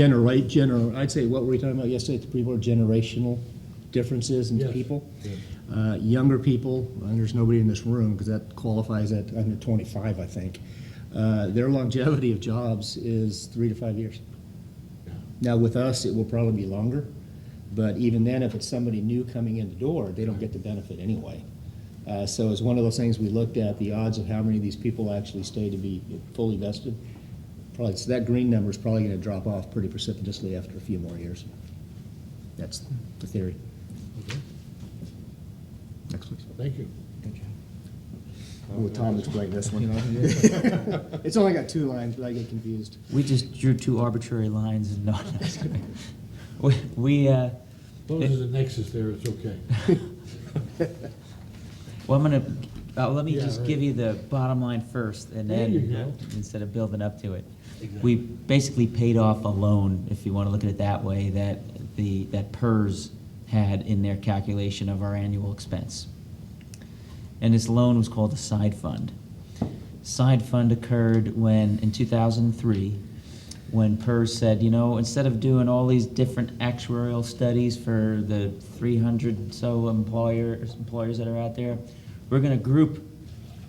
I'd say, what were we talking about yesterday, the people are generational differences in Yes. people. Yes. Younger people, and there's nobody in this room, because that qualifies at under 25, I think. Their longevity of jobs is 3 to 5 years. Yeah. Now, with us, it will probably be longer, but even then, if it's somebody new coming in the door, they don't get the benefit anyway. So it's one of those things we looked at, the odds of how many of these people actually stay to be fully vested. Probably, so that green number is probably gonna drop off pretty precipitously after a few more years. That's the theory. Okay. Next, please. Thank you. Will Tom explain this one? It's only got 2 lines, but I get confused. We just drew 2 arbitrary lines and no, we, As long as there's a nexus there, it's okay. well, I'm gonna, let me Yeah, just right. give you the bottom line first, and There you then, go. instead of building up to it. Exactly. We basically paid off a loan, if you wanna look at it that way, that PERS had in their calculation of our annual expense. And this loan was called a side fund. Side fund occurred when, in 2003, when PERS said, you know, instead of doing all these different actuarial studies for the 300 so employers that are out there, we're gonna group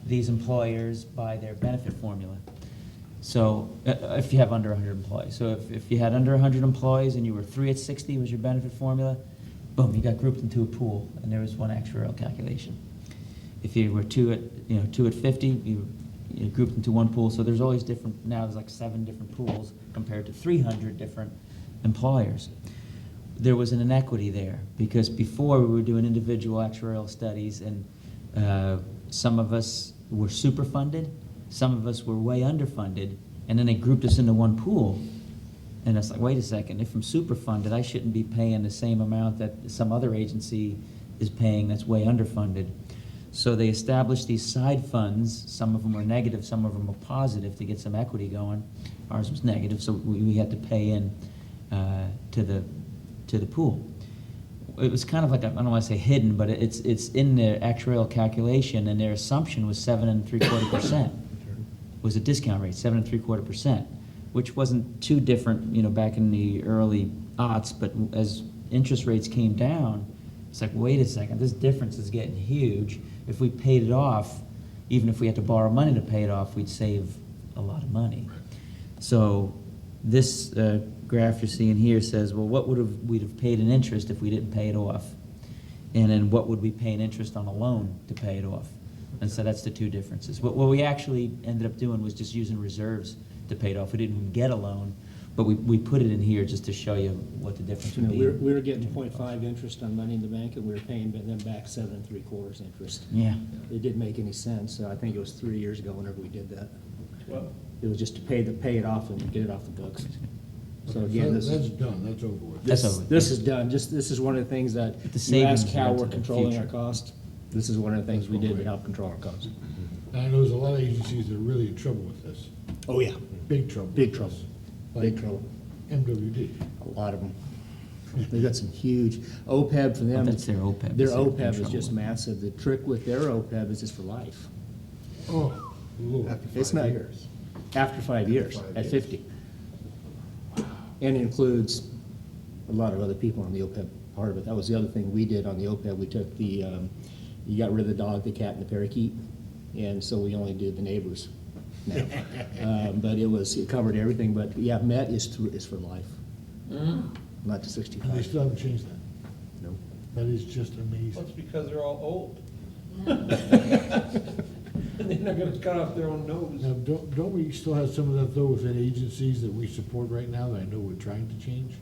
these employers by their benefit formula. So, if you have under 100 employees. So if you had under 100 employees and you were 3 at 60 was your benefit formula, boom, you got grouped into a pool, and there was one actuarial calculation. If you were 2 at 50, you grouped into one pool. So there's always different, now there's like 7 different pools compared to 300 different employers. There was an inequity there, because before we were doing individual actuarial studies, and some of us were super funded, some of us were way underfunded, and then they grouped us into one pool. And it's like, wait a second, if I'm super funded, I shouldn't be paying the same amount that some other agency is paying that's way underfunded. So they established these side funds. Some of them were negative, some of them were positive to get some equity going. Ours was negative, so we had to pay in to the pool. It was kind of like, I don't want to say hidden, but it's in their actuarial calculation, and their assumption was 7.75%. Was a discount rate, 7.75%, which wasn't too different, you know, back in the early aughts. But as interest rates came down, it's like, wait a second, this difference is getting huge. If we paid it off, even if we had to borrow money to pay it off, we'd save a lot of money. So this graph you're seeing here says, well, what we'd have paid in interest if we didn't pay it off? And then what would we pay in interest on a loan to pay it off? And so that's the 2 differences. What we actually ended up doing was just using reserves to pay it off. We didn't even get a loan, but we put it in here just to show you what the difference You would know, be. we were getting 0.5 interest on money in the bank, and we were paying them back 7.75 interest. Yeah. It didn't make any sense. I think it was 3 years ago whenever we did that. Well, It was just to pay it off and get it off the books. So again, this That's is, done, that's over with. That's over. this is done. This is one of the things that, The you savings ask how are into we're the controlling our future. cost. This is one of the things we did to help control our costs. And I know there's a lot of agencies that are really in trouble with this, Oh, yeah. big trouble. Big with trouble. this. Big Like trouble. MWD. A lot of them. They've got some huge, OPEB for them. That's their OPEB. Their That's their OPEB is trouble. just massive. The trick with their OPEB is it's for life. Oh, Lord. It's not, after 5 years, at 50. And it includes a lot of other people on the OPEB part of it. That was the other thing we did on the OPEB. We took the, you got rid of the dog, the cat, and the parakeet, and so we only did the neighbors now. But it covered everything, but yeah, MET is for life, not to And they 65. still haven't changed that. No. That is just well, amazing. it's because they're all old. And they're not gonna cut off their own nose. Now, don't we still have some of that though within agencies that we support right now that I know we're trying to change?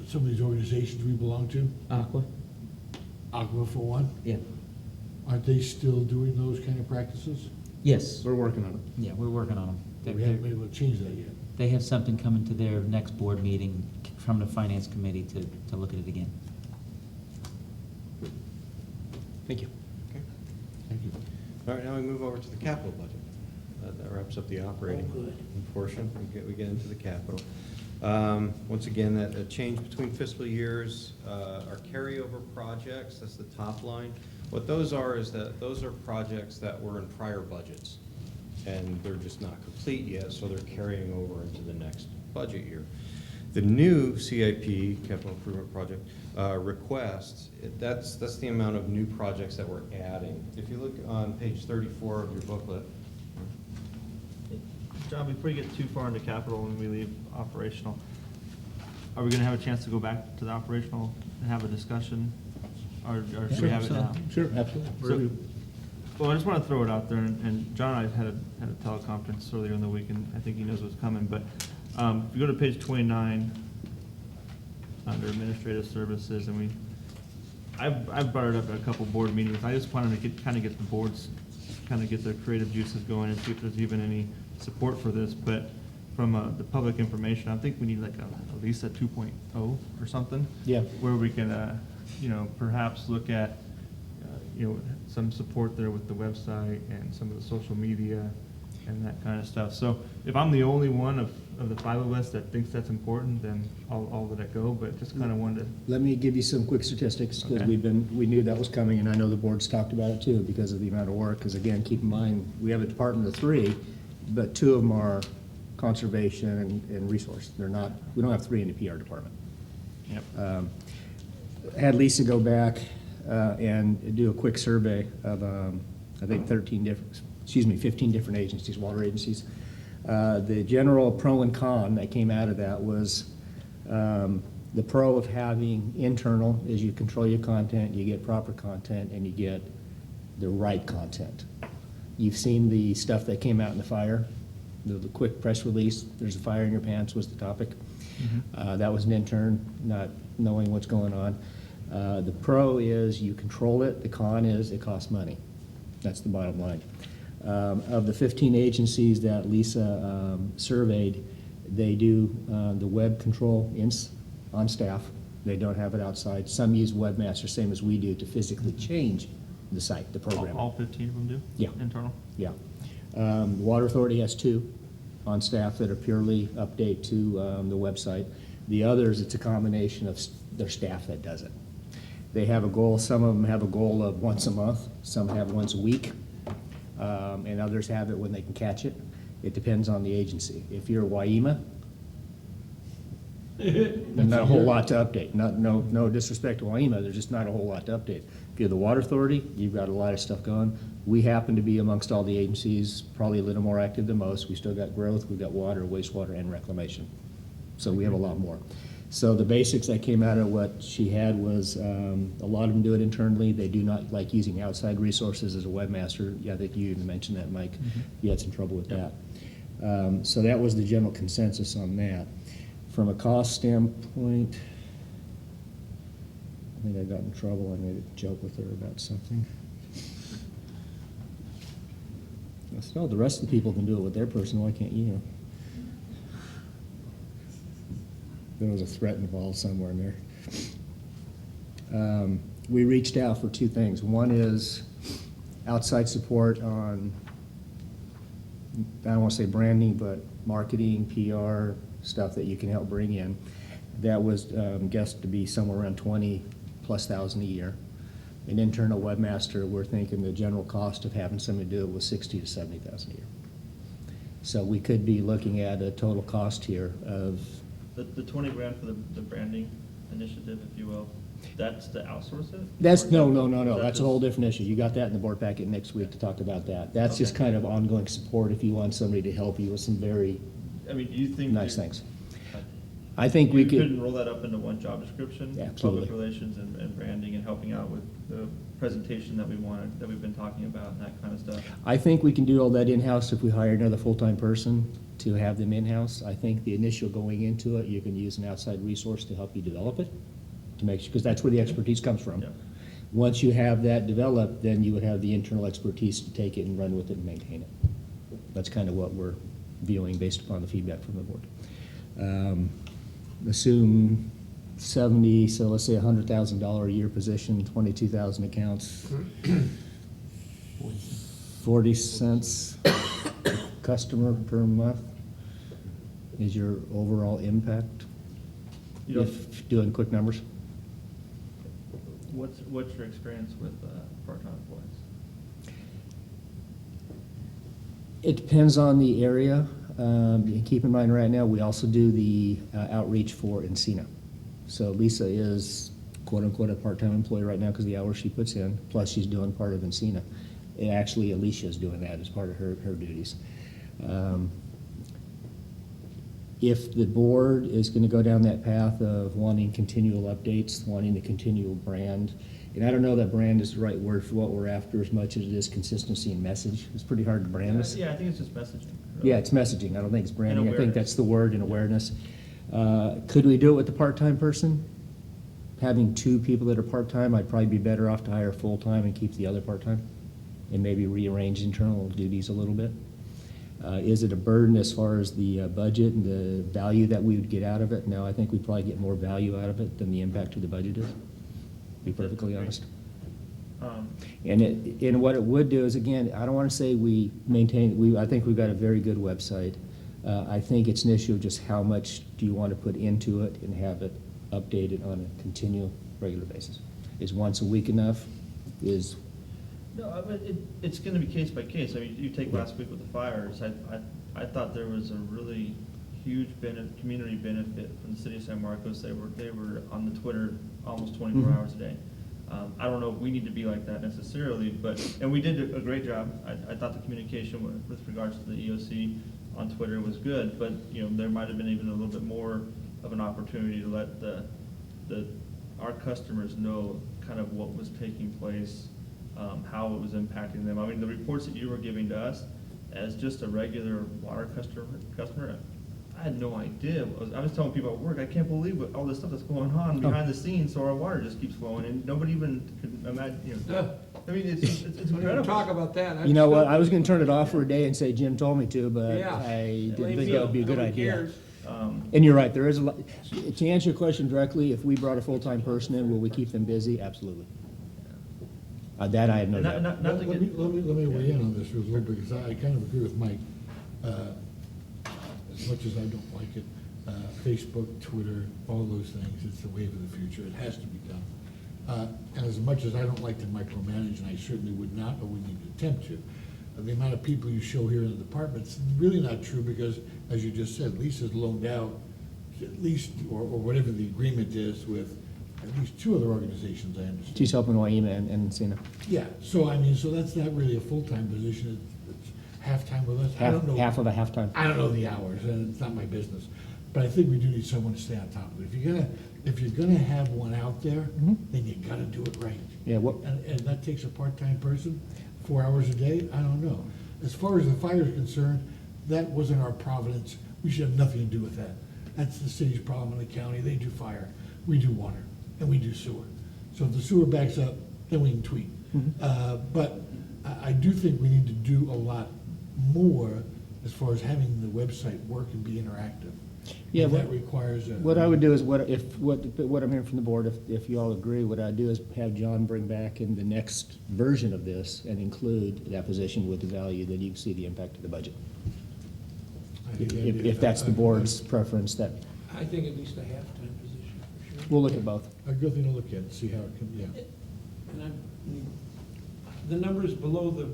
Some of these organizations we belong to, Aqua? Aqua for one, Yeah. aren't they still doing those kind of practices? Yes. We're working on it. Yeah, we're working on them. We haven't been able to change that yet. They have something coming to their next board meeting from the finance committee to look at it again. Thank you. Okay. Thank you. All right, now we move over to the capital budget. That wraps up the operating portion. We get into the capital. Once again, that change between fiscal years, our carryover projects, that's the top line. What those are is that those are projects that were in prior budgets, and they're just not complete yet, so they're carrying over into the next budget year. The new CIP, capital improvement project, request, that's the amount of new projects that we're adding. If you look on page 34 of your booklet, John, before you get too far into capital and we leave operational, are we gonna have a chance to go back to the operational and have a discussion? Or should we have it now? Sure, absolutely. So, well, I just want to throw it out there, and John and I had a teleconference earlier in the week, and I think he knows what's coming, but if you go to page 29, under administrative services, and I've brought it up at a couple board meetings. I just wanted to kind of get the boards, kind of get their creative juices going and see if there's even any support for this, but from the public information, I think we need like at least a 2.0 or something. Yeah. Where we can, perhaps look at, some support there with the website and some of the social media and that kind of stuff. So if I'm the only one of the five of us that thinks that's important, then I'll let it go, but just kind of wanted to. Let me give you some quick statistics, because Okay. we knew that was coming, and I know the board's talked about it too, because of the amount of work, because again, keep in mind, we have a department of 3, but 2 of them are conservation and resource. They're not, we don't have 3 in the PR department. Yep. Had Lisa go back and do a quick survey of, I think 15 different agencies, water agencies. The general pro and con that came out of that was the pro of having internal is you control your content, you get proper content, and you get the right content. You've seen the stuff that came out in the fire, the quick press release, there's a fire in your pants was the topic. That was an intern, not knowing what's going on. The pro is you control it, the con is it costs money. That's the bottom line. Of the 15 agencies that Lisa surveyed, they do the web control on staff. They don't have it outside. Some use webmaster, same as we do, to physically change the site, the program. All 15 of them do? Yeah. Internal? Yeah. Water Authority has 2 on staff that are purely update to the website. The others, it's a combination of their staff that does it. They have a goal, some of them have a goal of once a month, some have once a week, and others have it when they can catch it. It depends on the agency. If you're Waima, there's not a whole lot to update. No disrespect to Waima, there's just not a whole lot to update. If you're the Water Authority, you've got a lot of stuff going. We happen to be amongst all the agencies, probably a little more active than most. We still got growth, we've got water, wastewater, and reclamation. So we have a lot more. So the basics that came out of what she had was a lot of them do it internally. They do not like using outside resources as a webmaster. Yeah, I think you even mentioned that, Mike. You had some trouble with that. So that was the general consensus on that. From a cost standpoint, I think I got in trouble. I made a joke with her about something. I said, "Oh, the rest of the people can do it with their person. Why can't you?" There was a threat involved somewhere in there. We reached out for 2 things. One is outside support on, I don't want to say branding, but marketing, PR, stuff that you can help bring in. That was guessed to be somewhere around $20,000+ a year. An internal webmaster, we're thinking the general cost of having somebody do it was $60,000 to $70,000 a year. So we could be looking at a total cost here of, The 20 grand for the branding initiative, if you will, that's to outsource it? that's, Or no, is that that's a just- whole different issue. You got that in the board packet next week to talk about that. That's just Okay. kind of ongoing support if you want somebody to help you with some very I mean, do you think? nice you- things. I think we You couldn't could, roll that up into one job description? Yeah, absolutely. Public relations and branding and helping out with the presentation that we wanted, that we've been talking about and that kind of stuff? I think we can do all that in-house if we hire another full-time person to have them in-house. I think the initial going into it, you can use an outside resource to help you develop it, to make sure, because that's where the expertise comes from. Yeah. Once you have that developed, then you would have the internal expertise to take it and run with it and maintain it. That's kind of what we're viewing based upon the feedback from the board. Assume 70, so let's say $100,000 a year position, 22,000 accounts, 40 cents per customer per month is your overall impact, You don't- if doing quick numbers. What's your experience with part-time employees? It depends on the area. And keep in mind, right now, we also do the outreach for Encina. So Lisa is quote-unquote a part-time employee right now because the hours she puts in, plus she's doing part of Encina. And actually, Alicia's doing that as part of her duties. If the board is going to go down that path of wanting continual updates, wanting the continual brand, and I don't know that brand is the right word for what we're after as much as it is consistency and message. It's pretty hard to brand us. Yeah, I think it's just messaging. really. Yeah, it's messaging. I don't think it's branding. I think awareness. that's the word, and awareness. Could we do it with the part-time person? Having two people that are part-time, I'd probably be better off to hire full-time and keep the other part-time, and maybe rearrange internal duties a little bit. Is it a burden as far as the budget and the value that we would get out of it? No, I think we'd probably get more value out of it than the impact to the budget is, to be perfectly honest. And what it would do is, again, I don't want to say we maintain, I think we've got a very good website. I think it's an issue of just how much do you want to put into it and have it updated on a continual, regular basis. Is once a week enough? Is, No, I mean, it's gonna be case by case. I mean, you take last week with the fires, I thought there was a really huge community benefit from the city of San Marcos. They were on the Twitter almost 24 hours a day. I don't know if we need to be like that necessarily, and we did a great job. I thought the communication with regards to the EOC on Twitter was good, but, you know, there might have been even a little bit more of an opportunity to let our customers know kind of what was taking place, how it was impacting them. I mean, the reports that you were giving to us as just a regular water customer, I had no idea. I was telling people at work, I can't believe all this stuff that's going on behind the scenes, so our water just keeps flowing, and nobody even could imagine, you know. I mean, it's When you incredible. talk about that. you know what, I was going to turn it off for a day and say Jim told me to, but Yeah. I didn't Lame think deal. that would be a good Nobody idea. cares. And you're right, there is a lot, to answer your question directly, if we brought a full-time person in, will we keep them busy? Absolutely. That I have no And doubt. not to Let get. me weigh in on this for a little bit, because I kind of agree with Mike. As much as I don't like it, Facebook, Twitter, all those things, it's the wave of the future. It has to be done. And as much as I don't like to micromanage, and I certainly would not, or wouldn't even attempt to, the amount of people you show here in the department's really not true, because, as you just said, Lisa's loaned out at least, or whatever the agreement is, with at least two other organizations, I understand. She's helping Waima and Encina. Yeah, so I mean, so that's not really a full-time position, it's half-time with us. I don't know. Half of a halftime. I don't know the hours, and it's not my business, but I think we do need someone to stay on top of it. If you're gonna have one out there, then you gotta do it right. Yeah, what, And that takes a part-time person, 4 hours a day, I don't know. As far as the fire is concerned, that wasn't our providence, we should have nothing to do with that. That's the city's problem in the county, they do fire, we do water, and we do sewer. So if the sewer backs up, then we can tweet. But I do think we need to do a lot more as far as having the website work and be interactive. Yeah, And that what- requires a. what I would do is, what I'm hearing from the board, if you all agree, what I'd do is have John bring back in the next version of this and include that position with the value, then you can see the impact of the budget. I think that'd be If that's the board's preference, that, I think at least a half-time position, for sure. we'll look at both. A good thing to look at, see how it can, yeah. And the numbers below the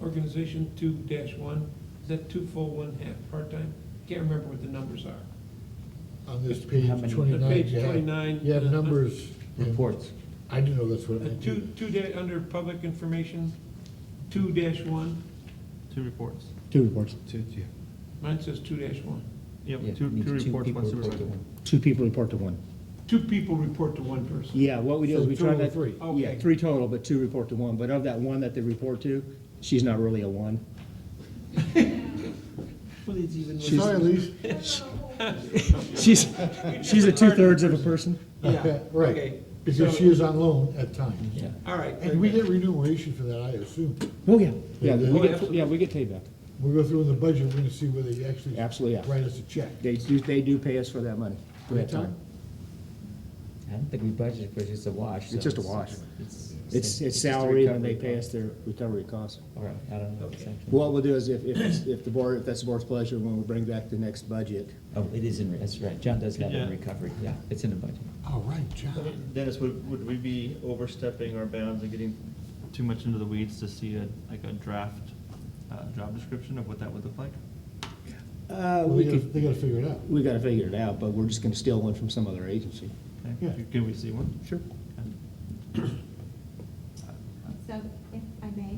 organization 2-1, is that 2 full, 1 half, part-time? Can't remember what the numbers are. On this page How many? 29. Page you have- 29, You have numbers. in- reports. I didn't know that's what it meant. Under public information, 2-1, 2 reports. 2 reports. mine says 2-1. Yep, Yeah, two needs reports, people one report to supervisor. one. 2 people report to 1. 2 people report to 1 person. Yeah, what we do is So we try total that. of 3. Yeah, Okay. 3 total, but 2 report to 1. But of that 1 that they report to, she's not really a 1. Well, it's even. Sorry, Elise. She's a 2/3 of a person. Yeah, okay. Right, because So- she is on loan at times. Yeah. All right. And we get remuneration for that, I assume. Oh, yeah. Yeah, Yeah, we get, absolutely. yeah, we get paid back. We'll go through in the budget, we're gonna see where they actually. Absolutely, yeah. Write us a check. They do pay us for that money, for that time. I don't think we budgeted for it, it's just a wash. It's so just a wash. It's It's just a salary and they recovery pay cost. us their recovery costs. All right, I don't know. exactly. What we'll do is if the board, if that's the board's pleasure, when we bring back the next budget, Oh, it is in, that's right, John does have it in Yeah. recovery, yeah, it's in the budget. All right, John. Dennis, would we be overstepping our bounds and getting too much into the weeds to see a draft job description of what that would look like? We They could, gotta figure it out. we gotta figure it out, but we're just gonna steal one from some other agency. Okay. Yeah. Can we see one? Sure. So, if I may,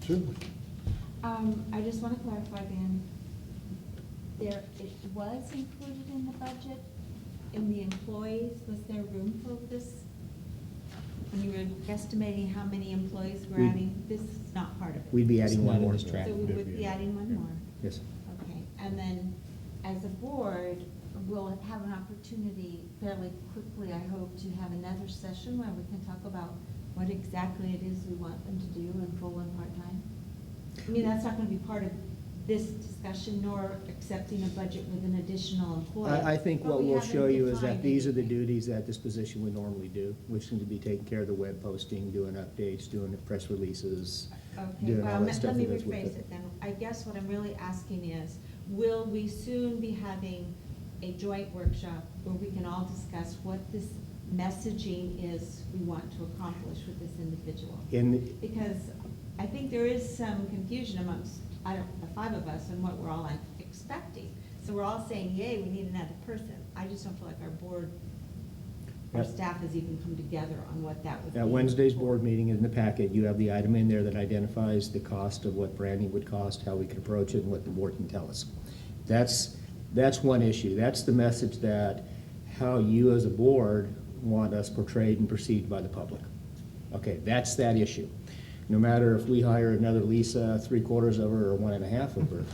Certainly. I just want to clarify, Dan, it was included in the budget, in the employees, was there room for this? When you were estimating how many employees we're We- adding, this is not part of it? We'd be adding It's one not in more. this track. So we would be adding one more? Yes. Okay, and then, as a board, we'll have an opportunity fairly quickly, I hope, to have another session where we can talk about what exactly it is we want them to do in full and part-time? I mean, that's not gonna be part of this discussion, nor accepting a budget with an additional employee. I think but what we we'll haven't show you is that defined these are the anything. duties that this position would normally do, which is to be taking care of the web posting, doing updates, doing the press releases, Okay, doing all well, that stuff let me that goes with rephrase it. it then. I guess what I'm really asking is, will we soon be having a joint workshop where we can all discuss what this messaging is we want to accomplish with this individual? Because I think there is some confusion amongst, the five of us on what we're all expecting. So we're all saying, yay, we need another person. I just don't feel like our board, our Yep. staff has even come together on what that would be. At Wednesday's board meeting in the packet, you have the item in there that identifies the cost of what branding would cost, how we can approach it, and what the board can tell us. That's one issue. That's the message that how you as a board want us portrayed and perceived by the public. Okay, that's that issue. No matter if we hire another Lisa, 3/4 of her or 1.5 of her,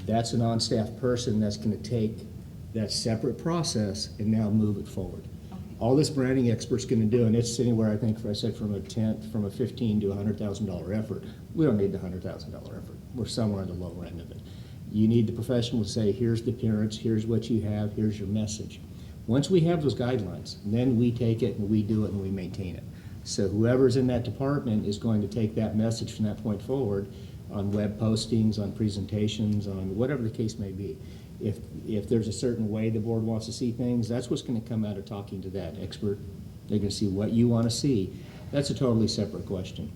that's an on-staff person that's gonna take that separate process and now move it forward. Okay. All this branding expert's gonna do, and it's anywhere, I think, I said from a $15,000 to $100,000 effort. We don't need the $100,000 effort. We're somewhere on the lower end of it. You need the professional to say, here's the appearance, here's what you have, here's your message. Once we have those guidelines, then we take it and we do it and we maintain it. So whoever's in that department is going to take that message from that point forward on web postings, on presentations, on whatever the case may be. If there's a certain way the board wants to see things, that's what's gonna come out of talking to that expert. They're gonna see what you wanna see. That's a totally separate question.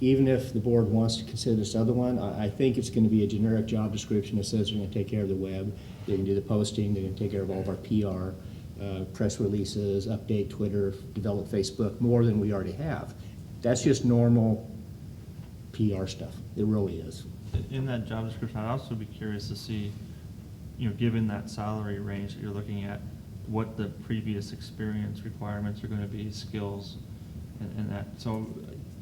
Even if the board wants to consider this other one, I think it's gonna be a generic job description that says they're gonna take care of the web, they're gonna do the posting, they're gonna take care of all of our PR, press releases, update Twitter, develop Facebook, more than we already have. That's just normal PR stuff. It really is. In that job description, I'd also be curious to see, given that salary range that you're looking at, what the previous experience requirements are gonna be, skills, and that. So,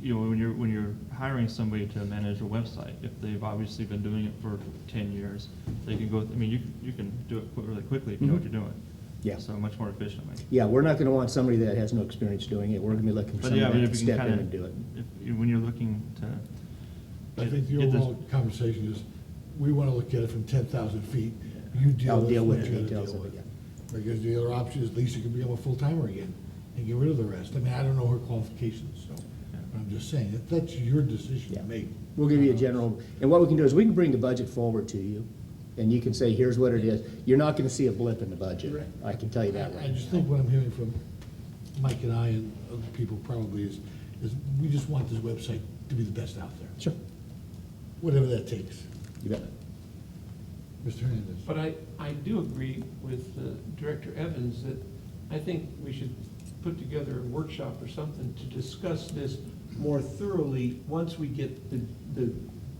when you're hiring somebody to manage a website, if they've obviously been doing it for 10 years, they can go, you can do it really quickly if you know what you're doing. Yeah. So much more efficiently. Yeah, we're not gonna want somebody that has no experience doing it. We're gonna be looking for But yeah, somebody I that mean, can if you can step in kind and do it. of, when you're looking to. I think the get this- overall conversation is, we want to look at it from 10,000 feet. You deal I'll with deal what with you the gotta details deal of it, with. yeah. Because the other option is Lisa could become a full-timer again and get rid of the rest. I mean, I don't know her qualifications, so I'm just saying, that's your decision Yeah. to make. We'll give you a general, and what we can do is we can bring the budget forward to you, and you can say, here's what it is. You're not gonna see a blip in the budget. Right. I can tell you that I right just now. think what I'm hearing from Mike and I and other people probably is we just want this website to be the best out there, Sure, whatever that takes. you bet. Mr. Hernandez? But I do agree with Director Evans that I think we should put together a workshop or something to discuss this more thoroughly once we get the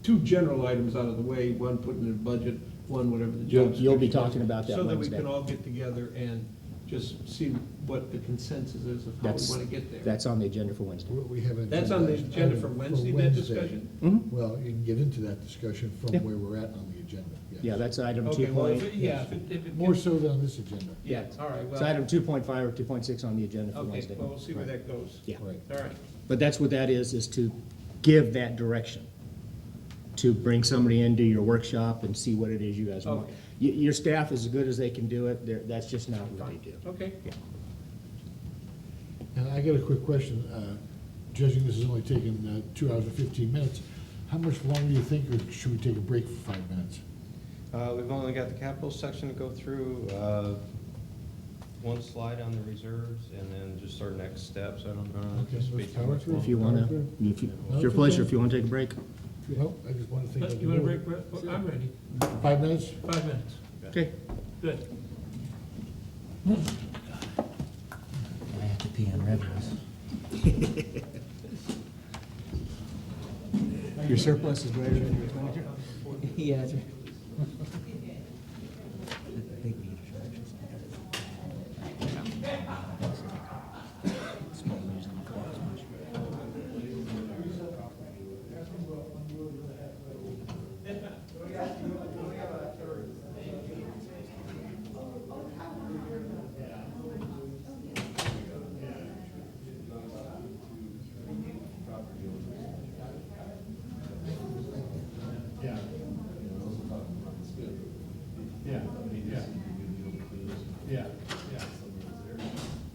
two general items out of the way, one put in the budget, one whatever the You'll- job you'll be description is, talking about that so that we Wednesday. can all get together and just see what the consensus is of how we That's, want to get there. that's on the agenda for Wednesday. We have an That's on the agenda for item Wednesday, that discussion? Mhm. Well, you can get into that discussion from Yeah. where we're at on the agenda, yes. Yeah, that's item two Okay, well, point, yeah, if it More gets- so than on this agenda. Yeah, all right, it's well, item 2.5 or 2.6 on the agenda for okay, Wednesday. well, we'll see where Right. that goes. Yeah, Right. All right. but that's what that is to give that direction, to bring somebody into your workshop and see what it is you guys want. Okay. Your staff is as good as they can do it, that's just not what they do. Okay. Yeah. And I got a quick question. Judging this has only taken 2 hours and 15 minutes, how much longer do you think, or should we take a break for 5 minutes? We've only got the capital section to go through. one slide on the reserves and then just our next steps. I don't know. Okay, anticipate let's too power much through. If you want to, it's your pleasure, if you want to take a break. No, I just want to think. You want a break, Brett? I'm ready. 5 minutes? 5 minutes. Okay. Good. I have to pee on revenues. Your surplus is greater than your expenditure? Yeah, that's right. The big meters are actually small meters don't cost as much. Yeah. Yeah, yeah. Yeah, yeah.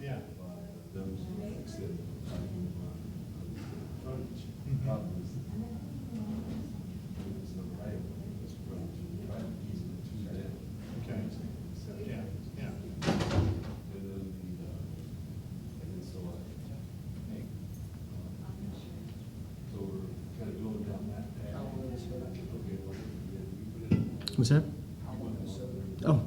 Yeah. Okay. Yeah, yeah. What's that? Oh,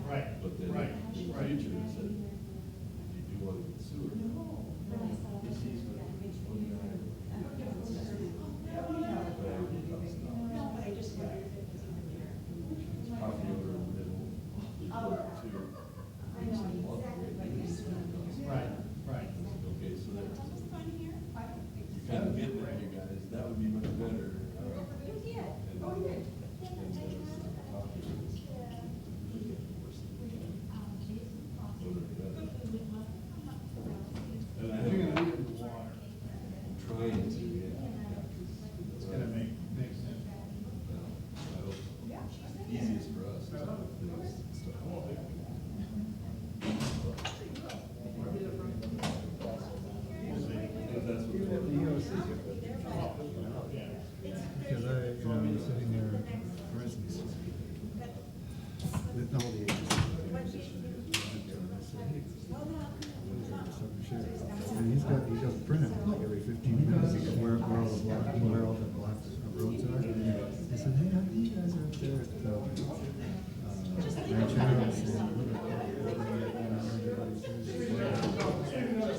Right. Right, right, right. Right, right. It's gonna make sense. Because I was sitting there, for instance, with all the agencies, and I said, hey, what is it, something share? And he does printouts like every 15 minutes, where all the blocks of roads are. He said, hey, how do you guys out there at, Ranchero? I said, look at everybody says,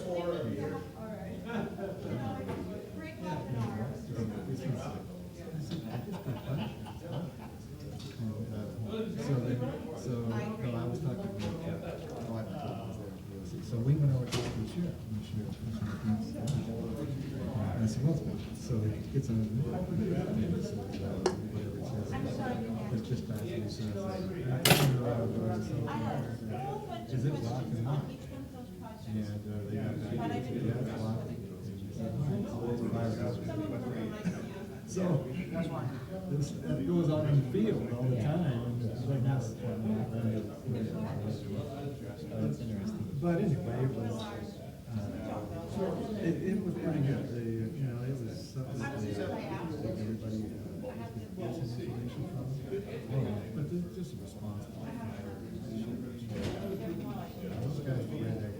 no, I was talking to my wife, so we went over to the sheriff, and the sheriff thinks, and I said, well, so he gets on his video, and it says, whatever it says, it's just passed, and he says, is it locked or not? And they got back, and said, yeah, it's locked. And he said, all right, so it's a fire hazard. So, that goes on in the field all the time, and it's like this. That's interesting. But anyway, it was, it was pretty good. It was something that everybody gets information from. But it's just a response. Those guys were right there.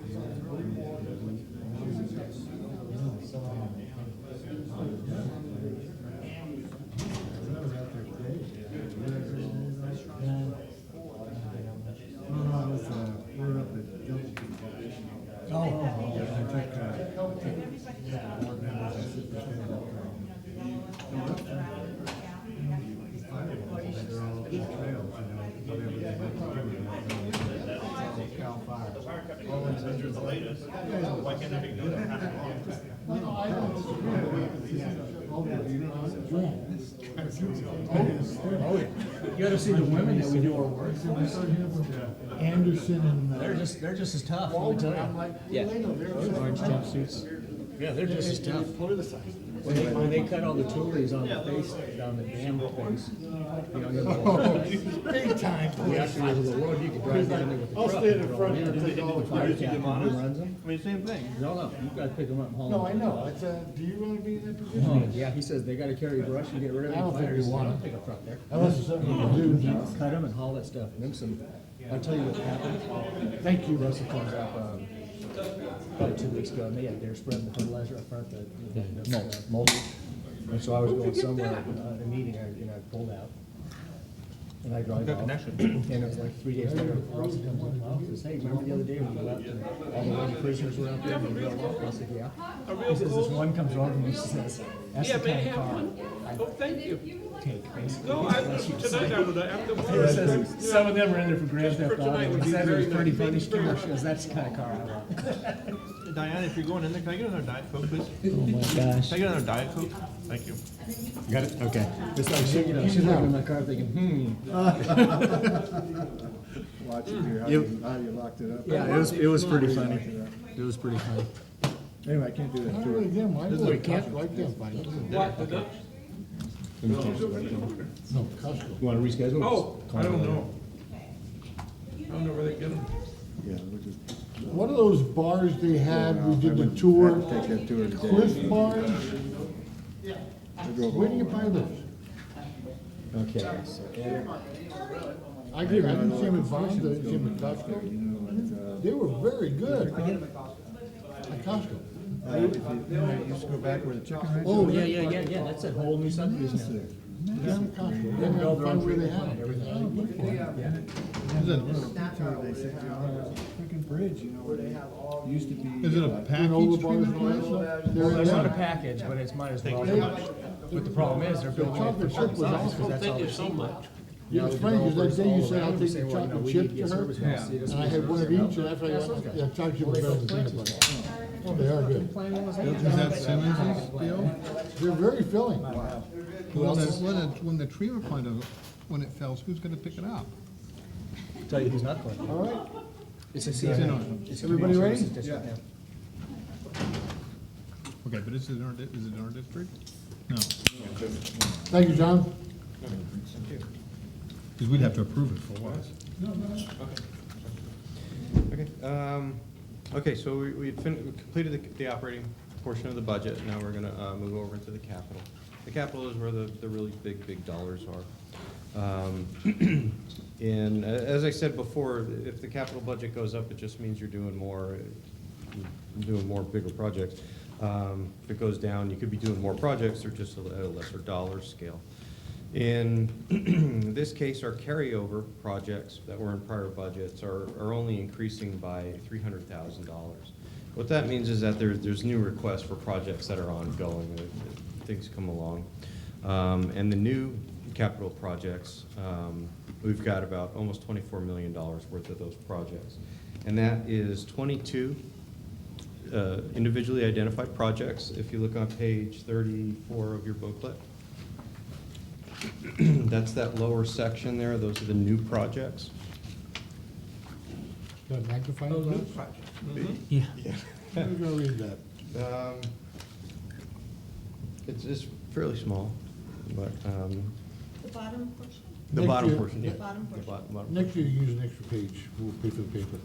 Oh, yeah. You gotta see the women that we do our work. Anderson and. They're just as tough, let me tell I'm you. like, Yeah. orange jumpsuits. Yeah, they're just as tough. When they cut all the tules on the face, down the dam face, you know, near the water. Big time. We actually have a little road, you can drive down there with the I'll truck. stand in front here and take all the Fire fires. captain who runs them. I mean, same thing. No, you gotta pick them up and haul them. No, I know, it's do you wanna be in that position? Oh, yeah, he says they gotta carry brush and get rid of I any don't think fires. we want Don't it. take a truck there. Unless it's something you can do. Cut them and haul that stuff. And them some, I'll tell you what happened. Thank you. Russell comes up, probably 2 weeks ago, and they had, they're spreading the fertilizer up front, the mulch. And so I was going somewhere, at a meeting, and I pulled out. And I drive Good off. connection. And it was like 3 days later, Russell comes up, well, he says, hey, remember the other day when we left and all the lady prisoners were out there and we drove off? I said, yeah. He says, this one comes over and he says, that's the kind of car Oh, thank you. I take, basically. No, tonight I would, after He work. says, some of them were in there for grand Just for theft auto. tonight would He be said it was very pretty nice. funny. Thank you very She goes, that's the kind of car I want. Diane, if you're going in there, can I get another Diet Coke, please? Oh, my gosh. Can I get another Diet Coke? Thank you. Got it? Okay. It's like she, you know, she's looking in my car thinking, Watching here, how you locked it up. Yeah, it was pretty funny. It was pretty funny. Anyway, I can't do that I to really it. can, I We like can't. Costco, I can't find it. No, Costco. You wanna reschedule? Oh, I don't know. I don't know where they get them. Yeah, we'll just. What are those bars they had, we I did the wouldn't tour? have to take that tour today. Cliff bars? I drove Where do you all buy those? Okay, so, I didn't see them at Vons, I didn't see them at You Costco. know, They were very good. At Costco. if you used to go back where the chicken ranch. oh, was. yeah, that's a whole new subdivision Yes, out there. sir. Yeah, at Costco. They build their own Find where they treatment had plant and it. everything. I looked for it. Yeah. Is it a little detour they said, you know, there's a freaking bridge, you know, where they used to be. Is it a And all the package bars treatment and all that plant? stuff? They're Well, in it's not a there. package, but it's might as well. But the problem is, they're building it for chocolate chip certain was size, awesome. because that's all Thank you they're so seeing. much. Yeah, it's funny, because that day you said, I'll take the chocolate chip to her, and I had one of each, and after I got, yeah, chocolate chip was better than peanut butter. Oh, they are good. Is that Simmons' deal? They're very filling. When the treatment plant, when it fails, who's gonna pick it up? Tell you who's not going. All right, It's a Everybody community ready? services district now. Okay, but is it in our district? No, thank you, John. because we'd have to approve it for once. Okay, so we completed the operating portion of the budget, now we're gonna move over into the capital. The capital is where the really big dollars are. And as I said before, if the capital budget goes up, it just means you're doing more bigger projects. If it goes down, you could be doing more projects or just at a lesser dollar scale. In this case, our carryover projects that were in prior budgets are only increasing by $300,000. What that means is that there's new requests for projects that are ongoing, things come along. And the new capital projects, we've got about almost $24 million worth of those projects. And that is 22 individually identified projects. If you look on page 34 of your booklet, that's that lower section there. Those are the new projects. Got a magnifying Those new glass? projects. Yeah. I'm gonna read that. It's fairly small, but The bottom portion? the Next bottom year- portion, yeah. The bottom The portion. bottom. Next year, you use an extra page, we'll pay for the paper.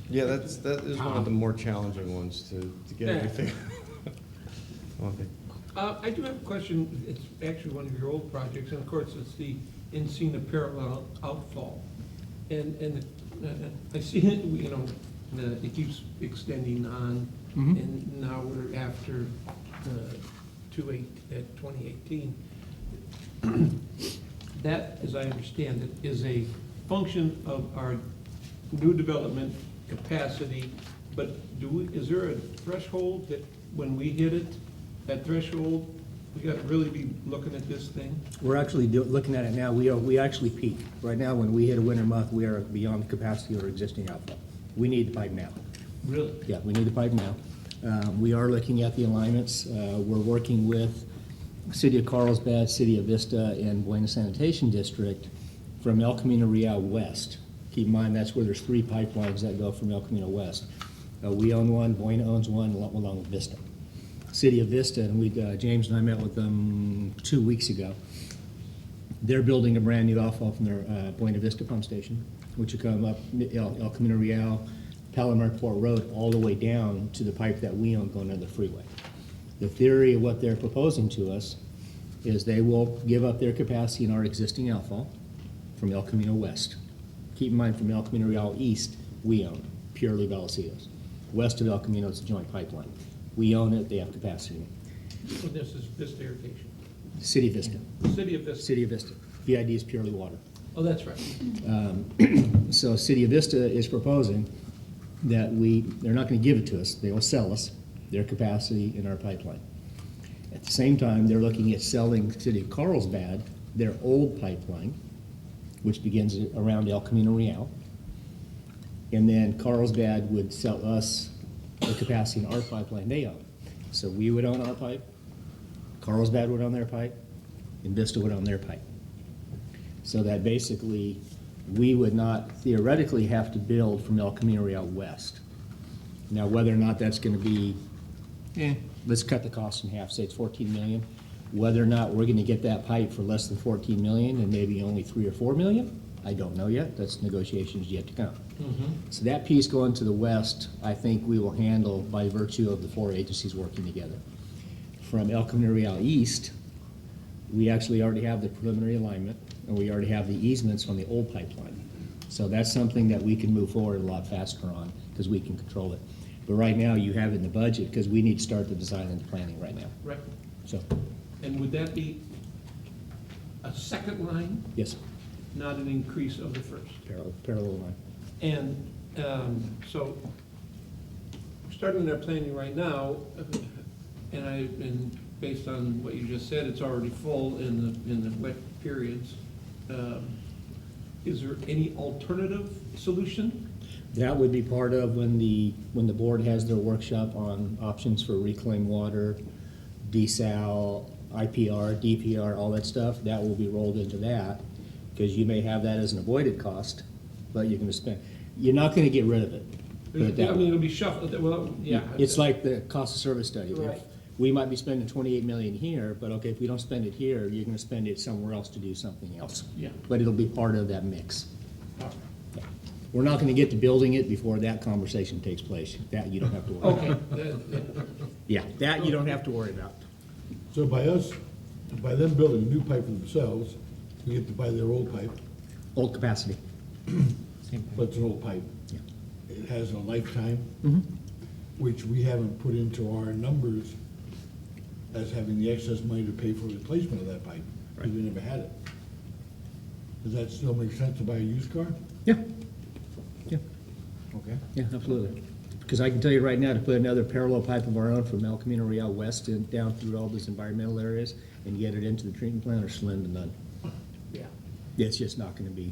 Yeah, that is one of the more challenging ones to get Yeah. everything. Okay. I do have a question, it's actually one of your old projects, and of course, it's the Encina parallel outfall. And I see it, you know, it keeps extending on, and now we're after 2018. That, as I understand it, is a function of our new development capacity, but is there a threshold that when we hit it, that threshold, we got to really be looking at this thing? We're actually looking at it now, we actually peak. Right now, when we hit a winter month, we are beyond the capacity of our existing outflow. We need the pipe now. Really? Yeah, we need the pipe now. We are looking at the alignments. We're working with City of Carlsbad, City of Vista, and Buena Sanitation District from El Camino Real West. Keep in mind, that's where there's 3 pipelines that go from El Camino West. We own one, Buena owns one, along with Vista. City of Vista, and James and I met with them 2 weeks ago. They're building a brand-new outfall from their Buena Vista pump station, which will come up El Camino Real, Palomar Port Road, all the way down to the pipe that we own going under the freeway. The theory of what they're proposing to us is they will give up their capacity in our existing outfall from El Camino West. Keep in mind, from El Camino Real East, we own purely Vallecitos. West of El Camino, it's a joint pipeline. We own it, they have capacity. So this is Vista Irrigation. City of Vista. City of Vista. City of Vista. VID is purely water. Oh, that's right. So City of Vista is proposing that they're not gonna give it to us, they will sell us their capacity in our pipeline. At the same time, they're looking at selling City of Carlsbad their old pipeline, which begins around El Camino Real. And then Carlsbad would sell us the capacity in our pipeline they own. So we would own our pipe, Carlsbad would own their pipe, and Vista would own their pipe. So that basically, we would not theoretically have to build from El Camino Real West. Now, whether or not that's gonna be, let's cut the cost in half, say it's 14 million. Whether or not we're gonna get that pipe for less than 14 million and maybe only 3 or 4 million, I don't know yet. That's negotiations yet to come. So that piece going to the west, I think we will handle by virtue of the 4 agencies working together. From El Camino Real East, we actually already have the preliminary alignment, and we already have the easements on the old pipeline. So that's something that we can move forward a lot faster on, because we can control it. But right now, you have it in the budget, because we need to start the design and the planning right now. Right. So, And would that be a second line, yes, not an increase of the first? parallel line. And so, starting their planning right now, and based on what you just said, it's already full in the wet periods. Is there any alternative solution? That would be part of when the board has their workshop on options for reclaimed water, desal, IPR, DPR, all that stuff. That will be rolled into that, because you may have that as an avoided cost, but you're gonna spend, you're not gonna get rid of it. Put it that I way. mean, it'll be shuffled, well, yeah. It's like the cost of service study. Right. We might be spending 28 million here, but okay, if we don't spend it here, you're gonna spend it somewhere else to do something else. Yeah. But it'll be part of that mix. All right. Yeah. We're not gonna get to building it before that conversation takes place. That you don't have to worry about. Okay. Yeah, that you don't have to worry about. So by them building a new pipe for themselves, we get to buy their old pipe, Old capacity. but it's an old pipe. Yeah. It has a lifetime, Mhm. which we haven't put into our numbers as having the excess money to pay for replacement of that pipe, because we never had it. Does that still make sense to buy a used car? Yeah. Yeah. Okay. Yeah, absolutely. Because I can tell you right now, to put another parallel pipe of our own from El Camino Real West and down through all these environmental areas and get it into the treatment plant are slim to none. Yeah. It's just not gonna be.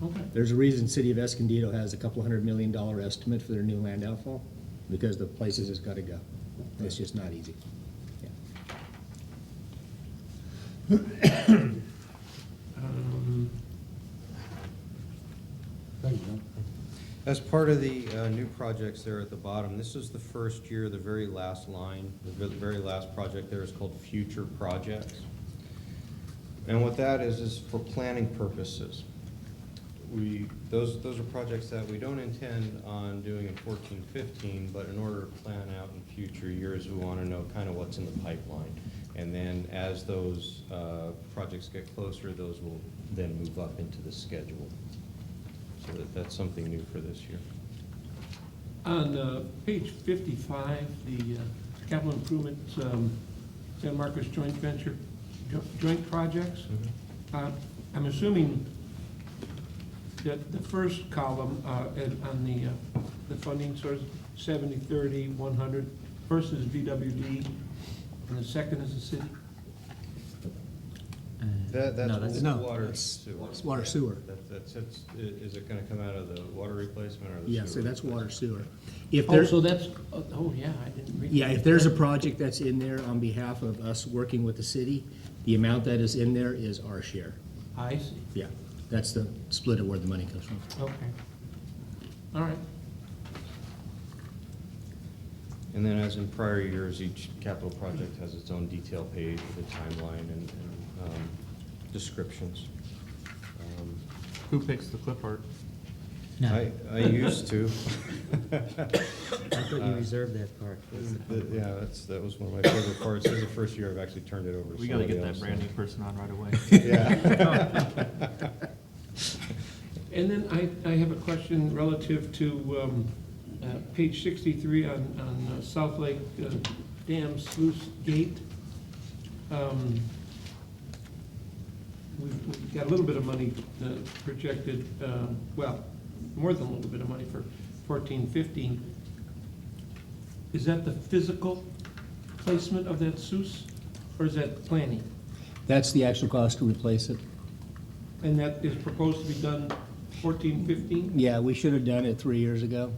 Okay. There's a reason City of Escondido has a couple $100 million estimate for their new land outfall, because the places it's gotta go. It's just not easy. Yeah. Thank you, John. As part of the new projects there at the bottom, this is the first year, the very last line, the very last project there is called Future Projects. And what that is for planning purposes. Those are projects that we don't intend on doing in 14-15, but in order to plan out in future years, we want to know kind of what's in the pipeline. And then as those projects get closer, those will then move up into the schedule. So that's something new for this year. On page 55, the capital improvement, San Marcos joint venture, joint projects, I'm assuming that the first column on the funding source, 70, 30, 100, first is VWD, and the second is the city? No, that's- No, water that's- sewer. it's water sewer. Is it gonna come out of the water replacement or the sewer? Yeah, so that's water sewer. If Oh, there's, so that's, oh, yeah, I didn't read. yeah, if there's a project that's in there on behalf of us working with the city, the amount that is in there is our share. I see, Yeah, that's the split of where the money comes from. okay. All right. And then as in prior years, each capital project has its own detail page with a timeline and descriptions. Who picks the clip art? No, I used to. I thought you reserved that part. Yeah, that was one of my favorite parts. This is the first year I've actually turned it over to We gotta somebody get that else. brand new person on right away. Yeah. And then I have a question relative to page 63 on South Lake Dam Sluice Gate. We've got a little bit of money projected, well, more than a little bit of money for 14, 15. Is that the physical placement of that sluice, or is that planning? That's the actual cost to replace it. And that is proposed to be done 14, 15? Yeah, we should have done it 3 years ago.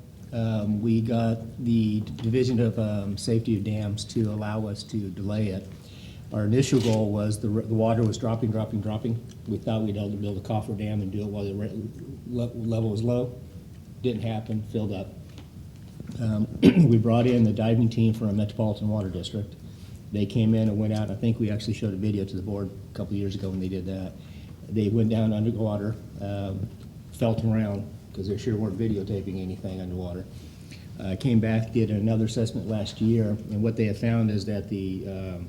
We got the Division of Safety of Dams to allow us to delay it. Our initial goal was the water was dropping. We thought we'd be able to build a coffer dam and do it while the level was low. Didn't happen, filled up. We brought in the diving team from Metropolitan Water District. They came in and went out. I think we actually showed a video to the board a couple of years ago when they did that. They went down underwater, felt around, because they sure weren't videotaping anything underwater. Came back, did another assessment last year, and what they have found is that the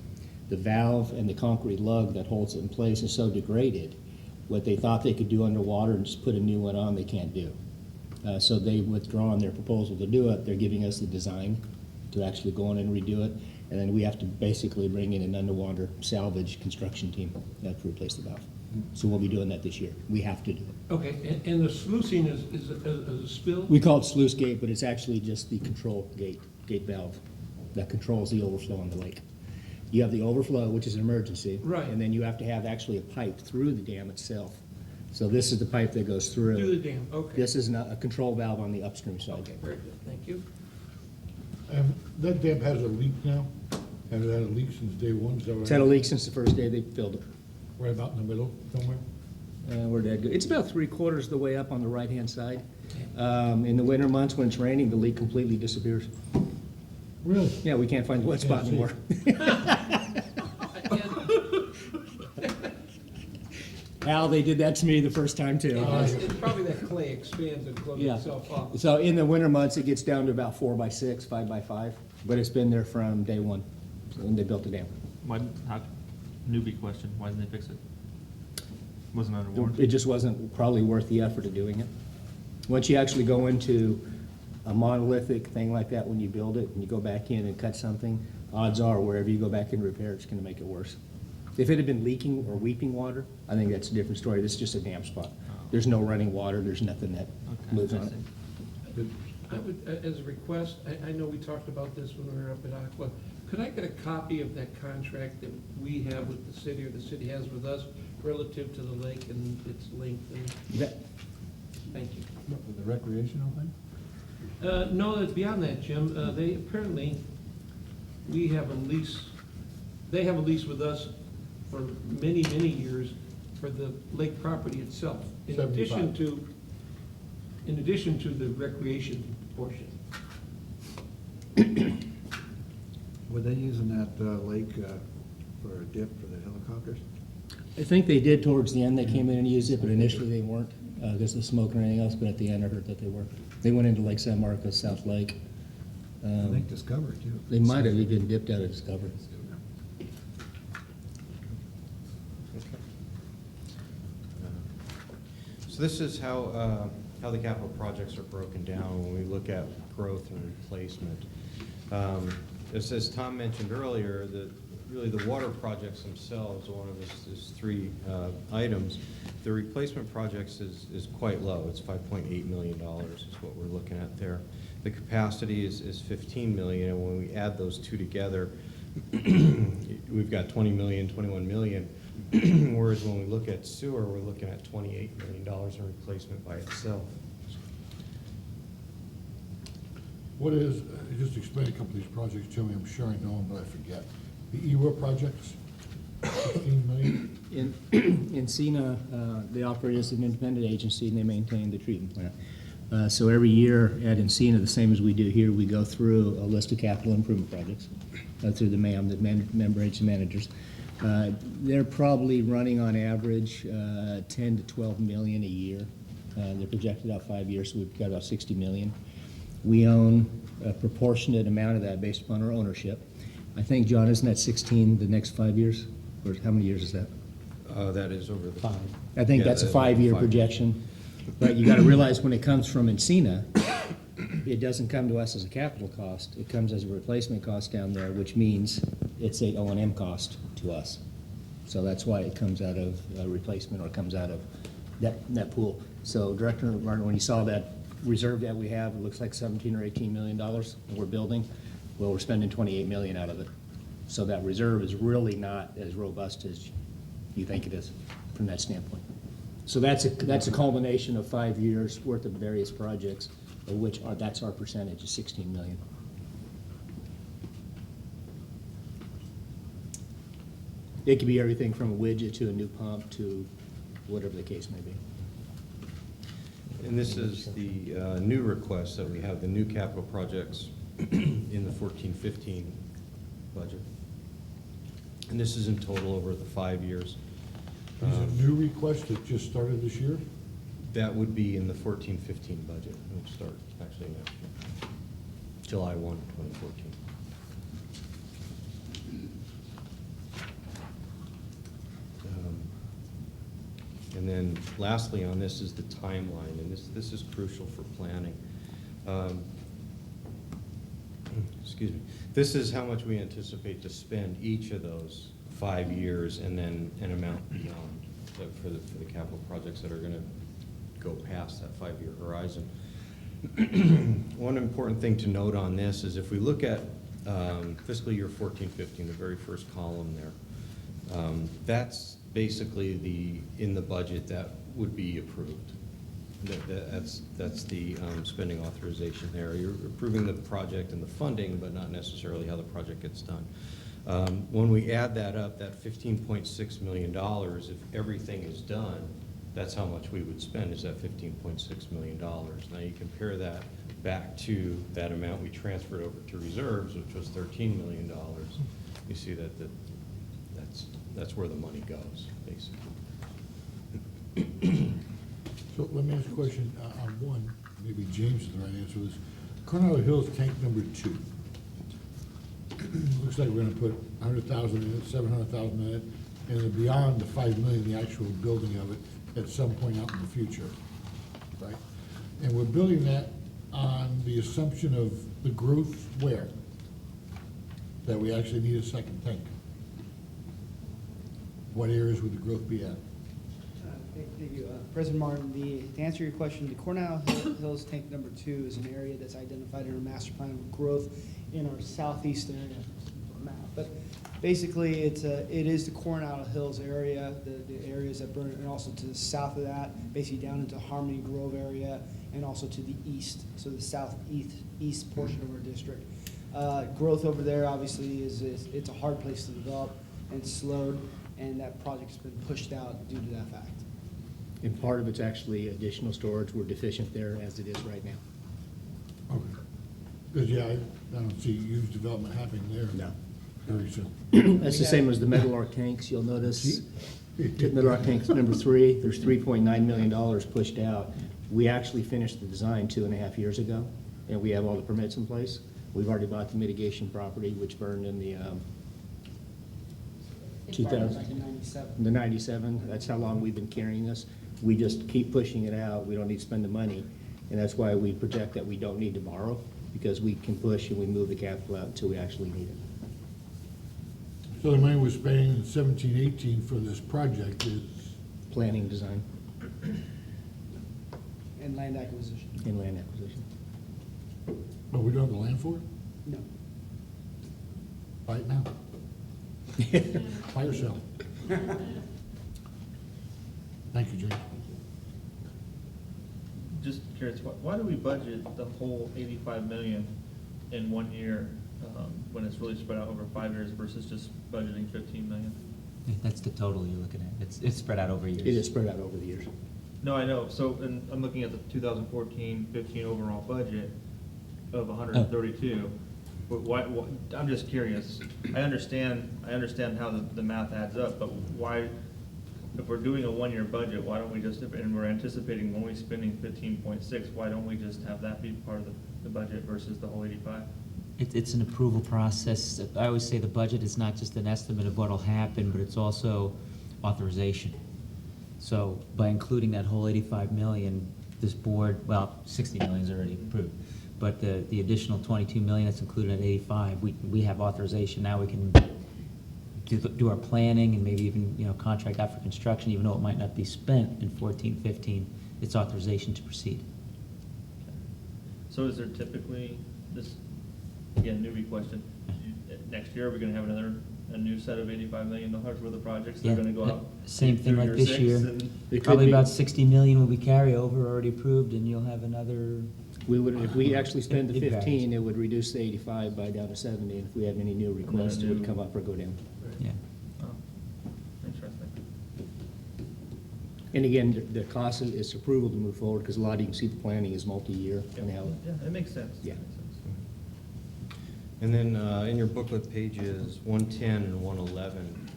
valve and the concrete lug that holds it in place is so degraded, what they thought they could do underwater and just put a new one on, they can't do. So they've withdrawn their proposal to do it. They're giving us the design to actually go in and redo it, and then we have to basically bring in an underwater salvage construction team to replace the valve. So we'll be doing that this year. We have to do it. Okay, and the sluicing is a spill? We call it sluice gate, but it's actually just the control gate valve that controls the overflow on the lake. You have the overflow, which is an emergency. Right. And then you have to have actually a pipe through the dam itself. So this is the pipe that goes through. Through the dam, okay. This is a control valve on the upstream side. Okay, very good, thank you. That dam has a leak now? Has it had a leak since day one? Is that right? It's had a leak since the first day they filled it. Right about in the middle somewhere? Where'd that go? It's about 3/4 of the way up on the right-hand side. In the winter months, when it's raining, the leak completely disappears. Really? Yeah, we can't find the wet spot Can't see. anymore. Al, they did that to me the first time too. It's probably that clay expands and closes Yeah. itself off. So in the winter months, it gets down to about 4 by 6, 5 by 5, but it's been there from day one, when they built the dam. Newbie question, why didn't they fix it? Wasn't under warranty? It just wasn't probably worth the effort of doing it. Once you actually go into a monolithic thing like that, when you build it, and you go back in and cut something, odds are wherever you go back and repair, it's gonna make it worse. If it had been leaking or weeping water, I think that's a different story. This is just a damp spot. There's no running water, there's nothing that Okay, moves I on it. see. I would, as a request, I know we talked about this when we were up at Aqua, could I get a copy of that contract that we have with the city, or the city has with us, relative to the lake and its length? And That- thank you. The recreational thing? No, it's beyond that, Jim. They apparently, we have a lease, they have a lease with us for many, many years for the lake property itself. In addition 75. to the recreation portion. Were they using that lake for a dip for the helicopters? I think they did towards the end, they came in and used it, but initially they weren't, because of smoke or anything else, but at the end I heard that they were. They went into Lake San Marcos, South Lake. I think Discovery too. They might have even dipped out of Discovery. So this is how the capital projects are broken down when we look at growth and replacement. As Tom mentioned earlier, really the water projects themselves, one of his three items, the replacement projects is quite low. It's $5.8 million is what we're looking at there. The capacity is 15 million, and when we add those two together, we've got 20 million, 21 million, whereas when we look at sewer, we're looking at $28 million in replacement by itself. What is, just explain a couple of these projects to me, I'm sure I know them, but I forget. The EWA projects, 16 million? In Encina, they operate as an independent agency and they maintain the treatment plant. So every year at Encina, the same as we do here, we go through a list of capital improvement projects through the MAM, the member agency managers. They're probably running on average 10 to 12 million a year. They're projected out 5 years, so we've got about 60 million. We own a proportionate amount of that based upon our ownership. I think, John, isn't that 16 the next 5 years? Or how many years is that? That is over the. 5. I think Yeah, that's a that's 5-year 5 years. projection. But you gotta realize when it comes from Encina, it doesn't come to us as a capital cost. It comes as a replacement cost down there, which means it's a O&M cost to us. So that's why it comes out of replacement or comes out of that pool. So Director Martin, when you saw that reserve that we have, it looks like 17 or 18 million dollars we're building. Well, we're spending 28 million out of it. So that reserve is really not as robust as you think it is from that standpoint. So that's a culmination of 5 years worth of various projects, of which that's our percentage is 16 million. It could be everything from a widget to a new pump to whatever the case may be. And this is the new request that we have, the new capital projects in the 14-15 budget. And this is in total over the 5 years. These are new requests that just started this year? That would be in the 14-15 budget, which start actually next year, July 1, 2014. And then lastly on this is the timeline, and this is crucial for planning. Excuse me. This is how much we anticipate to spend each of those 5 years and then an amount beyond for the capital projects that are going to go past that 5-year horizon. One important thing to note on this is if we look at fiscal year 14-15, the very first column there, that's basically in the budget that would be approved. That's the spending authorization there. You're approving the project and the funding, but not necessarily how the project gets done. When we add that up, that $15.6 million, if everything is done, that's how much we would spend, is that $15.6 million. Now you compare that back to that amount we transferred over to reserves, which was $13 million. You see that's where the money goes, basically. So let me ask a question on one, maybe James is the right answer to this. Coronado Hills tank number 2. Looks like we're gonna put 100,000 in it, 700,000 in it, and then beyond the 5 million, the actual building of it at some point out in the future, right? And we're building that on the assumption of the growth where? That we actually need a second tank. What areas would the growth be at? Thank you. President Martin, to answer your question, the Coronado Hills Tank Number 2 is an area that's identified in our master plan of growth in our southeast area map. But basically, it is the Coronado Hills area, the areas that burn, and also to the south of that, basically down into Harmony Grove area, and also to the east, so the southeast portion of our district. Growth over there, obviously, it's a hard place to develop and slowed, and that project's been pushed out due to that fact. And part of it's actually additional storage. We're deficient there as it is right now. Okay. Because, yeah, I don't see huge development happening there. No. Very soon. That's the same as the Metal Arc tanks. You'll notice, Metal Arc tanks number 3, there's $3.9 million pushed out. We actually finished the design 2.5 years ago, and we have all the permits in place. We've already bought the mitigation property, which burned in the 1997. The 97, that's how long we've been carrying this. We just keep pushing it out. We don't need to spend the money. And that's why we project that we don't need to borrow, because we can push and we move the capital out until we actually need it. So the money we're spending in 17-18 for this project is, Planning, design, And land acquisition. and land acquisition. but we don't have the land for it No. right now. By yourself. Thank you, Jay. Just curious, why do we budget the whole 85 million in 1 year, when it's really spread out over 5 years versus just budgeting 15 million? That's the total you're looking at. It's spread out over years. It is spread out over the years. No, I know, so, and I'm looking at the 2014-15 overall budget of 132. But why, I'm just curious, I understand how the math adds up, but why, if we're doing a 1 year budget, why don't we just, and we're anticipating only spending 15.6, why don't we just have that be part of the budget versus the whole 85? It's an approval process. I always say the budget is not just an estimate of what'll happen, but it's also authorization. So by including that whole 85 million, this board, well, 60 million is already approved, but the additional 22 million that's included at 85, we have authorization. Now we can do our planning and maybe even, contract out for construction, even though it might not be spent in 14, 15. It's authorization to proceed. So is there typically, this, again, newbie question, next year, are we gonna have a new set of $85 million worth of projects that are gonna go out? Same thing through like year this 6 year. and- It could Probably be. about 60 million will be carryover already approved, and you'll have another. We would, if we actually spend the It varies. 15, it would reduce the 85 by down to 70, and if we had any new requests, it would new- come up or go down. Yeah. Oh, interesting. And again, the cost is approval to move forward, because a lot of you can see the planning is multi-year. And how, Yeah, it makes sense. Yeah. It makes sense. And then in your booklet, pages 110 and 111,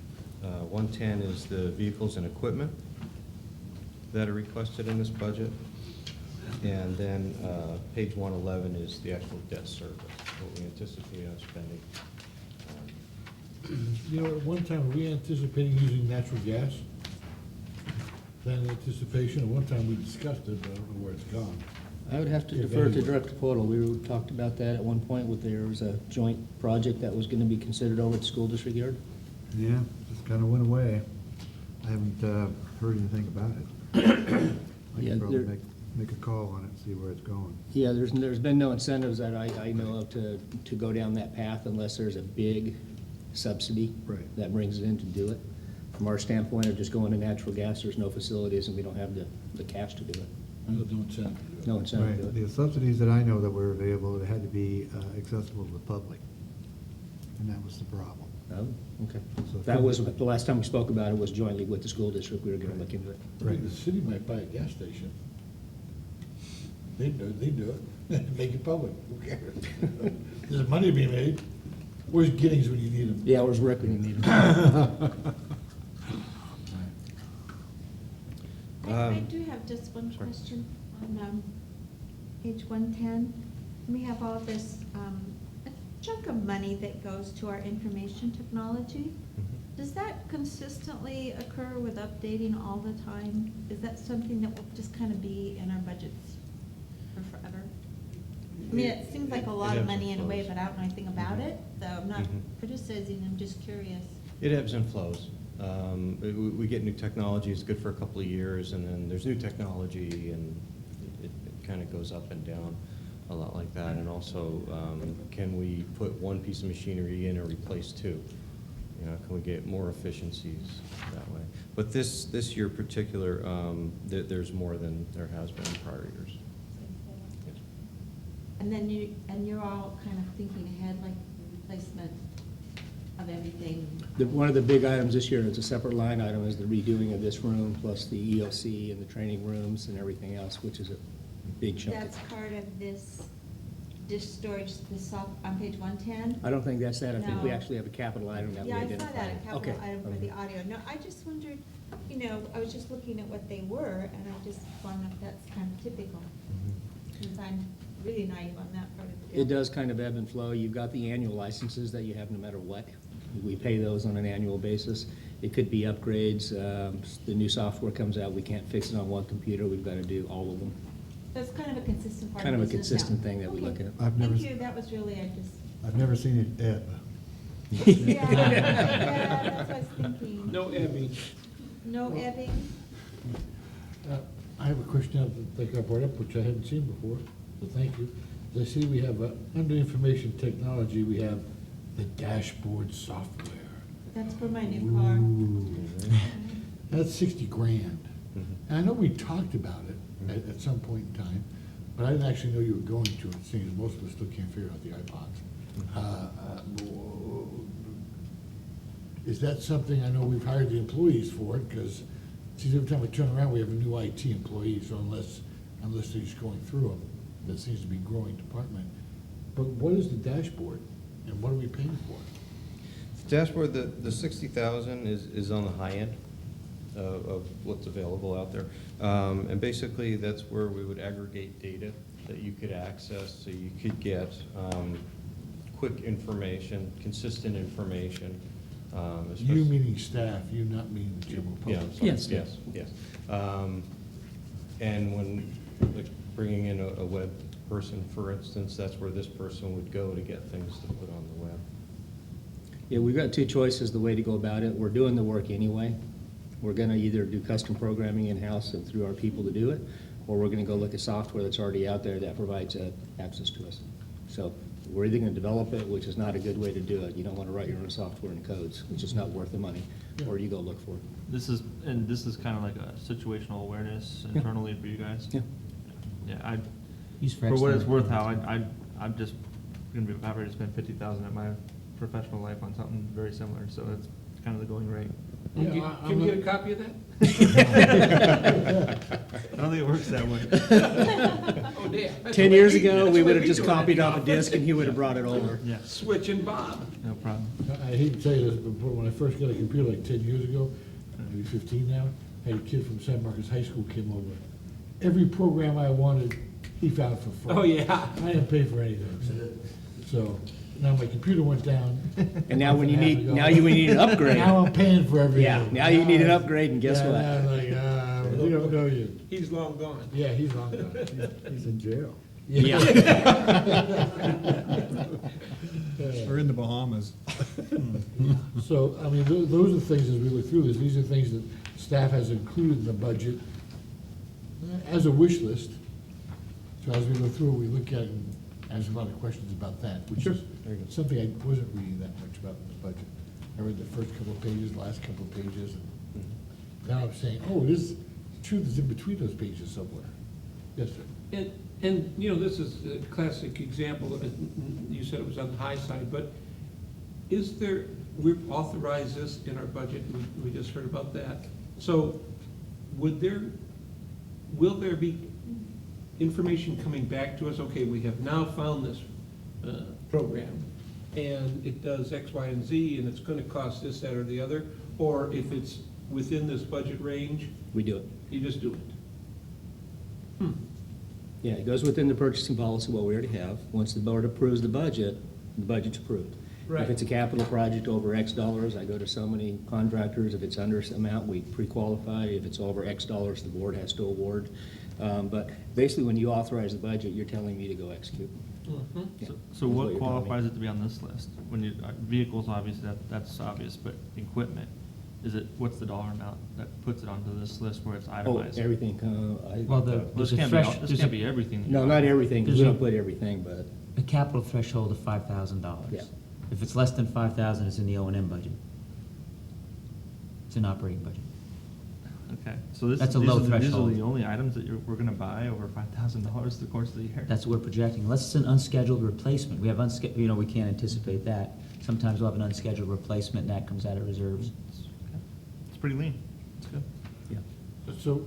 110 is the vehicles and equipment that are requested in this budget. And then page 111 is the actual debt service, what we anticipate on spending. At one time, were we anticipating using natural gas? Then anticipation, at one time we discussed it, but I don't know where it's gone. I would have to If defer to anywhere. Director Portal. We talked about that at one point, with there was a joint project that was gonna be considered over at the school district yard. Yeah, just kind of went away. I haven't heard anything about it. I Yeah, can probably there- make a call on it and see where it's going. Yeah, there's been no incentives that I know of to go down that path unless there's a big subsidy. Right. That brings it in to do it. From our standpoint of just going to natural gas, there's no facilities and we don't have the cash to do it. No incentive. No incentive to Right, do it. the subsidies that I know that were available, it had to be accessible to the public, and that was the problem. Oh, okay. So if That was, the last time we spoke about it was jointly with the school district. We were gonna look into it. I think the city might buy a gas station. They do it, make it public, who cares? There's money to be made. Where's Giddings when you need him? Yeah, where's Rick when you need him? I do have just one question on page 110. We have all this, a chunk of money that goes to our information technology. Does that consistently occur with updating all the time? Is that something that will just kind of be in our budgets for forever? I mean, it seems like a lot of money in a way, but I don't know anything about it, so I'm not criticizing, I'm just curious. It ebbs and flows. We get new technology, it's good for a couple of years, and then there's new technology, and it kind of goes up and down a lot like that. And also, can we put one piece of machinery in and replace two? Can we get more efficiencies that way? But this year particular, there's more than there has been in prior years. Yes. And then you're all kind of thinking ahead, like replacement of everything. One of the big items this year, it's a separate line item, is the redoing of this room, plus the EOC and the training rooms and everything else, which is a big chunk. That's part of this dish storage, on page 110? I don't think that's that. I think we No. actually have a capital item that we Yeah, I identified. saw that, a capital Okay. item for the audio. No, I just wondered, I was just looking at what they were, and I just wondered if that's kind of typical. Since I'm really naive on that part of the deal. It does kind of ebb and flow. You've got the annual licenses that you have no matter what. We pay those on an annual basis. It could be upgrades. The new software comes out, we can't fix it on one computer, we've got to do all of them. That's kind of a consistent part Kind of of a business now. consistent thing that we look Okay. at. I've never Thank s- you, that was really, I've never seen it ebb. yeah, that's what I was thinking. No ebbing. No ebbing? I have a question I think I brought up, which I hadn't seen before, so thank you. As I see, we have, under information technology, we have the dashboard software. That's for my new car. Ooh. That's 60 grand. Mhm. And I know we talked about it at some point in time, but I didn't actually know you were going to it, seeing as most of us still can't figure out the iPods. Is that something, I know we've hired the employees for it, because it seems every time we turn around, we have a new IT employee, so unless they're just going through them, that seems to be a growing department. But what is the dashboard, and what are we paying for? Dashboard, the 60,000 is on the high end of what's available out there. And basically, that's where we would aggregate data that you could access, so you could get quick information, consistent information. You especially- meaning staff, you not meaning the general Yeah, public? sorry, Yes. yes. And when, like, bringing in a web person, for instance, that's where this person would go to get things to put on the web. Yeah, we've got two choices, the way to go about it. We're doing the work anyway. We're gonna either do custom programming in-house and through our people to do it, or we're gonna go look at software that's already out there that provides access to us. So we're either gonna develop it, which is not a good way to do it. You don't wanna write your own software and codes, which is not worth the money, or you go look for it. This is kind of like a situational awareness internally for you guys? Yeah. Yeah, Use for what it's external worth, programs. Hal, I'm just gonna be happy to spend 50,000 at my professional life on something very similar, so it's kind of the going rate. Yeah, Can you get a copy of that? I don't think it works that way. Oh, damn. That's 10 the way years we- ago, that's we the way would've just do it at copied the off a office. disk and he would've brought it over. Yeah, Switch and Bob. no problem. I hate to tell you this, but when I first got a computer like 10 years ago, maybe 15 now, I had a kid from San Marcos High School came over. Every program I wanted, he found for free. Oh, yeah. I didn't pay for anything. So now my computer went down. And now when you half need, ago. now you need an upgrade. Now I'm paying for everything. Yeah, now you need an upgrade, and guess Yeah, what? now I'm like, we don't know you. He's long gone. Yeah, he's long gone. He's in jail. Yeah. Or in the Bahamas. So, I mean, those are things, as we look through this, these are things that staff has included in the budget as a wish list. So as we go through, we look at it and ask a lot of questions about that, which is Very good. something I wasn't reading that much about in the budget. I read the first couple of pages, last couple of pages, and now I'm saying, oh, this, truth is in between those pages somewhere. Yes, sir. And, you know, this is a classic example, you said it was on the high side, but is there, we've authorized this in our budget, we just heard about that. So will there be information coming back to us? Okay, we have now found this program, and it does X, Y, and Z, and it's gonna cost this, that, or the other? Or if it's within this budget range, We do it. you just do it? Yeah, it goes within the purchasing policy, what we already have. Once the board approves the budget's approved. Right. If it's a capital project over X dollars, I go to so many contractors. If it's under some amount, we pre-qualify. If it's over X dollars, the board has to award. But basically, when you authorize the budget, you're telling me to go execute. Yeah, So that's what you're telling me. qualifies it to be on this list? When you, vehicles, obviously, that's obvious, but equipment, what's the dollar amount that puts it onto this list where it's Oh, itemized? everything, Well, This there's a can't be, all- thresh, this there's can't be a, everything. that no, you not authorize. everything, because we There's don't put everything, but a capital threshold of $5,000. Yeah. If it's less than 5,000, it's in the O&M budget. It's an operating budget. Okay, so this, That's a these low are the- these are threshold. the only items that we're gonna buy over $5,000 the course of the year? That's what we're projecting, unless it's an unscheduled replacement. We have we can't anticipate that. Sometimes we'll have an unscheduled replacement, and that comes out of reserves. It's pretty lean. It's good. yeah. So,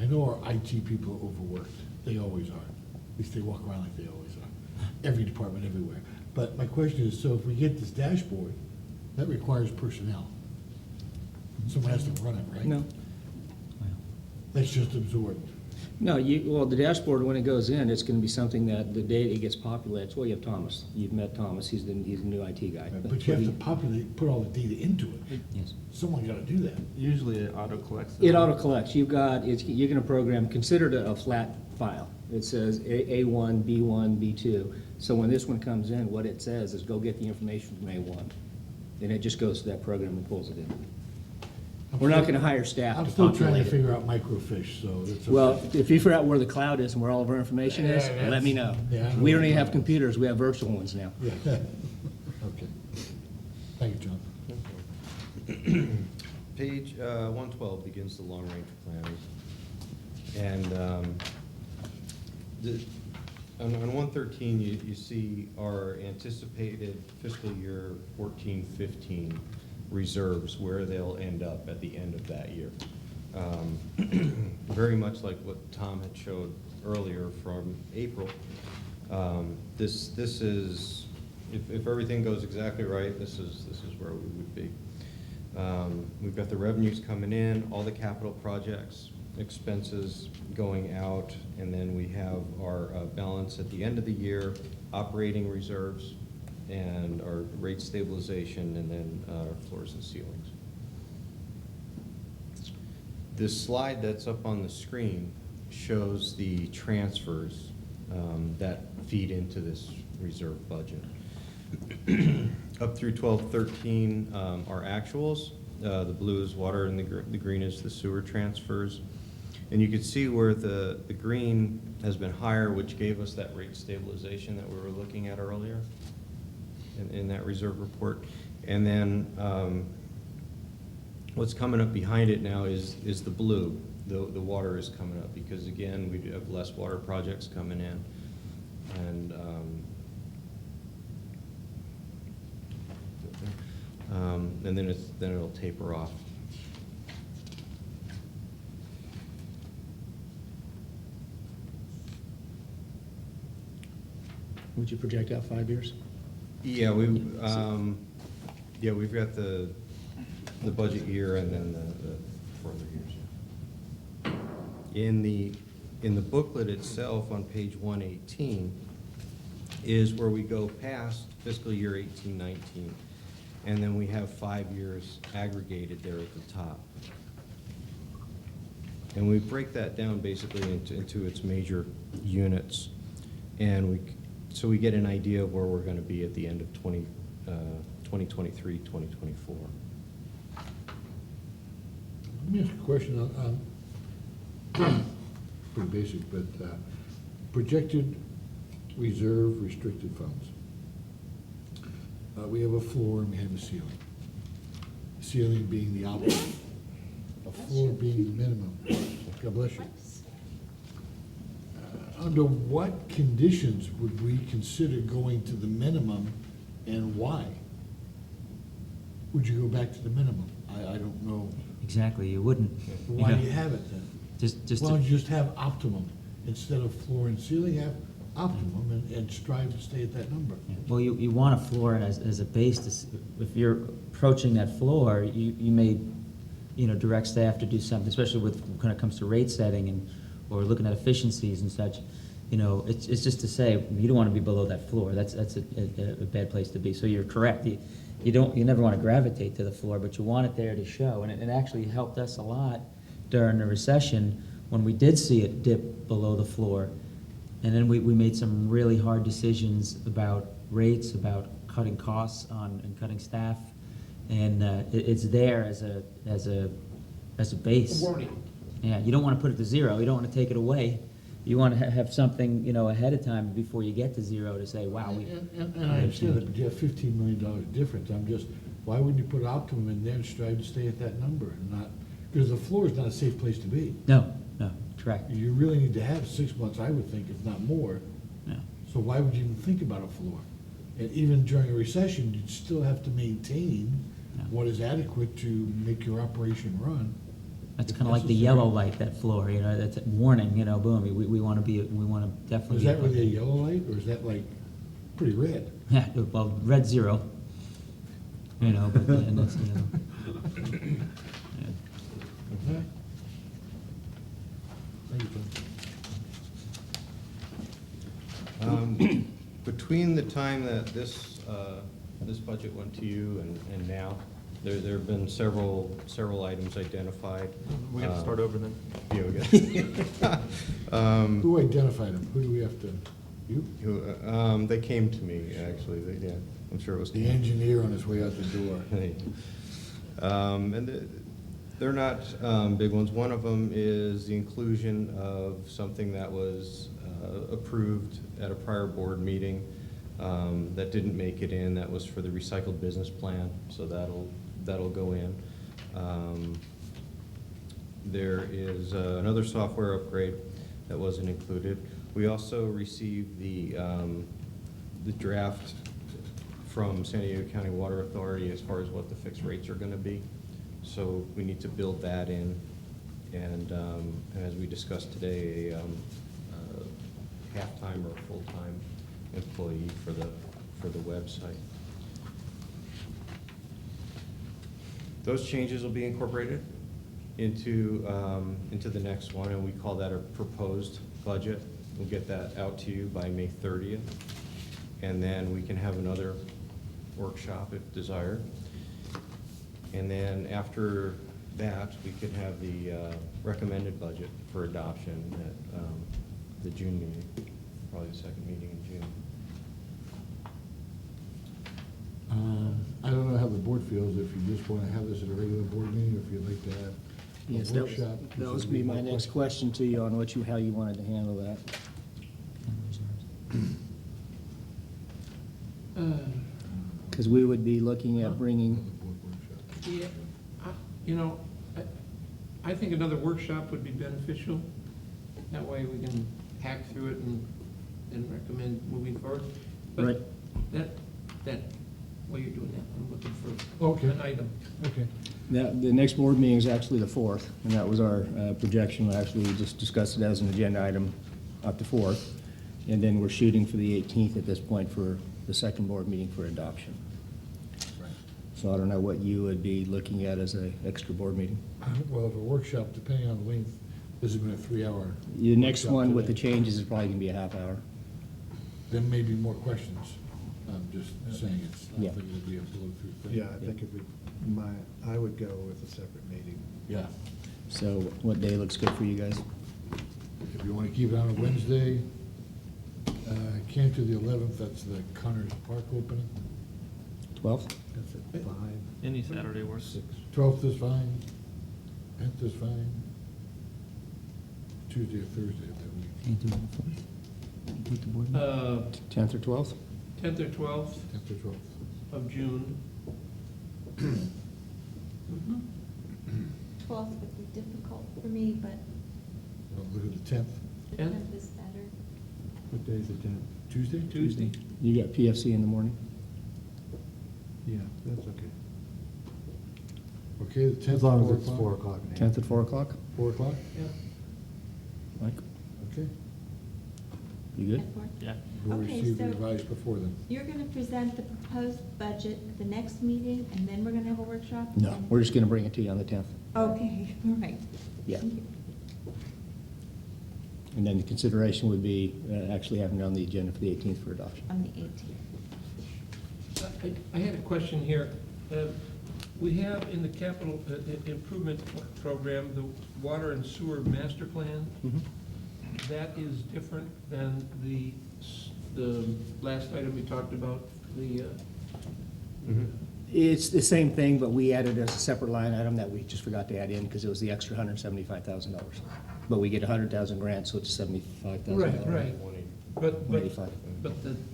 I know our IT people are overworked. They always are. At least they walk around like they always are. Every department, everywhere. But my question is, so if we get this dashboard, that requires personnel. Someone has to run it, right? No. That's just absorbed. No, well, the dashboard, when it goes in, it's gonna be something that the day it gets populated, well, you have Thomas. You've met Thomas, he's the new IT guy. But you have to populate, put all the data into it. Yes. Someone gotta do that. Usually it auto collects. It auto collects. You're gonna program, consider it a flat file. It says A1, B1, B2. So when this one comes in, what it says is go get the information from A1. And it just goes to that program and pulls it in. We're not gonna hire staff I'm to still trying to populate it. figure out microfiche, so it's. Well, if you figure out where the cloud is and where all of our information is, Yeah, let me know. yeah, I know We don't where even the have cloud is. computers, we have virtual ones now. Yeah. Okay. Thank you, John. Page 112 begins the long-range planning. And on 113, you see our anticipated fiscal year 14-15 reserves, where they'll end up at the end of that year. Very much like what Tom had showed earlier from April. This is, if everything goes exactly right, this is where we would be. We've got the revenues coming in, all the capital projects, expenses going out, and then we have our balance at the end of the year, operating reserves, and our rate stabilization, and then our floors and ceilings. This slide that's up on the screen shows the transfers that feed into this reserve budget. Up through 12-13 are actuals. The blue is water and the green is the sewer transfers. And you can see where the green has been higher, which gave us that rate stabilization that we were looking at earlier in that reserve report. And then what's coming up behind it now is the blue. The water is coming up because, again, we do have less water projects coming in. And then it'll taper off. Would you project out 5 years? Yeah, we've got the budget year and then the further years. Yeah. In the booklet itself on page 118 is where we go past fiscal year 18-19, and then we have 5 years aggregated there at the top. And we break that down basically into its major units, and so we get an idea of where we're going to be at the end of 2023, 2024. Let me ask a question on pretty basic, but projected reserve restricted funds. We have a floor and we have a ceiling. The ceiling being the optimum, a floor being the minimum. God bless you. Under what conditions would we consider going to the minimum, and why? Would you go back to the minimum? I don't know. Exactly, you wouldn't. Why know, do you have it then? Just Why to- don't you just have optimum? Instead of floor and ceiling, have optimum and strive to stay at that number. Well, you want a floor as a base to, if you're approaching that floor, you may, direct staff to do something, especially when it comes to rate setting or looking at efficiencies and such. It's just to say, you don't want to be below that floor. That's a bad place to be. So you're correct. You never want to gravitate to the floor, but you want it there to show. And it actually helped us a lot during the recession when we did see it dip below the floor. And then we made some really hard decisions about rates, about cutting costs and cutting staff. And it's there as a base. Warning. Yeah, you don't want to put it to zero. You don't want to take it away. You want to have something, ahead of time before you get to zero to say, wow. And I understand that, but you have $15 million difference. Why wouldn't you put optimum in there and strive to stay at that number and not, because the floor is not a safe place to be. No, correct. You really need to have 6 months, I would think, if not more. Yeah. So why would you even think about a floor? And even during a recession, you'd still have to maintain Yeah. what is adequate to make your operation run. That's if kind of like the necessary. yellow light, that floor, that's a warning, boom, we want to definitely. Is that really a yellow light, or is that like pretty red? Yeah, well, red zero, but and that's, yeah. Okay. Thank you, Tom. Between the time that this budget went to you and now, there have been several items identified. We have to start over then. Yeah, we got. Who identified them? Who do we have to, you? They came to me, actually. Yeah, I'm sure it was. The engineer on his way out the door. And they're not big ones. One of them is the inclusion of something that was approved at a prior board meeting that didn't make it in. That was for the recycled business plan, so that'll go in. There is another software upgrade that wasn't included. We also received the draft from San Diego County Water Authority as far as what the fixed rates are gonna be. So we need to build that in. And as we discussed today, a half-time or full-time employee for the website. Those changes will be incorporated into the next one, and we call that a proposed budget. We'll get that out to you by May 30th, and then we can have another workshop if desired. And then after that, we could have the recommended budget for adoption at the June meeting, probably the second meeting in June. I don't know how the board feels, if you just want to have this at a regular board meeting, or if you'd like to have Yes, a that was, workshop. that was be my next question to you on how you wanted to handle that. Because we would be looking at bringing, Board workshop. Yeah, you know, I think another workshop would be beneficial. That way we can hack through it and recommend moving forward. Right. But that, while you're doing that, I'm looking for Okay. an item. Okay. the next board meeting is actually the 4th, and that was our projection. Actually, we just discussed it as an agenda item up to 4th. And then we're shooting for the 18th at this point for the second board meeting for adoption. Right. So I don't know what you would be looking at as an extra board meeting. Well, if a workshop, depending on the length, this has been a 3-hour. The next workshop one with the today. changes is probably gonna be a half hour. There may be more questions. I'm just saying it's, I Yeah. don't think it'll be a blow-through thing. Yeah, I think I would go with a separate meeting. Yeah. So what day looks good for you guys? If you want to keep it on a Wednesday, can't do the 11th, that's the Connors Park opening. 12th? That's at 5. Any Saturday works. 6. 12th is fine, 10th is fine. Tuesday or Thursday of that week. Can't do it on the 4th? With the board meeting? 10th or 12th? 10th or 12th 10th or 12th. of June. 12th would be difficult for me, but Well, look at the 10th, 10th? 10th is better. What day is it, 10? Tuesday? Tuesday. You got PFC in the morning? Yeah, that's okay. Okay, the 10th. As long as 4 it's o'clock? 4 o'clock. 10th at 4 o'clock? 4 o'clock? Yeah. Mike, Okay. you good? At 4? Yeah. We'll Okay, receive the so- revised before then. You're gonna present the proposed budget at the next meeting, and then we're gonna have a workshop? No, we're just gonna bring it to you on the 10th. Okay, all right. Yeah. Thank you. And then the consideration would be actually having it on the agenda for the 18th for adoption. On the 18th. I had a question here. We have in the capital improvement program, the water and sewer master plan. That is different than the last item we talked about, the, It's the same thing, but we added as a separate line item that we just forgot to add in because it was the extra $175,000. But we get 100,000 grants, so it's $75,000. right. But 185.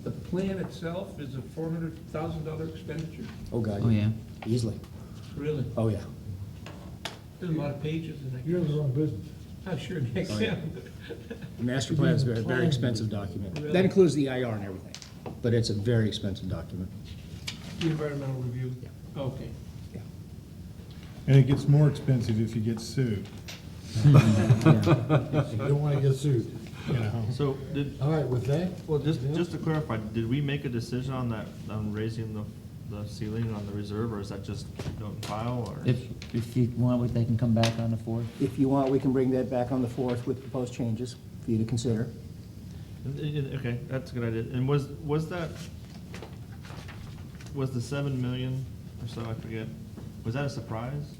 the plan itself is a $400,000 expenditure? Oh, God. Oh, yeah. Easily. Really? Oh, yeah. There's a lot of pages in that. You're in the wrong business. I'm sure, Nick. Oh, yeah. The master plan is a very, very expensive document. That includes the IR and everything, but it's a very expensive document. The environmental review? Okay. Yeah. And it gets more expensive if you get sued. You don't want to get sued. You know. So did, All right, with that? well, just to clarify, did we make a decision on that, on raising the ceiling on the reserve, or is that just note and file, or? If you want, they can come back on the 4th. If you want, we can bring that back on the 4th with proposed changes for you to consider. Okay, that's a good idea. And was the 7 million or so, I forget, was that a surprise?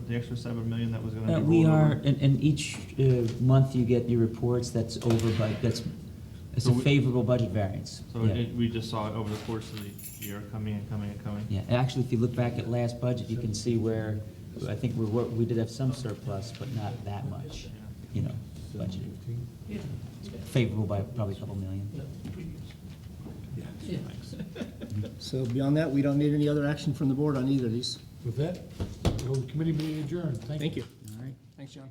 The extra 7 million that was gonna be We rolled are, over? and each month you get your reports that's over, it's So a we- favorable budget variance. So Yeah. we just saw it over the course of the year, coming and coming and coming? Yeah, actually, if you look back at last budget, you can see where, I think we did have some surplus, but not that much, budgeted. Yeah. Favorable by probably a couple million. Yeah. So beyond that, we don't need any other action from the board on either of these. With that, the committee meeting adjourned. Thank you. Thank you. All right. Thanks, John.